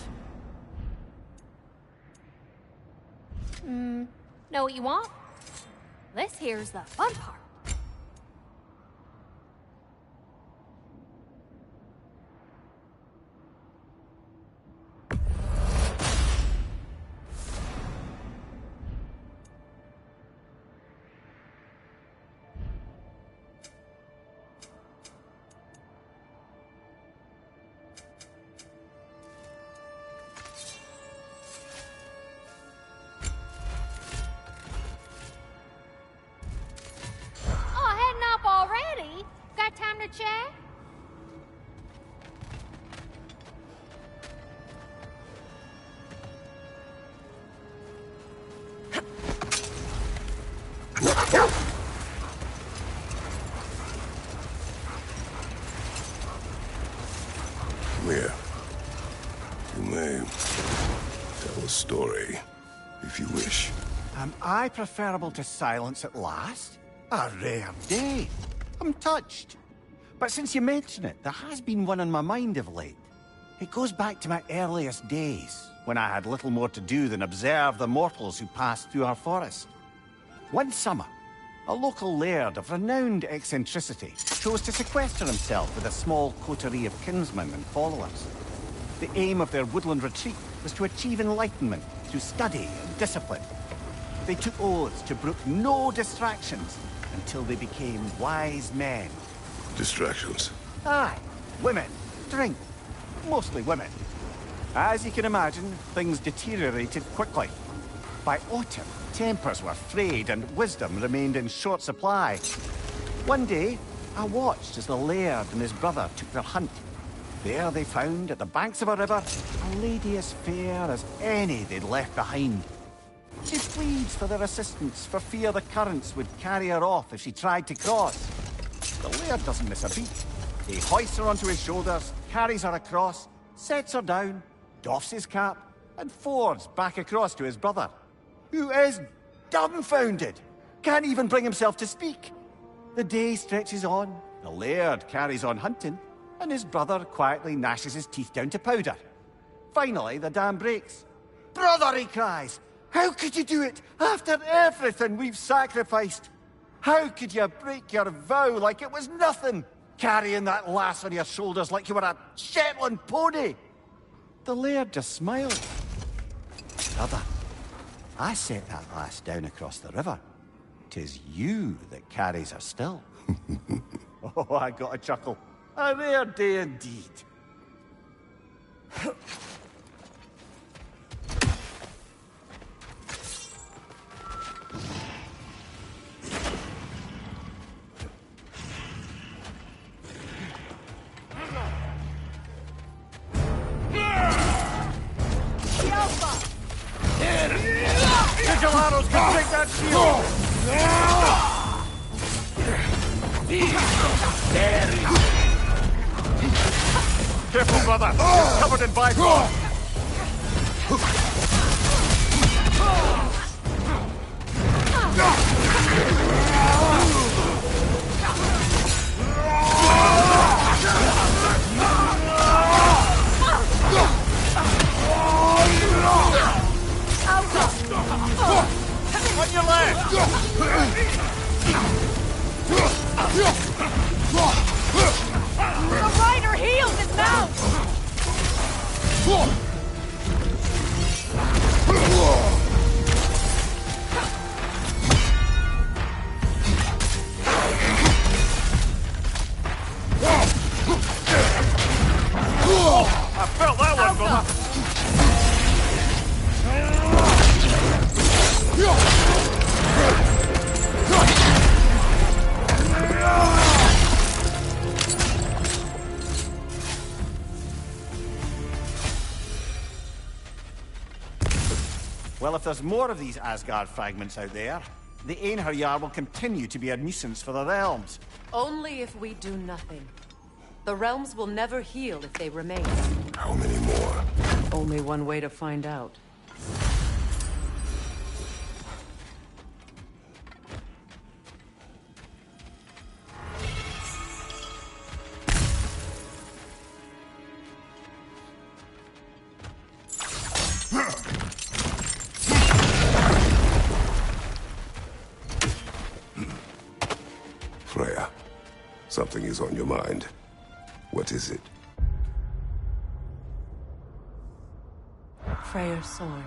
Know what you want? This here's the fun part. Already? Got time to chat? Mia, you may tell a story, if you wish. Am I preferable to silence at last? A rare day. I'm touched. But since you mention it, there has been one on my mind of late. It goes back to my earliest days, when I had little more to do than observe the mortals who passed through our forest. One summer, a local laird of renowned eccentricity chose to sequester himself with a small coterie of kinsmen and followers. The aim of their woodland retreat was to achieve enlightenment through study and discipline. They took oaths to brook no distractions until they became wise men. Distractions. Aye, women, drink, mostly women. As you can imagine, things deteriorated quickly. By autumn, tempers were frayed and wisdom remained in short supply. One day, I watched as the laird and his brother took their hunt. There they found, at the banks of a river, a lady as fair as any they'd left behind. She pleads for their assistance for fear the currents would carry her off if she tried to cross. The laird doesn't miss a beat. He hoists her onto his shoulders, carries her across, sets her down, doffs his cap, and fords back across to his brother, who is dumbfounded, can't even bring himself to speak. The day stretches on, the laird carries on hunting, and his brother quietly gnashes his teeth down to powder. Finally, the dam breaks. "Brother," he cries, "how could you do it after everything we've sacrificed? How could you break your vow like it was nothing, carrying that lass on your shoulders like you were a Shetland pony?" The laird just smiled. "Brother, I set that lass down across the river. 'Tis you that carries her still." Oh, I got a chuckle. A rare day indeed. Vigilados can take that shield! Careful, brother! You're covered in bifrost! On your left! The rider healed his mount! I felt that one, brother! Well, if there's more of these Asgard fragments out there, the Einherjar will continue to be a nuisance for the realms. Only if we do nothing. The realms will never heal if they remain. How many more? Only one way to find out. Freya, something is on your mind. What is it? Freyr's sword.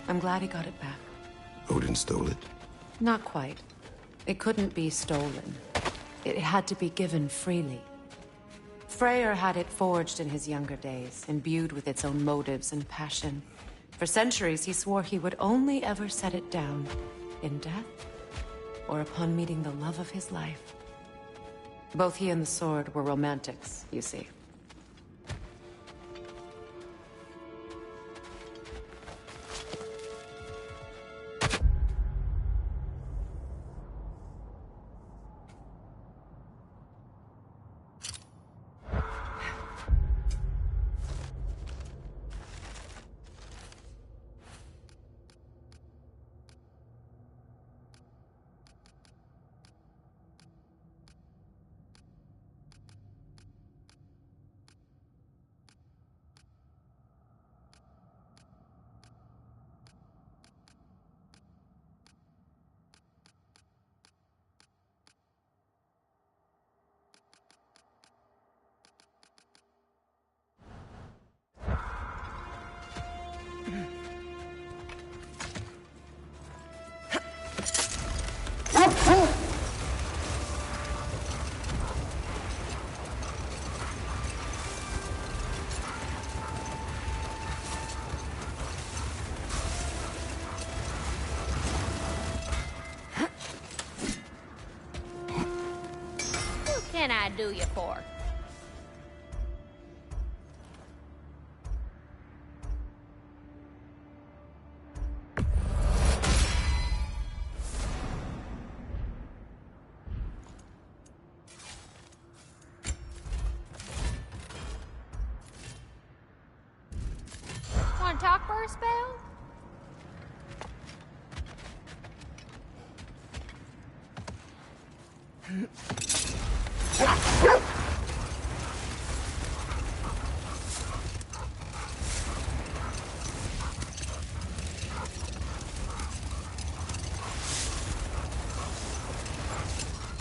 I'm glad he got it back. Odin stole it? Not quite. It couldn't be stolen. It had to be given freely. Freyr had it forged in his younger days, imbued with its own motives and passion. For centuries, he swore he would only ever set it down in death or upon meeting the love of his life. Both he and the sword were romantics, you see. do you for? Want to talk for a spell?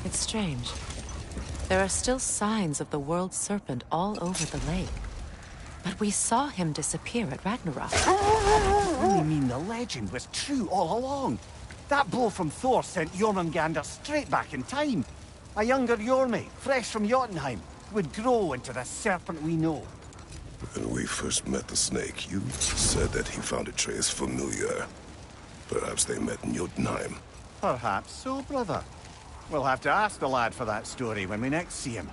It's strange. There are still signs of the world serpent all over the lake. But we saw him disappear at Ragnarok. You mean the legend was true all along? That blow from Thor sent Jormungandr straight back in time. A younger Jormi, fresh from Jotunheim, would grow into the serpent we know. When we first met the snake, you said that he found Atreus familiar. Perhaps they met in Jotunheim. Perhaps so, brother. We'll have to ask the lad for that story when we next see him.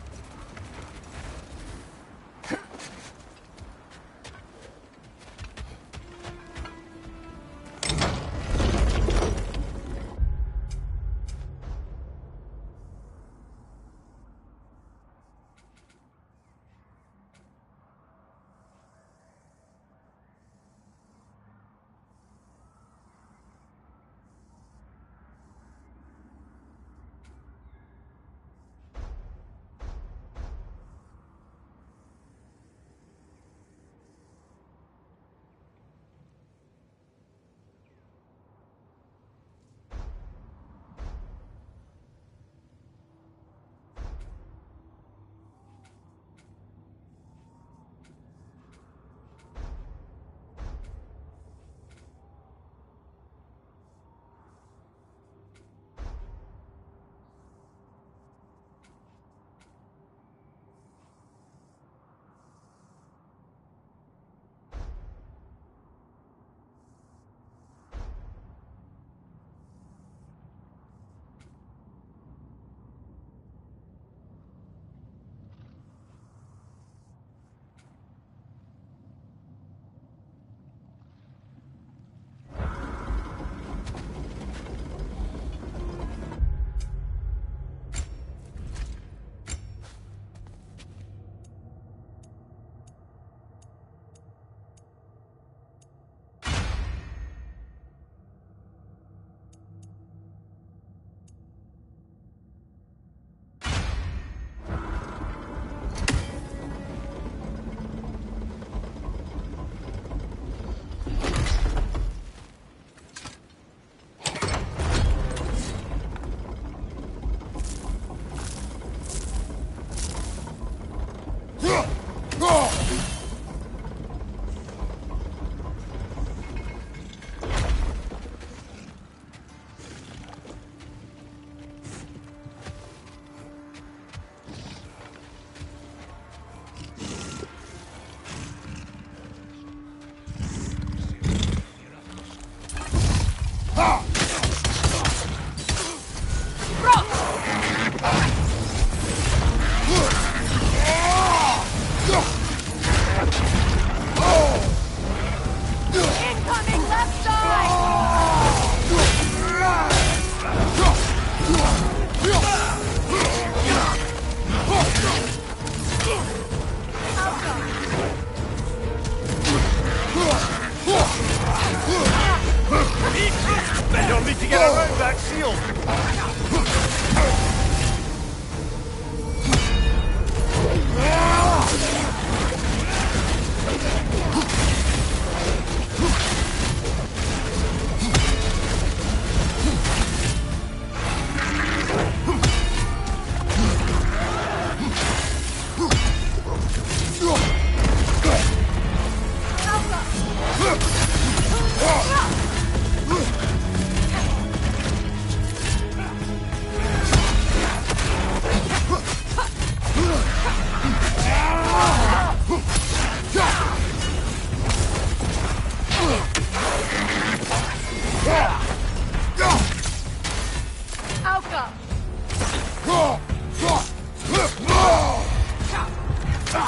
You'll need to get around that shield. Alka! Enemies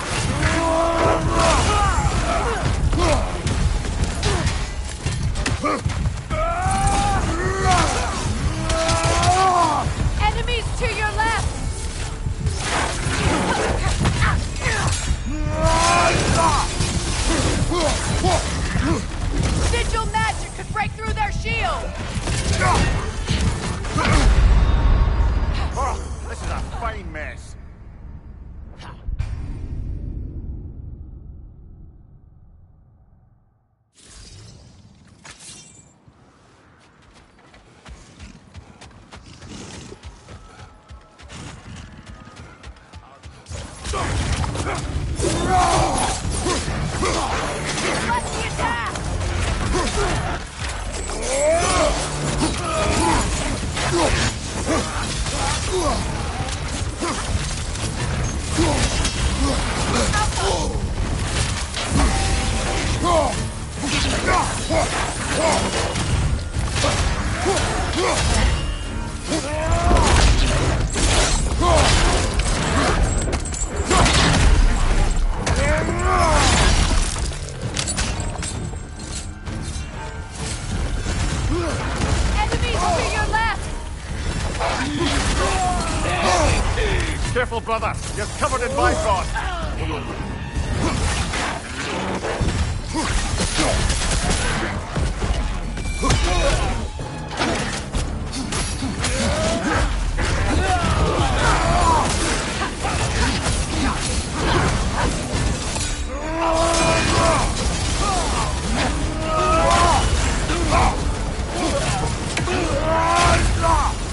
to your left! Sigil magic could break through their shield! Oh, this is a fine mess. Enemies to your left! Careful, brother. You're covered in Bifrost.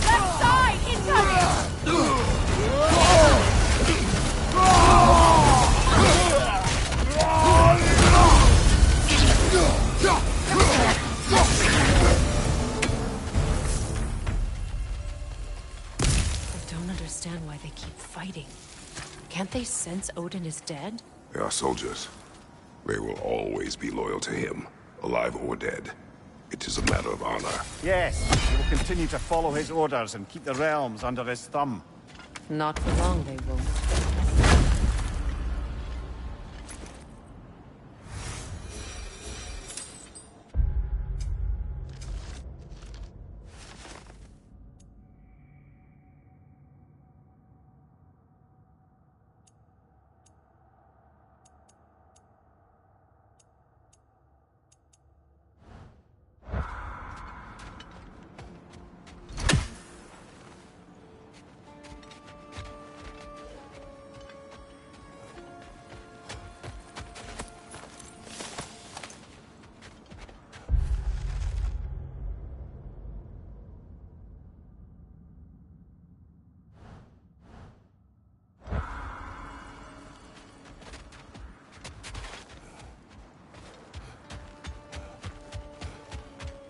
Left side, incoming! I don't understand why they keep fighting. Can't they sense Odin is dead? They are soldiers. They will always be loyal to him, alive or dead. It is a matter of honor. Yes, we will continue to follow his orders and keep the realms under his thumb. Not for long, they won't.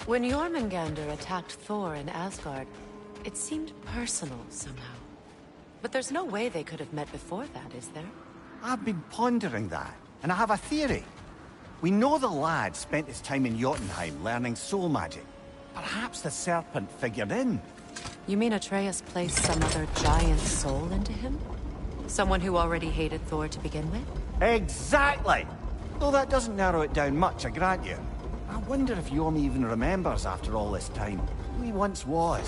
When Jormungandr attacked Thor in Asgard, it seemed personal somehow. But there's no way they could have met before that, is there? I've been pondering that, and I have a theory. We know the lad spent his time in Jotunheim learning soul magic. Perhaps the serpent figured in. You mean Atreus placed some other giant soul into him? Someone who already hated Thor to begin with? Exactly! Though that doesn't narrow it down much, I grant you. I wonder if Yorm even remembers after all this time who he once was.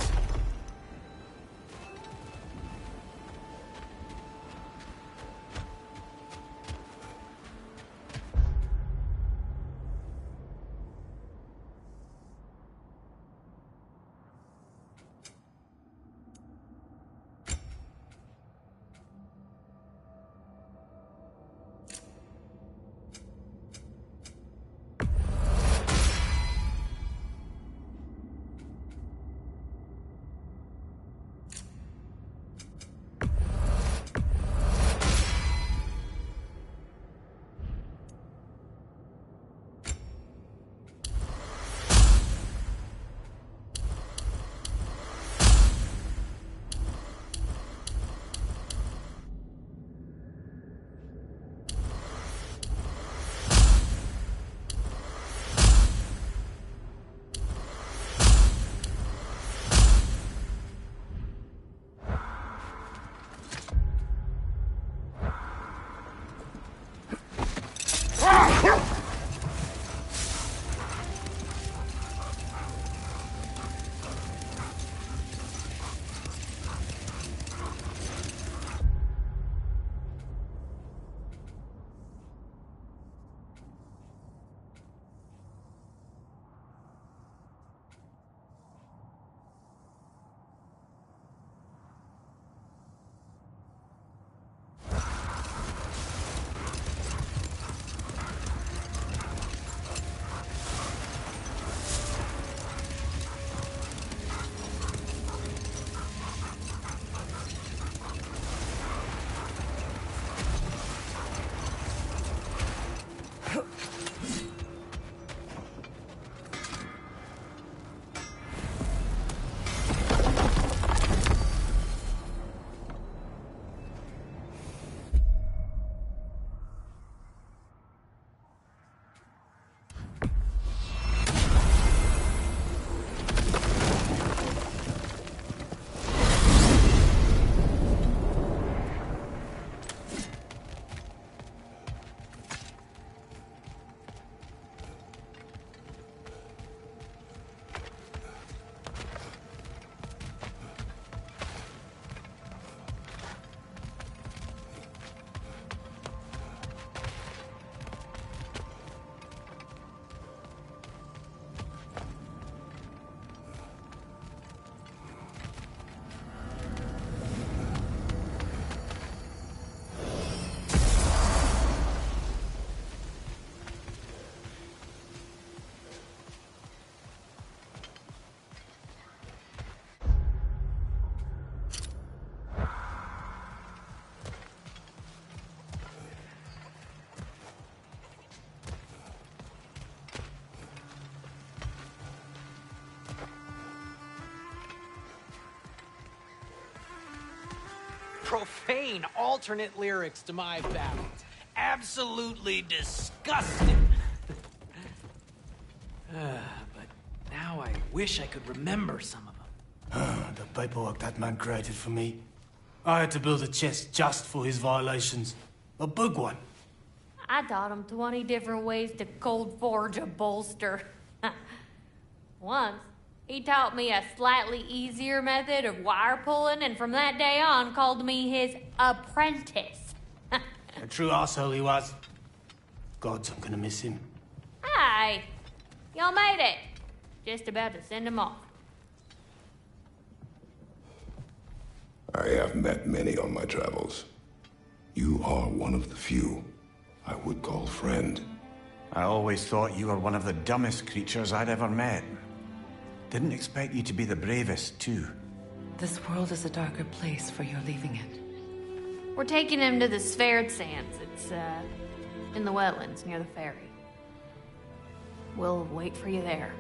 profane alternate lyrics to my ballads. Absolutely disgusting. But now I wish I could remember some of them. The paperwork that man created for me. I had to build a chest just for his violations. A big one. I taught him 20 different ways to cold forge a bolster. Once, he taught me a slightly easier method of wire pulling, and from that day on called me his apprentice. A true arsehole he was. Gods, I'm gonna miss him. Hi! Y'all made it. Just about to send him off. I have met many on my travels. You are one of the few I would call friend. I always thought you were one of the dumbest creatures I'd ever met. Didn't expect you to be the bravest, too. This world is a darker place for your leaving it. We're taking him to the Sphaired Sands. It's, in the wetlands near the ferry. We'll wait for you there.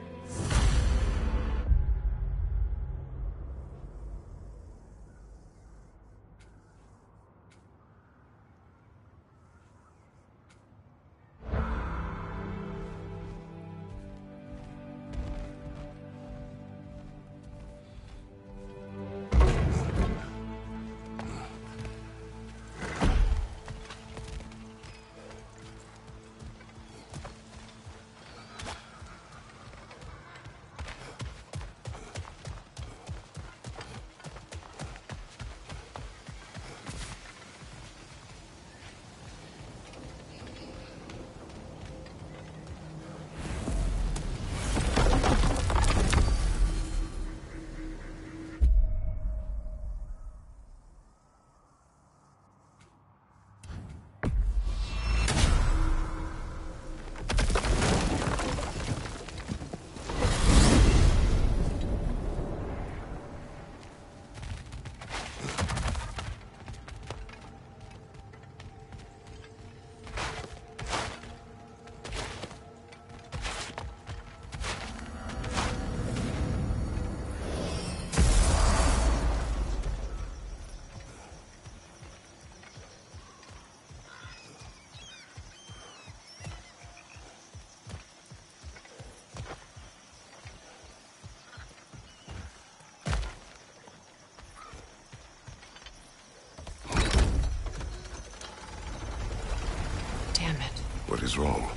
What is wrong?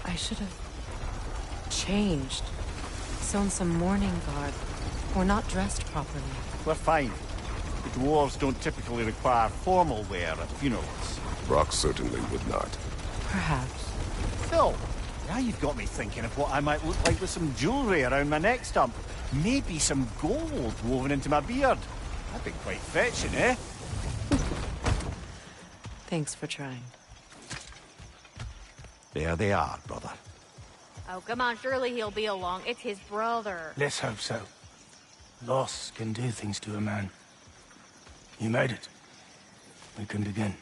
I should have changed. Sewn some mourning garb. We're not dressed properly. We're fine. The dwarves don't typically require formal wear at funerals. Brock certainly would not. Perhaps. Phil, now you've got me thinking of what I might look like with some jewellery around my neck stump. Maybe some gold woven into my beard. That'd be quite fetching, eh? Thanks for trying. There they are, brother. Oh, come on, surely he'll be along. It's his brother. Let's hope so. Loss can do things to a man. You made it. We can begin.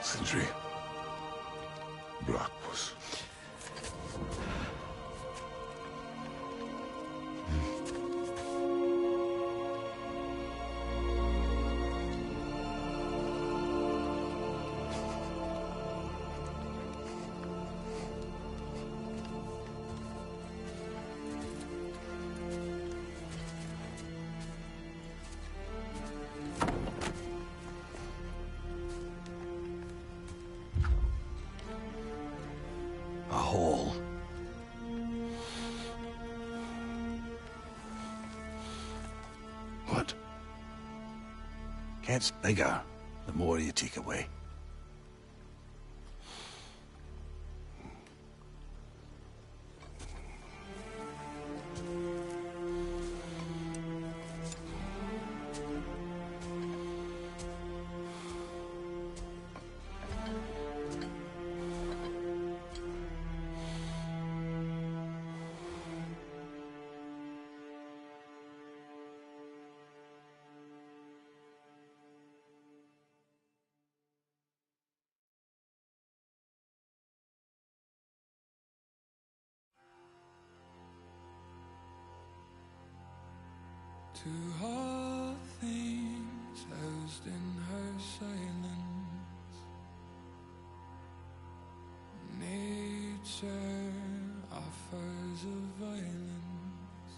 Sindri. Brock was... a hole. What? Gets bigger the more you take away. To all things housed in her silence, nature offers a violence,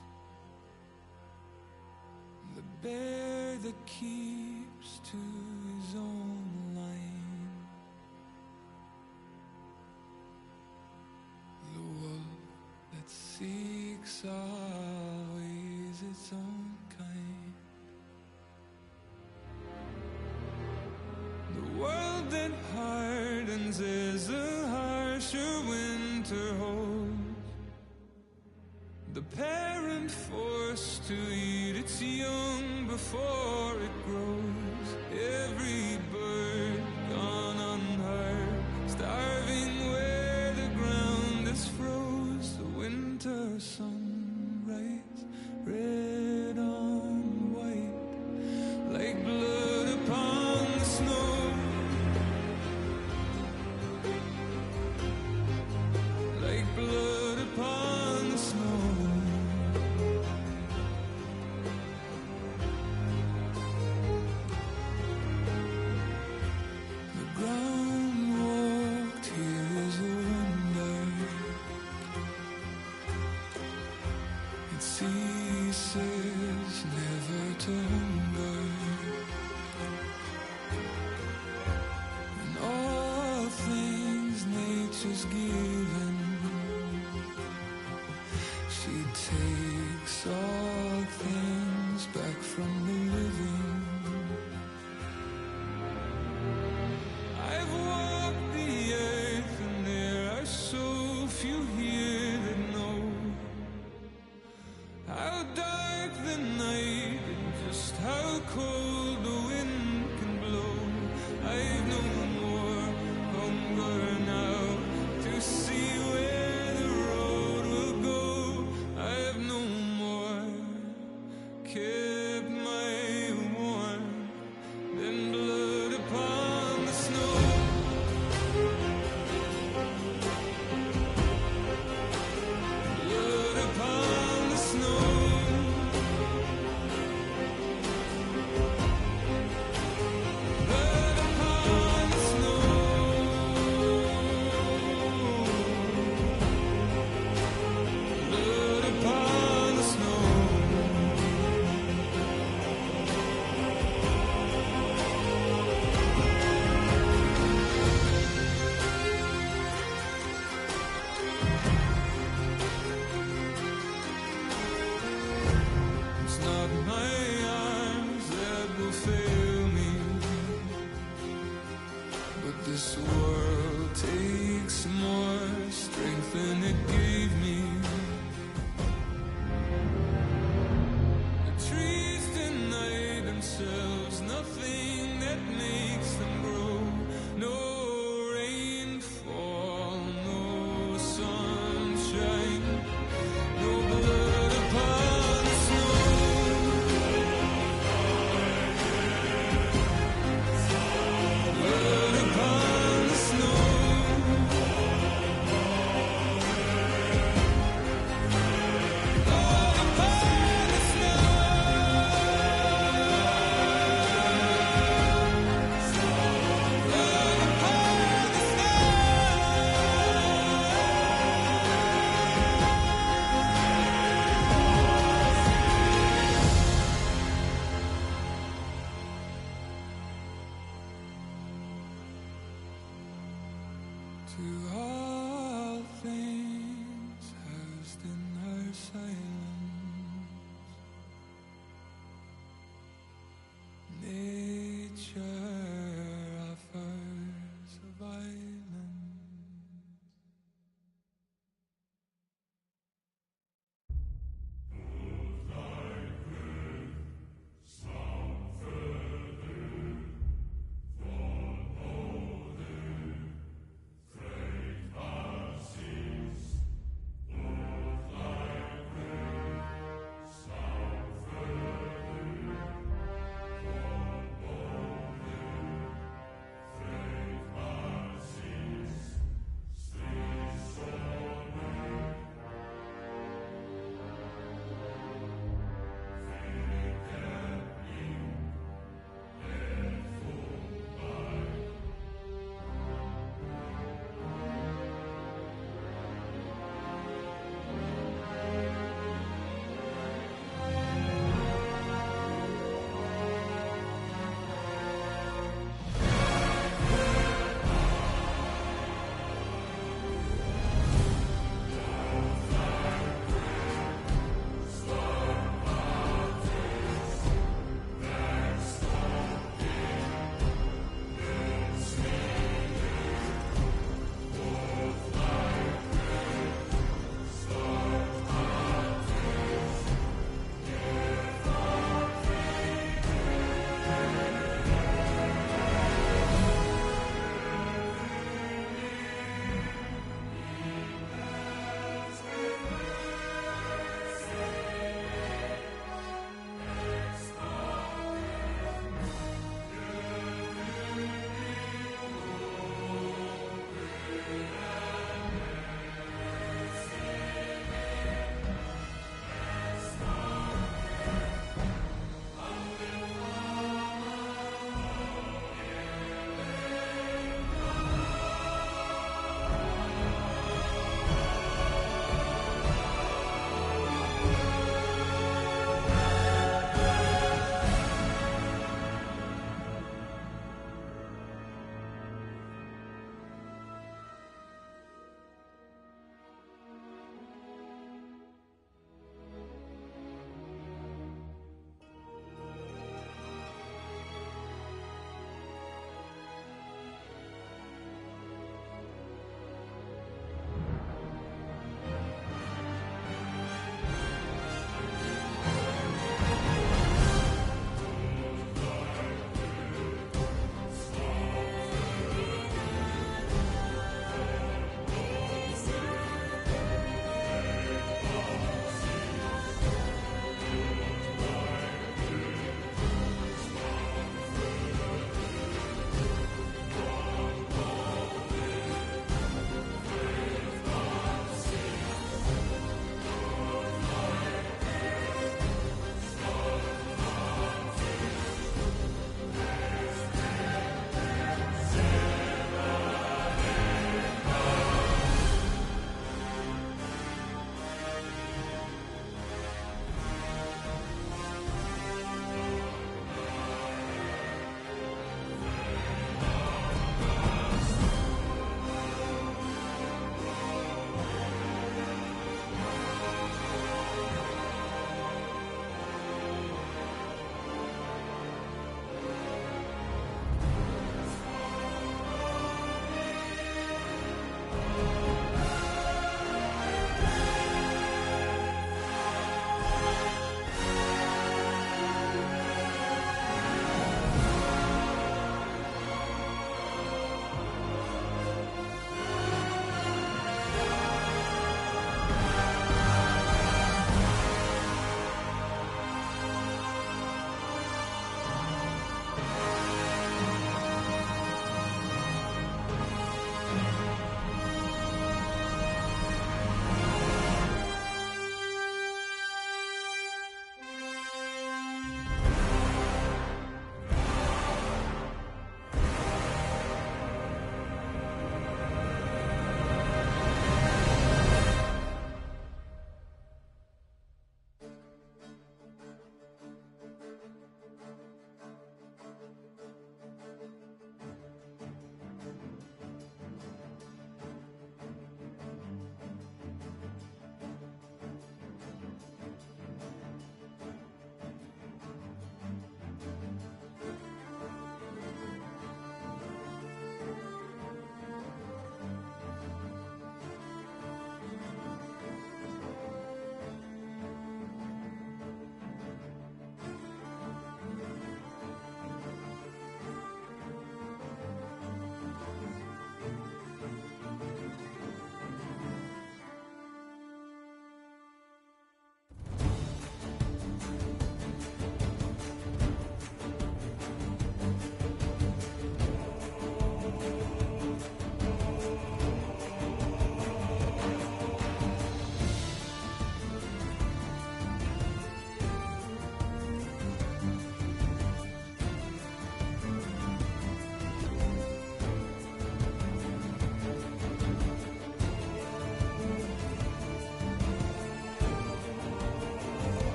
the bear that keeps to his own line, the wolf that seeks always its own kind. The world that hardens as a harsher winter holds, the parent forced to eat its young before it grows. Every bird gone unheard, starving where the ground is froze. The winter sunrise, red on white, like blood upon the snow. Like blood upon the snow. The ground walked here is a wonder.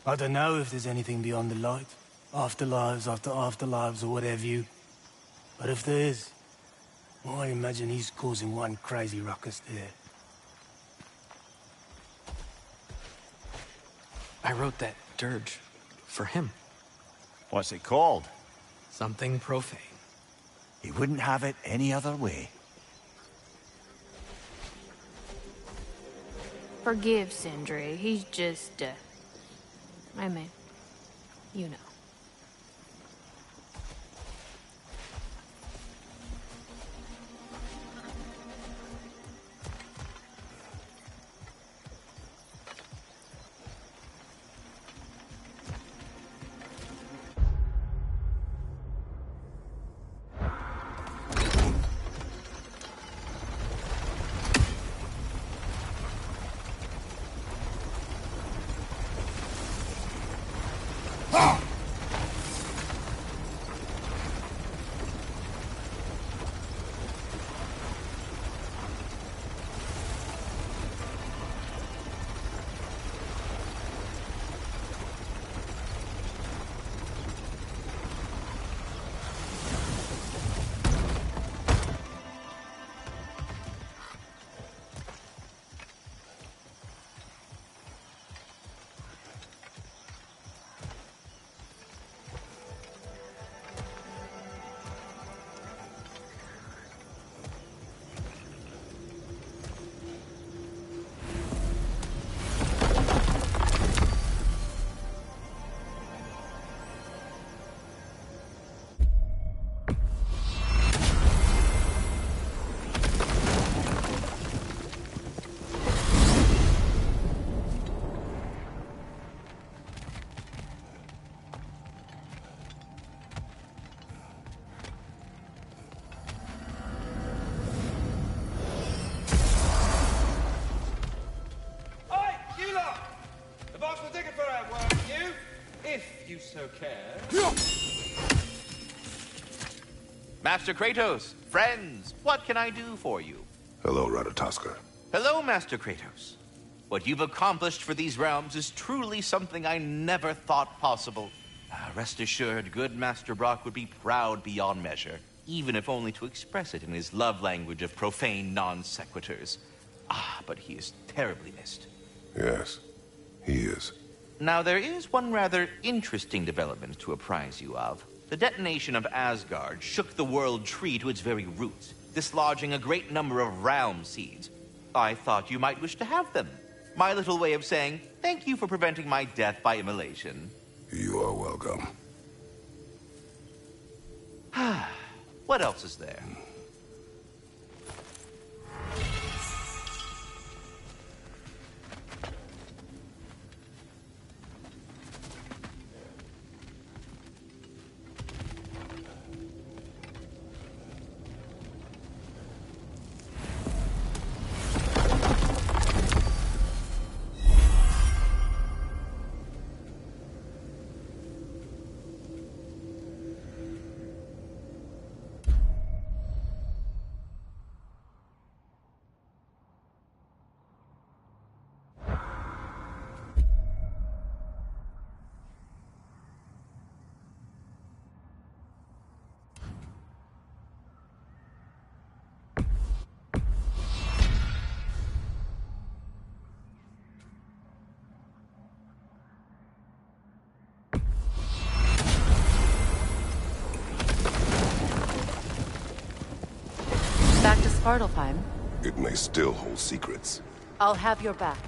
I don't know if there's anything beyond the light. Afterlives after afterlives or whatever you. But if there is, well, I imagine he's causing one crazy ruckus there. I wrote that dirge for him. What's it called? Something profane. He wouldn't have it any other way. Forgive Sindri. He's just, I mean, you know. so care. Master Kratos, friends, what can I do for you? Hello, Ratatoskr. Hello, Master Kratos. What you've accomplished for these realms is truly something I never thought possible. Rest assured, good Master Brock would be proud beyond measure, even if only to express it in his love language of profane non-sequiturs. But he is terribly missed. Yes, he is. Now, there is one rather interesting development to apprise you of. The detonation of Asgard shook the world tree to its very roots, dislodging a great number of realm seeds. I thought you might wish to have them. My little way of saying, thank you for preventing my death by immolation. You are welcome. What else is there? Back to Svartalfheim? It may still hold secrets. I'll have your back.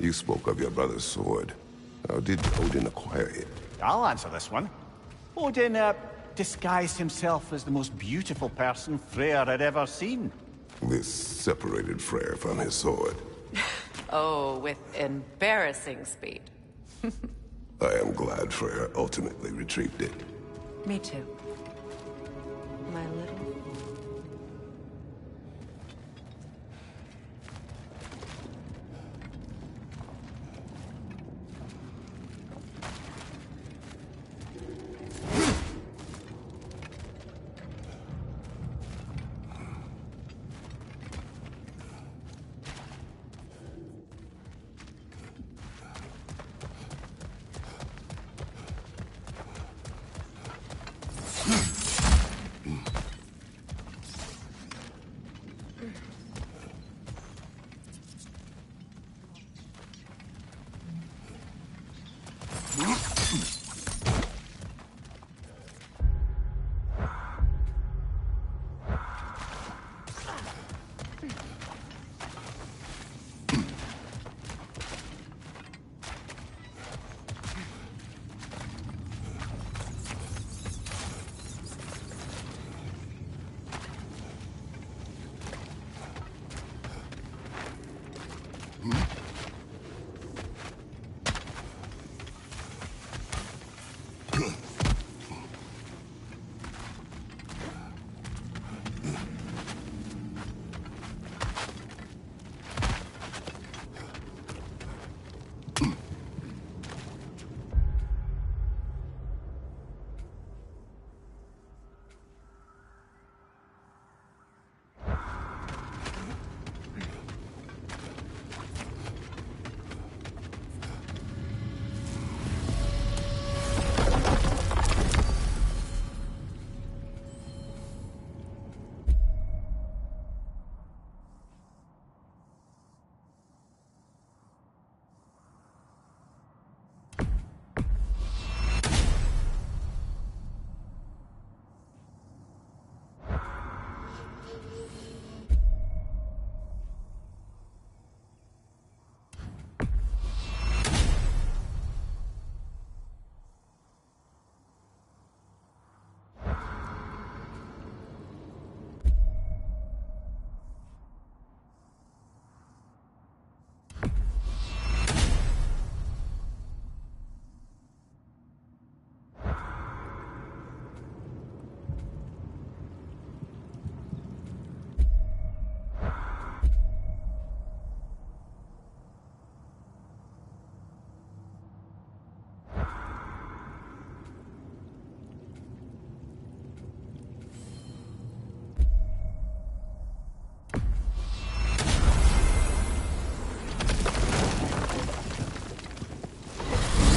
You spoke of your brother's sword. How did Odin acquire it? I'll answer this one. Odin, disguised himself as the most beautiful person Freyr had ever seen. This separated Freyr from his sword. Oh, with embarrassing speed. I am glad Freyr ultimately retrieved it. Me too. My little...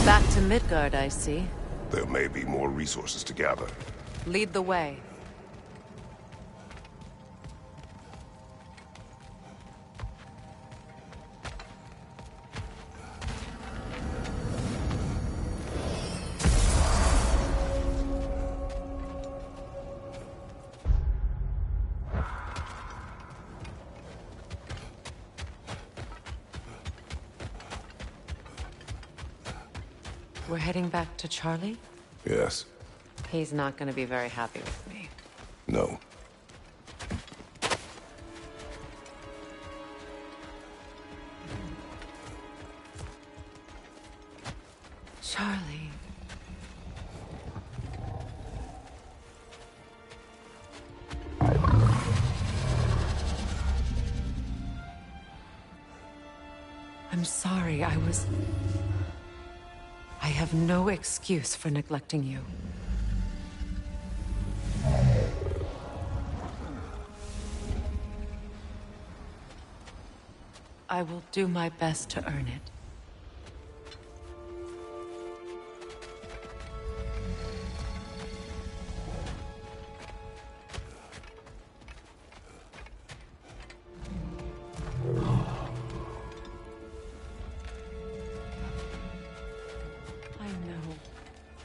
Back to Midgard, I see. There may be more resources to gather. Lead the way. We're heading back to Charlie? Yes. He's not gonna be very happy with me. No. Charlie. I'm sorry, I have no excuse for neglecting you. I will do my best to earn it.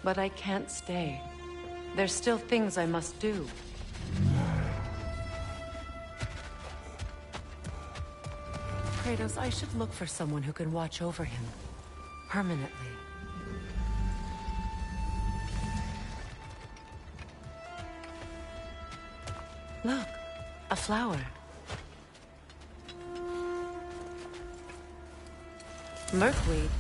But I can't stay. There's still things I must do. Kratos, I should look for someone who can watch over him. Permanently. Look, a flower. Merkweed.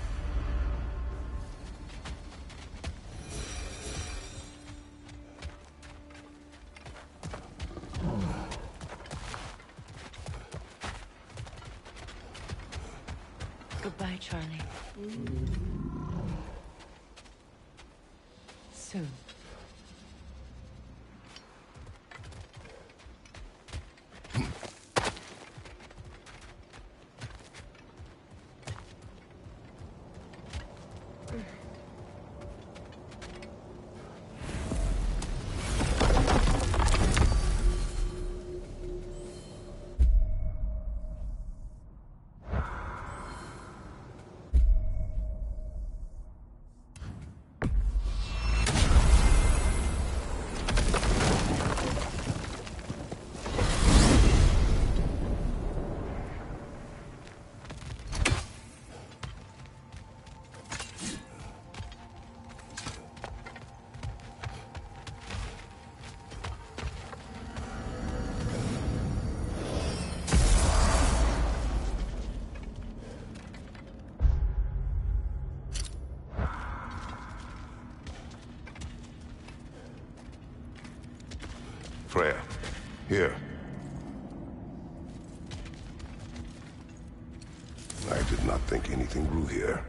Goodbye, Charlie. Soon. Freya, here. I did not think anything grew here.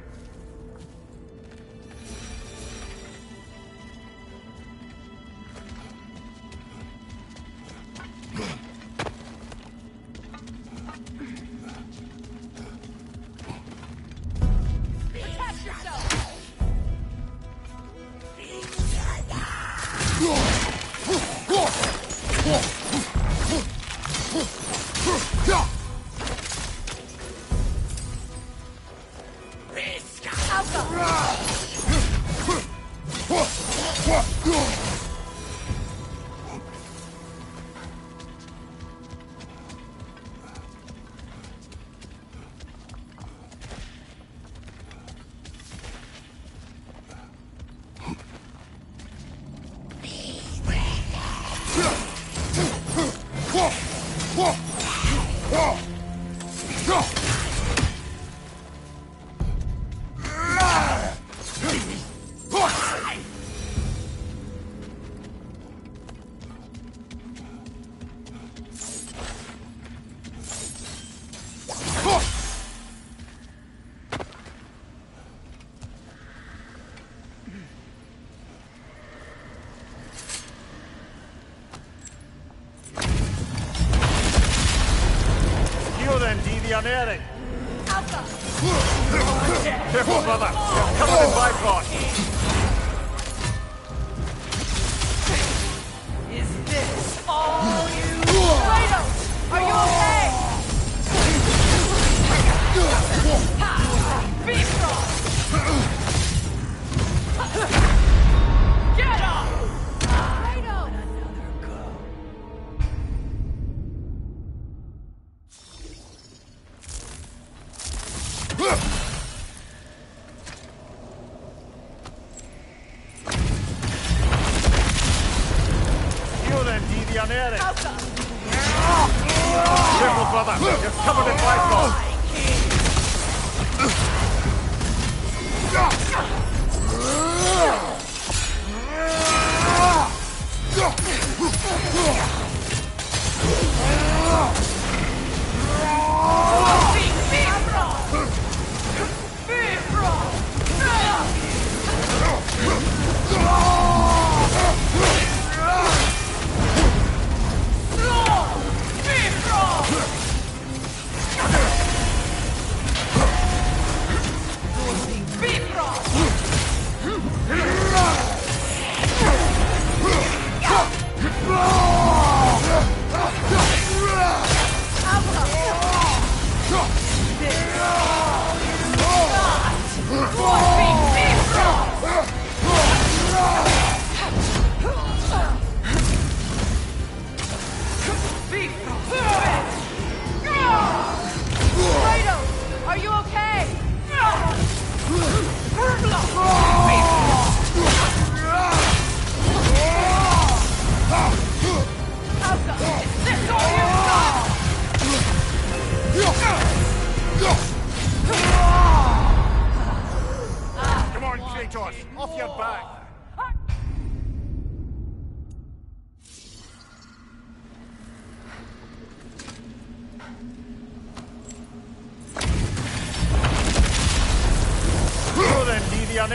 Ernäring. Careful, brother. You're covered in bifrost. Is this all you? Kratos, are you okay? Bifrost! Get up! Careful, brother. You're covered in bifrost.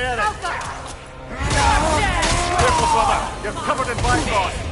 devianere! Careful, brother! You're covered in Bifrost!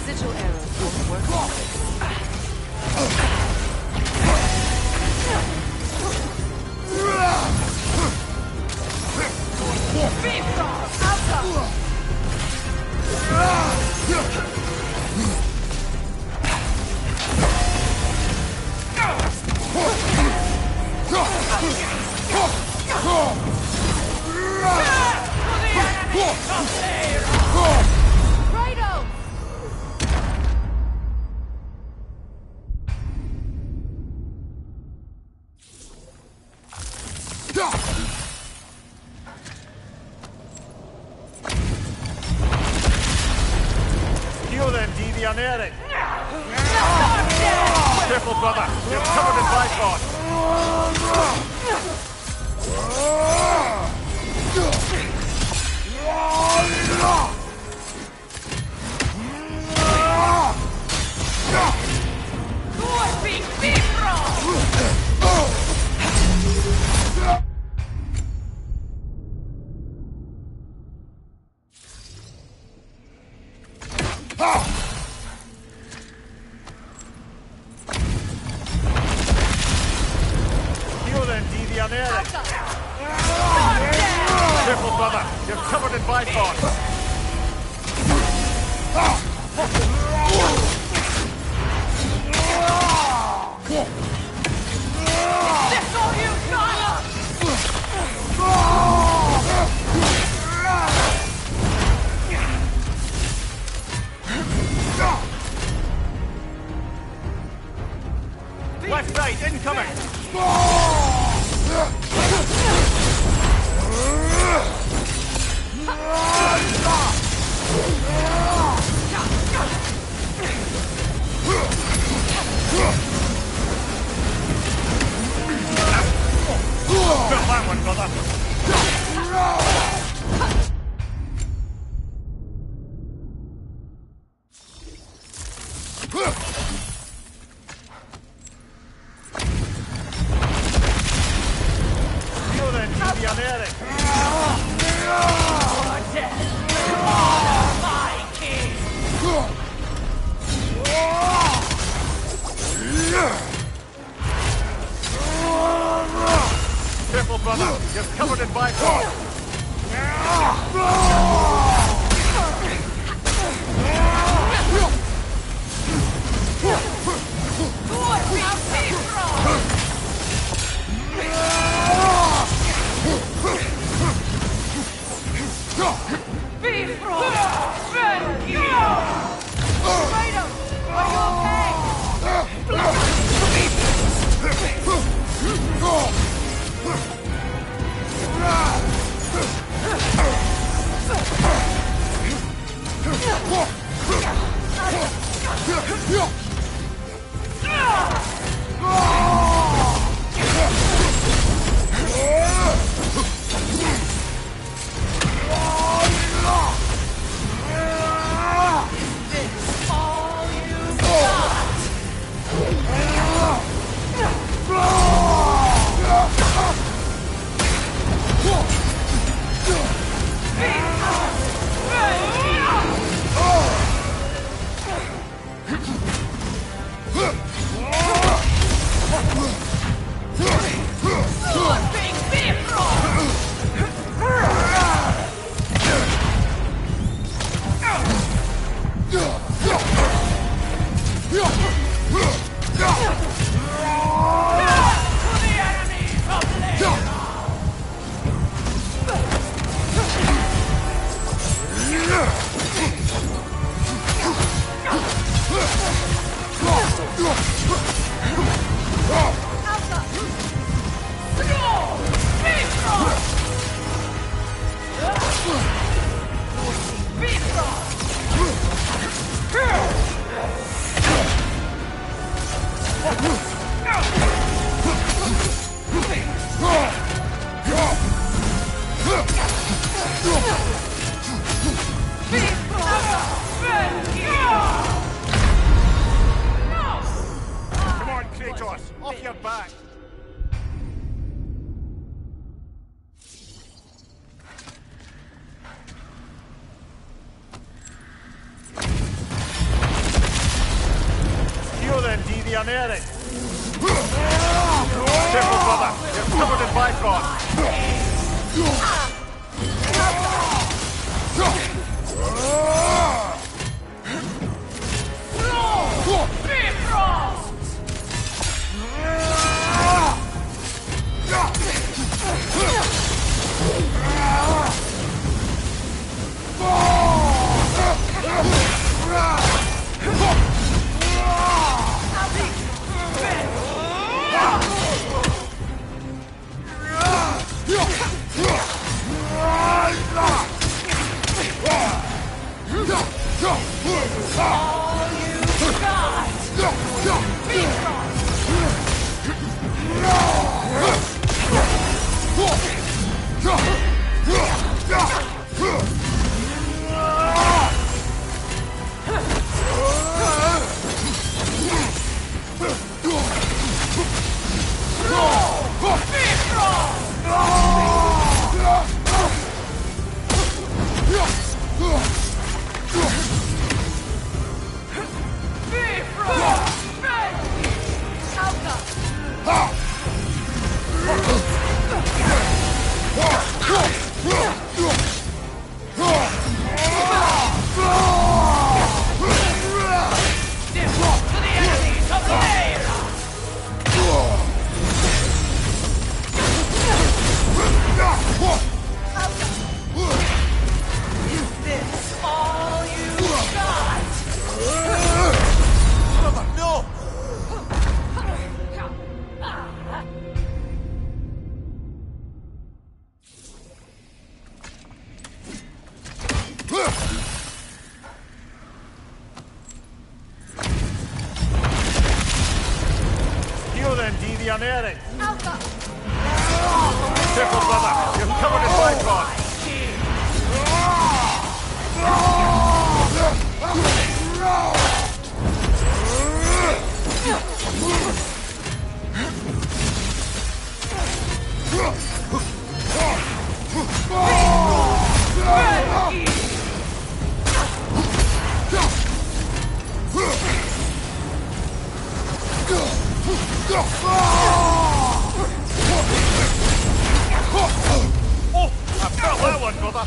Sigil arrows won't work. Heal them, devianere! Careful, brother! You're covered in Bifrost! Heal them, devianere! Careful, brother! You're covered in Bifrost! Left side, incoming! Got that one, brother! Heal them, devianere! Careful, brother! You're covered in Bifrost! Come on, Kratos! Off your back! You then, D the Unerring! Careful, brother! You're covered in Bifrost! You then, D the Unerring! Careful, brother! You're covered in Bifrost! Oh, I felt that one, brother!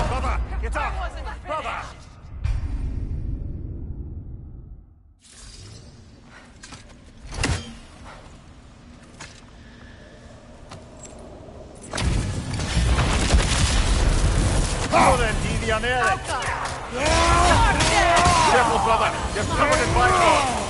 Brother, get up! Brother! Go then, D the Unerring! Careful, brother! You're covered in Bifrost!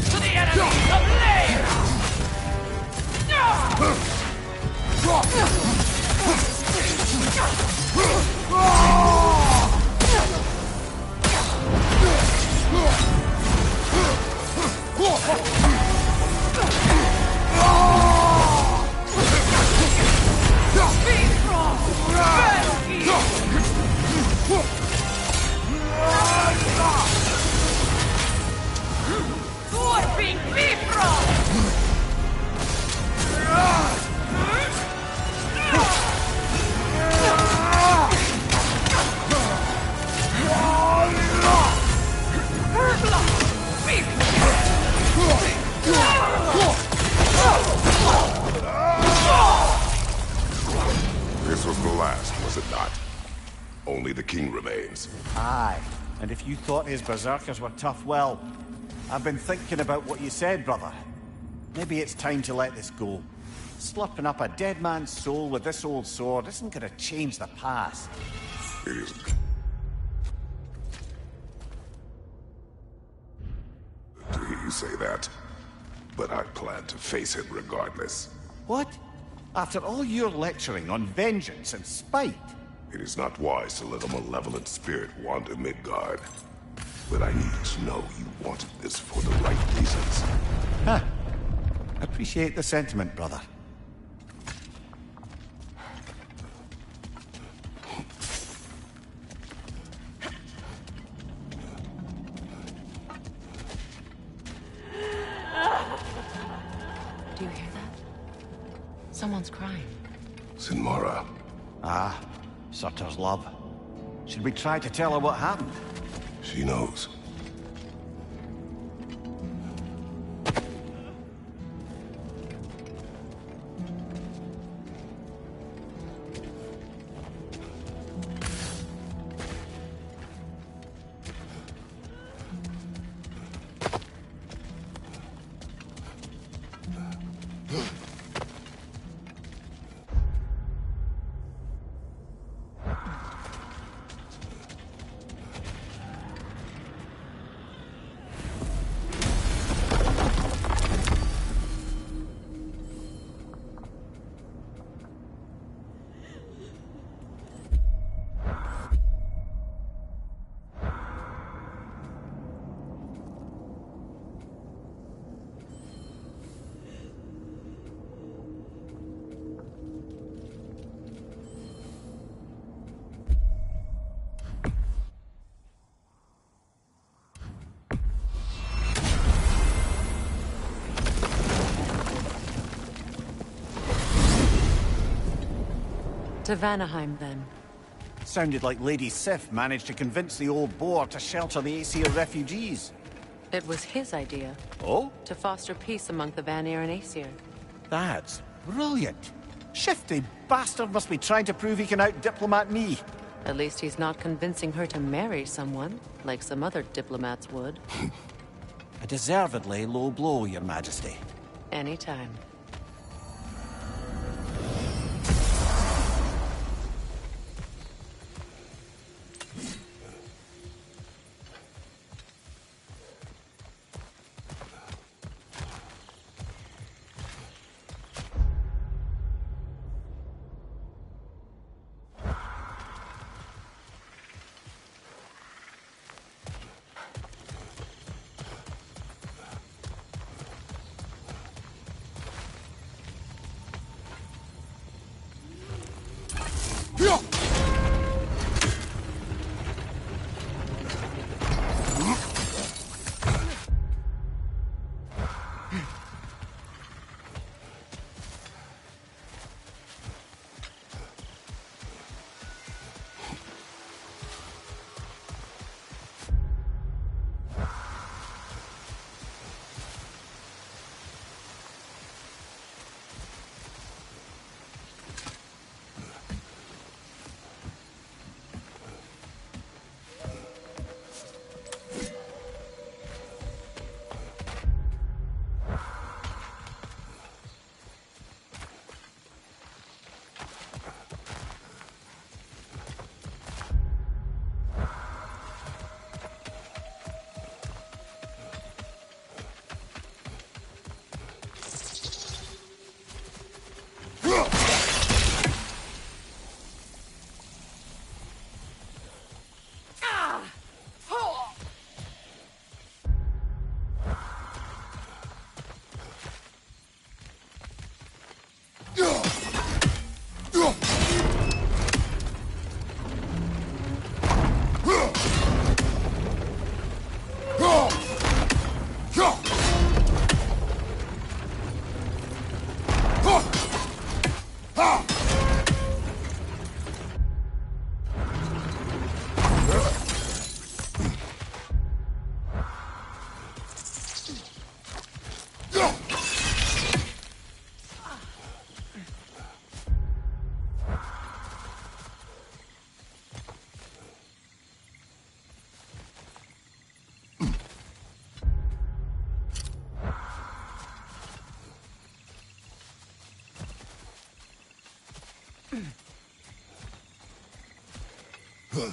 To the enemy of Lane! Scorping Bifrost! This was the last, was it not? Only the king remains. Aye, and if you thought his berserkers were tough, well, I've been thinking about what you said, brother. Maybe it's time to let this go. Slurping up a dead man's soul with this old sword isn't gonna change the past. It isn't. To hear you say that, but I plan to face him regardless. What? After all your lecturing on vengeance and spite? It is not wise to let a malevolent spirit wander Midgard. But I needed to know you wanted this for the right reasons. Huh. Appreciate the sentiment, brother. Do you hear that? Someone's crying. Sinmara. Ah, Surtur's love. Should we try to tell her what happened? She knows. To Vanaheim, then. Sounded like Lady Sif managed to convince the old boar to shelter the Aesir refugees. It was his idea. Oh? To foster peace among the Vanir and Aesir. That's brilliant. Shifty bastard must be trying to prove he can out-diplomat me. At least he's not convincing her to marry someone, like some other diplomats would. A deservedly low blow, Your Majesty. Anytime. Huh.